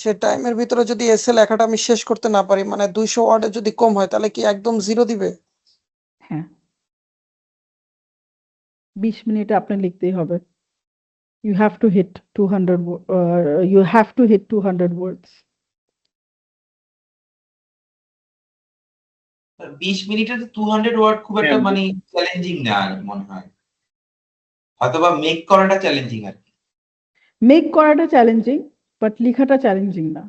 সে টাইমের ভিতরে যদি এসে লেখাটা আমি শেষ করতে না পারি, মানে 200 ওয়ার্ডে যদি কম হয় তাহলে কি একদম 0 দিবে? হ্যাঁ 20 মিনিটে আপনার লিখতেই হবে। You have to hit 200 you have to hit 200 words. 20 মিনিটে তো 200 ওয়ার্ড খুব একটা হ্যাঁ। মানে চ্যালেঞ্জিং না আর মনে হয়, হয়তোবা মেক করাটা চ্যালেঞ্জিং আর কি, মেক করাটা চ্যালেঞ্জিং, বাট লেখাটা চ্যালেঞ্জিং না।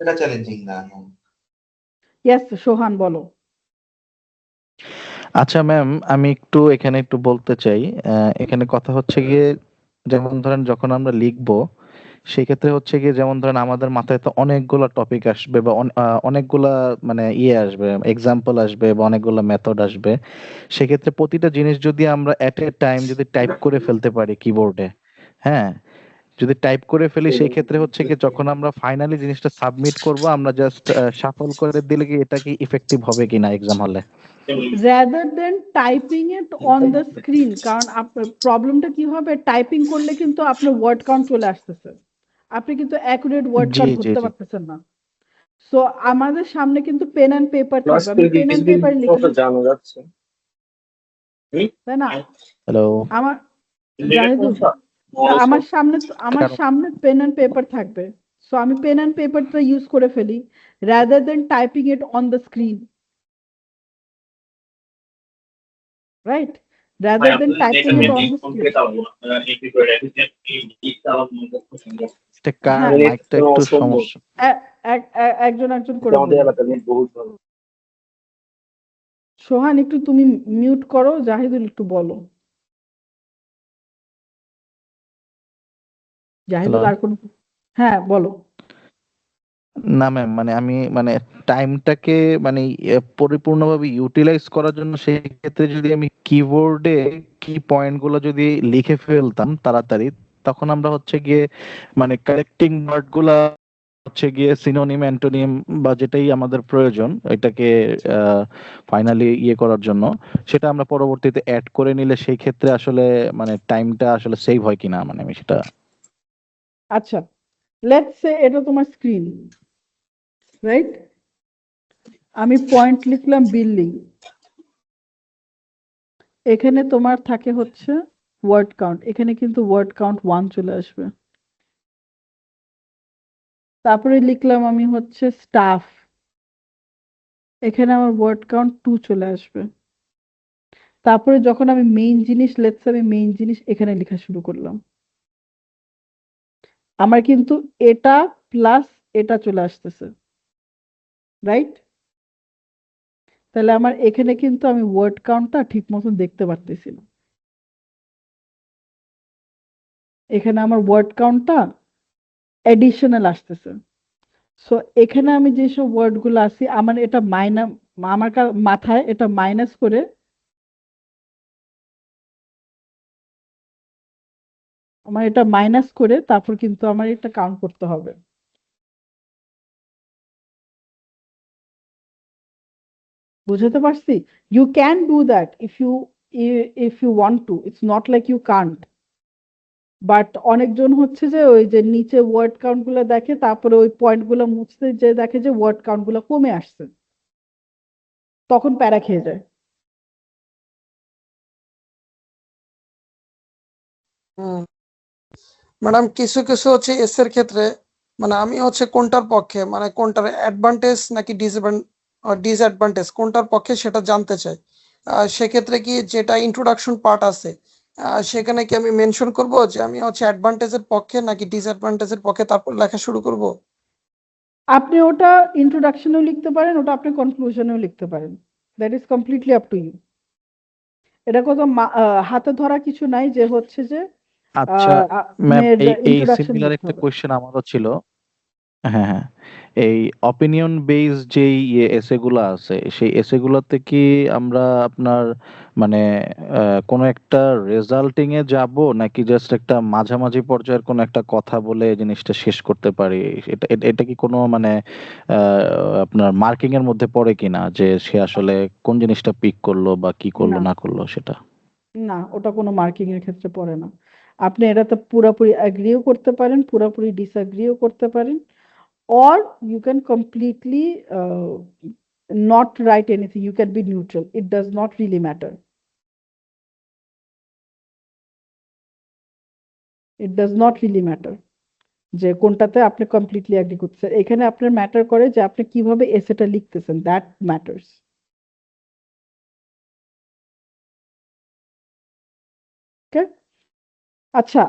এটা চ্যালেঞ্জিং না। ইয়েস, সোহান বলো। আচ্ছা ম্যাম, আমি এখানে একটু বলতে চাই। এখানে কথা হচ্ছে গিয়ে, যেমন ধরেন যখন আমরা লিখবো সেক্ষেত্রে হচ্ছে গিয়ে, যেমন ধরেন আমাদের মাথায় তো অনেকগুলা টপিক আসবে বা অনেকগুলা মানে আসবে, এক্সাম্পল আসবে বা অনেকগুলা মেথড আসবে। সেক্ষেত্রে প্রতিটা জিনিস যদি আমরা এট এ টাইম যদি টাইপ করে ফেলতে পারি কিবোর্ডে, হ্যাঁ, যদি টাইপ করে ফেলি সেই ক্ষেত্রে হচ্ছে কি যখন আমরা ফাইনালি জিনিসটা সাবমিট করব আমরা জাস্ট শাফল করে দিলে কি এটা কি ইফেক্টিভ হবে কিনা এক্সাম হলে? Rather than typing it on the screen, কারণ আপনার প্রবলেমটা কি হবে, টাইপিং করলে কিন্তু আপনার ওয়ার্ড কাউন্ট চলে আসতেছে। আপনি কিন্তু অ্যাকুরেট ওয়ার্ড জি কাউন্ট জি করতে জি পারতেছেন না। সো আমাদের সামনে কিন্তু পেন অ্যান্ড পেপার ক্লাস থাকবে, আমি পেন অ্যান্ড কিছুদিন পেপার পর লিখে, জানা যাচ্ছে। তাই না? হ্যালো আমার জাহিদুল, আমার সামনে পেন অ্যান্ড পেপার থাকবে, সো আমি পেন অ্যান্ড পেপারটা ইউজ করে ফেলি rather than typing it on the screen, right? Rather than typing it on the screen. কার হ্যাঁ, মাইকটা একটু সমস্যা। একজন একজন করে আমাদের বলি। এলাকার নেট বহুত ভালো। সোহান একটু তুমি মিউট করো, জাহিদুল একটু বলো। হ্যালো জাহিদুল আর কোন, হ্যাঁ বলো। না ম্যাম, মানে আমি মানে টাইমটাকে মানে পরিপূর্ণভাবে ইউটিলাইজ করার জন্য সেই ক্ষেত্রে যদি আমি কিবোর্ডে কি পয়েন্টগুলো যদি লিখে ফেলতাম তাড়াতাড়ি, তখন আমরা হচ্ছে গিয়ে মানে কারেক্টিং ওয়ার্ডগুলা হচ্ছে গিয়ে সিনোনিম অ্যান্টোনিম বা যেটাই আমাদের প্রয়োজন এটাকে ফাইনালি ইয়ে করার জন্য, সেটা আমরা পরবর্তীতে অ্যাড করে নিলে সেই ক্ষেত্রে আসলে মানে টাইমটা আসলে সেভ হয় কিনা মানে আমি সেটা। আচ্ছা, লেটস সে এটা তোমার স্ক্রিন, রাইট? আমি পয়েন্ট লিখলাম বিল্ডিং, এখানে তোমার থাকে হচ্ছে ওয়ার্ড কাউন্ট, এখানে কিন্তু ওয়ার্ড কাউন্ট 1 চলে আসবে। তারপরে লিখলাম আমি হচ্ছে স্টাফ, এখানে আমার ওয়ার্ড কাউন্ট 2 চলে আসবে। তারপরে যখন আমি মেইন জিনিস, লেটস আমি মেইন জিনিস এখানে লেখা শুরু করলাম, আমার কিন্তু এটা প্লাস এটা চলে আসতেছে, রাইট? তাহলে আমার এখানে কিন্তু আমি ওয়ার্ড কাউন্টটা ঠিক মতন দেখতে পারতেছি না, এখানে আমার ওয়ার্ড কাউন্টটা এডিশনাল আসতেছে। সো এখানে আমি যেসব ওয়ার্ড গুলো আছে আমার এটা আমার মাথায় এটা মাইনাস করে, তারপর কিন্তু আমার এটা কাউন্ট করতে হবে। বুঝতে পারছি? You can do that if you want to, it's not like you can't. But অনেকজন হচ্ছে যে ওই যে নিচে ওয়ার্ড কাউন্ট গুলো দেখে, তারপরে ওই পয়েন্ট গুলো মুছতে যে দেখে যে ওয়ার্ড কাউন্ট গুলো কমে আসছে, তখন প্যারা খেয়ে যায়। হুম, ম্যাডাম কিছু কিছু হচ্ছে এর ক্ষেত্রে মানে আমি হচ্ছে কোনটার পক্ষে, মানে কোনটার অ্যাডভান্টেজ নাকি ডিসঅ্যাডভান্টেজ কোনটার পক্ষে সেটা জানতে চাই। সেক্ষেত্রে কি যেটা ইন্ট্রোডাকশন পার্ট আছে সেখানে কি আমি মেনশন করব যে আমি হচ্ছে অ্যাডভান্টেজের পক্ষে নাকি ডিসঅ্যাডভান্টেজের পক্ষে, তারপর লেখা শুরু করব? আপনি ওটা ইন্ট্রোডাকশনেও লিখতে পারেন, ওটা আপনি কনক্লুশনেও লিখতে পারেন, that is completely up to you. এটা কত হাতে ধরা কিছু নাই যে হচ্ছে যে আচ্ছা ম্যাম, এই ইন্ট্রোডাকশন সিমিলার লিখতে একটা হবে। কোয়েশ্চেন আমারও ছিল। হ্যাঁ হ্যাঁ, এই অপিনিয়ন বেসড যেই এসে গুলো আছে সেই এসে গুলোতে কি আমরা আপনার মানে কোনো একটা রেজাল্টিং এ যাব নাকি জাস্ট একটা মাঝামাঝি পর্যায়ের কোনো একটা কথা বলে এই জিনিসটা শেষ করতে পারি? এটা কি কোনো মানে আহ, আপনার মার্কিং এর মধ্যে পড়ে কিনা যে সে আসলে কোন জিনিসটা পিক করলো বা কি করলো না না করলো সেটা? না, ওটা কোনো মার্কিং এর ক্ষেত্রে পড়ে না। আপনি এটাতে পুরোপুরি অ্যাগ্রিও করতে পারেন, পুরোপুরি ডিসঅ্যাগ্রিও করতে পারেন, or you can completely not write anything, you can be neutral, it does not really matter, it does not really matter যে কোনটাতে আপনি কমপ্লিটলি অ্যাগ্রি করতেছেন। এখানে আপনার ম্যাটার করে যে আপনি কিভাবে এসেটা লিখতেছেন, দ্যাট ম্যাটার্স। ওকে, আচ্ছা,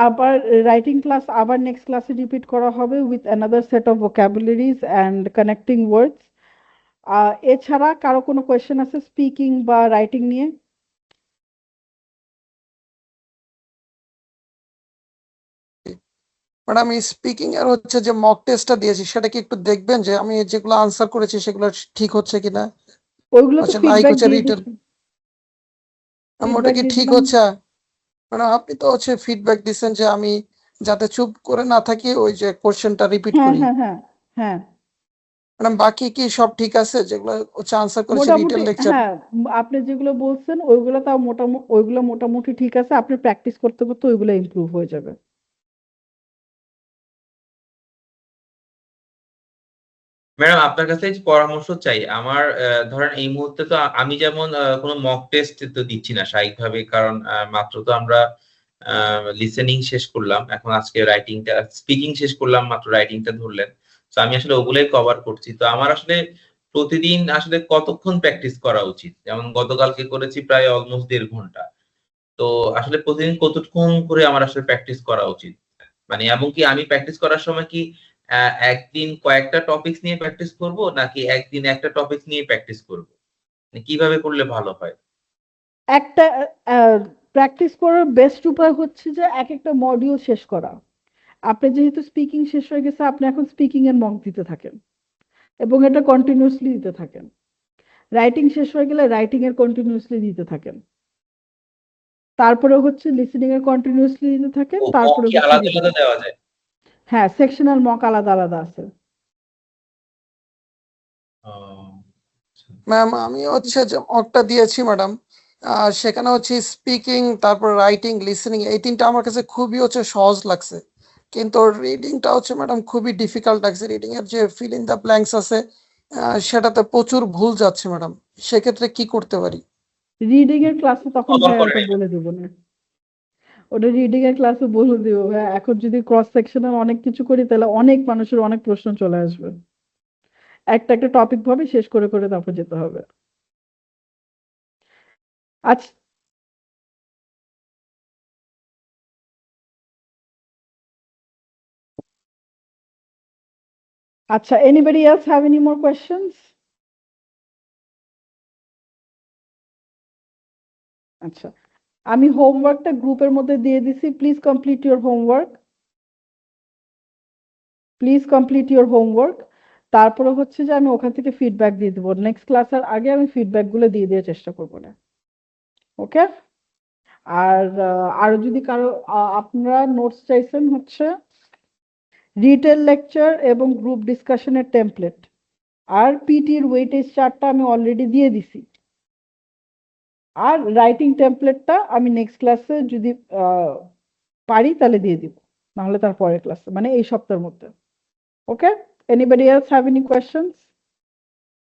আবার রাইটিং ক্লাস আবার নেক্সট ক্লাসে রিপিট করা হবে with another set of vocabularies and connecting words. এছাড়া কারো কোনো কোয়েশ্চেন আছে স্পিকিং বা রাইটিং নিয়ে? ম্যাডাম স্পিকিং এর হচ্ছে যে মক টেস্টটা দিয়েছি সেটা কি একটু দেখবেন যে আমি যেগুলো আনসার করেছি সেগুলো ঠিক হচ্ছে কিনা? ওইগুলো তো আচ্ছা, লাইক ফিডব্যাক হচ্ছে দিয়ে রিটেল দিচ্ছি, ওটা ফিডব্যাক কি দিয়ে ঠিক দিলাম। হচ্ছে? ম্যাডাম আপনি তো হচ্ছে ফিডব্যাক দিচ্ছেন যে আমি যাতে চুপ করে না থাকি, ওই যে কোশ্চেনটা রিপিট হ্যাঁ করি। হ্যাঁ হ্যাঁ হ্যাঁ, ম্যাডাম বাকি কি সব ঠিক আছে যেগুলো হচ্ছে আনসার করেছি রিটেল মোটামুটি লেকচার? হ্যাঁ, আপনি যেগুলো বলছেন ওইগুলো তাও মোটামুটি ঠিক আছে, আপনি প্র্যাকটিস করতে করতে ওইগুলো ইমপ্রুভ হয়ে যাবে। ম্যাডাম আপনার কাছে যে পরামর্শ চাই আমার ধরেন এই মুহূর্তে তো আমি যেমন কোনো মক টেস্ট তো দিচ্ছি না স্বাভাবিকভাবে, কারণ মাত্র তো আমরা লিসেনিং শেষ করলাম, এখন আজকে রাইটিংটা স্পিকিং শেষ করলাম, মাত্র রাইটিংটা ধরলেন। তো আমি আসলে ওগুলোই কভার করছি। তো আমার আসলে প্রতিদিন আসলে কতক্ষণ প্র্যাকটিস করা উচিত? যেমন গতকালকে করেছি প্রায় অলমোস্ট 1.5 ঘন্টা। তো আসলে প্রতিদিন কতক্ষণ করে আমার আসলে প্র্যাকটিস করা উচিত? মানে এবং কি আমি প্র্যাকটিস করার সময় কি একদিন কয়েকটা টপিকস নিয়ে প্র্যাকটিস করব নাকি একদিন একটা টপিকস নিয়ে প্র্যাকটিস করব? মানে কিভাবে করলে ভালো হয়? একটা প্র্যাকটিস করার বেস্ট উপায় হচ্ছে যে এক একটা মডিউল শেষ করা। আপনি যেহেতু স্পিকিং শেষ হয়ে গেছে, আপনি এখন স্পিকিং এর মক দিতে থাকেন এবং এটা কন্টিনিউয়াসলি দিতে থাকেন। রাইটিং শেষ হয়ে গেলে রাইটিং এর কন্টিনিউয়াসলি দিতে থাকেন। তারপরে হচ্ছে লিসেনিং এর কন্টিনিউয়াসলি দিতে থাকেন, ও মক তারপরে কি হচ্ছে আলাদা রিডিং। আলাদা দেওয়া যায়? হ্যাঁ, সেকশনাল মক আলাদা আলাদা আছে। ও, ম্যাম আমি হচ্ছে যে মকটা দিয়েছি ম্যাডাম, সেখানে হচ্ছে স্পিকিং, তারপর রাইটিং, লিসেনিং, এই তিনটা আমার কাছে খুবই হচ্ছে সহজ লাগছে, কিন্তু রিডিংটা হচ্ছে ম্যাডাম খুবই ডিফিকাল্ট লাগছে। রিডিং এর যে ফিল ইন দ্য ব্ল্যাঙ্কস আছে সেটাতে প্রচুর ভুল যাচ্ছে ম্যাডাম, সেক্ষেত্রে কি করতে পারি? রিডিং এর ক্লাসে তখন কভার ভাইয়া করে ওটা নাই। বলে দেবো না, ওটা রিডিং এর ক্লাসে বলে দেবো ভাইয়া। এখন যদি ক্রস সেকশনাল অনেক কিছু করি তাহলে অনেক মানুষের অনেক প্রশ্ন চলে আসবে। একটা একটা টপিক ভাবে শেষ করে করে তারপর যেতে হবে। আচ্ছা, আচ্ছা, anybody else have any more questions? আচ্ছা, আমি হোমওয়ার্কটা গ্রুপের মধ্যে দিয়ে দিছি, please complete your homework, please complete your homework. তারপরে হচ্ছে যে আমি ওখান থেকে ফিডব্যাক দিয়ে দেবো, নেক্সট ক্লাসের আগে আমি ফিডব্যাক গুলো দিয়ে দেওয়ার চেষ্টা করবো না। ওকে? আর আরো যদি কারো আপনারা নোটস চাইছেন হচ্ছে রিটেল লেকচার এবং গ্রুপ ডিসকাশনের টেমপ্লেট আর পিটির ওয়েটেজ চার্টটা আমি অলরেডি দিয়ে দিছি। আর রাইটিং টেমপ্লেটটা আমি নেক্সট ক্লাসে যদি পারি তাহলে দিয়ে দিব, নাহলে তার পরের ক্লাসে, মানে এই সপ্তাহের মধ্যে। Okay? Anybody else have any questions?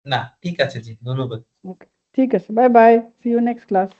না, ঠিক আছে জি, ধন্যবাদ। ওকে, ঠিক আছে, bye bye, see you next class.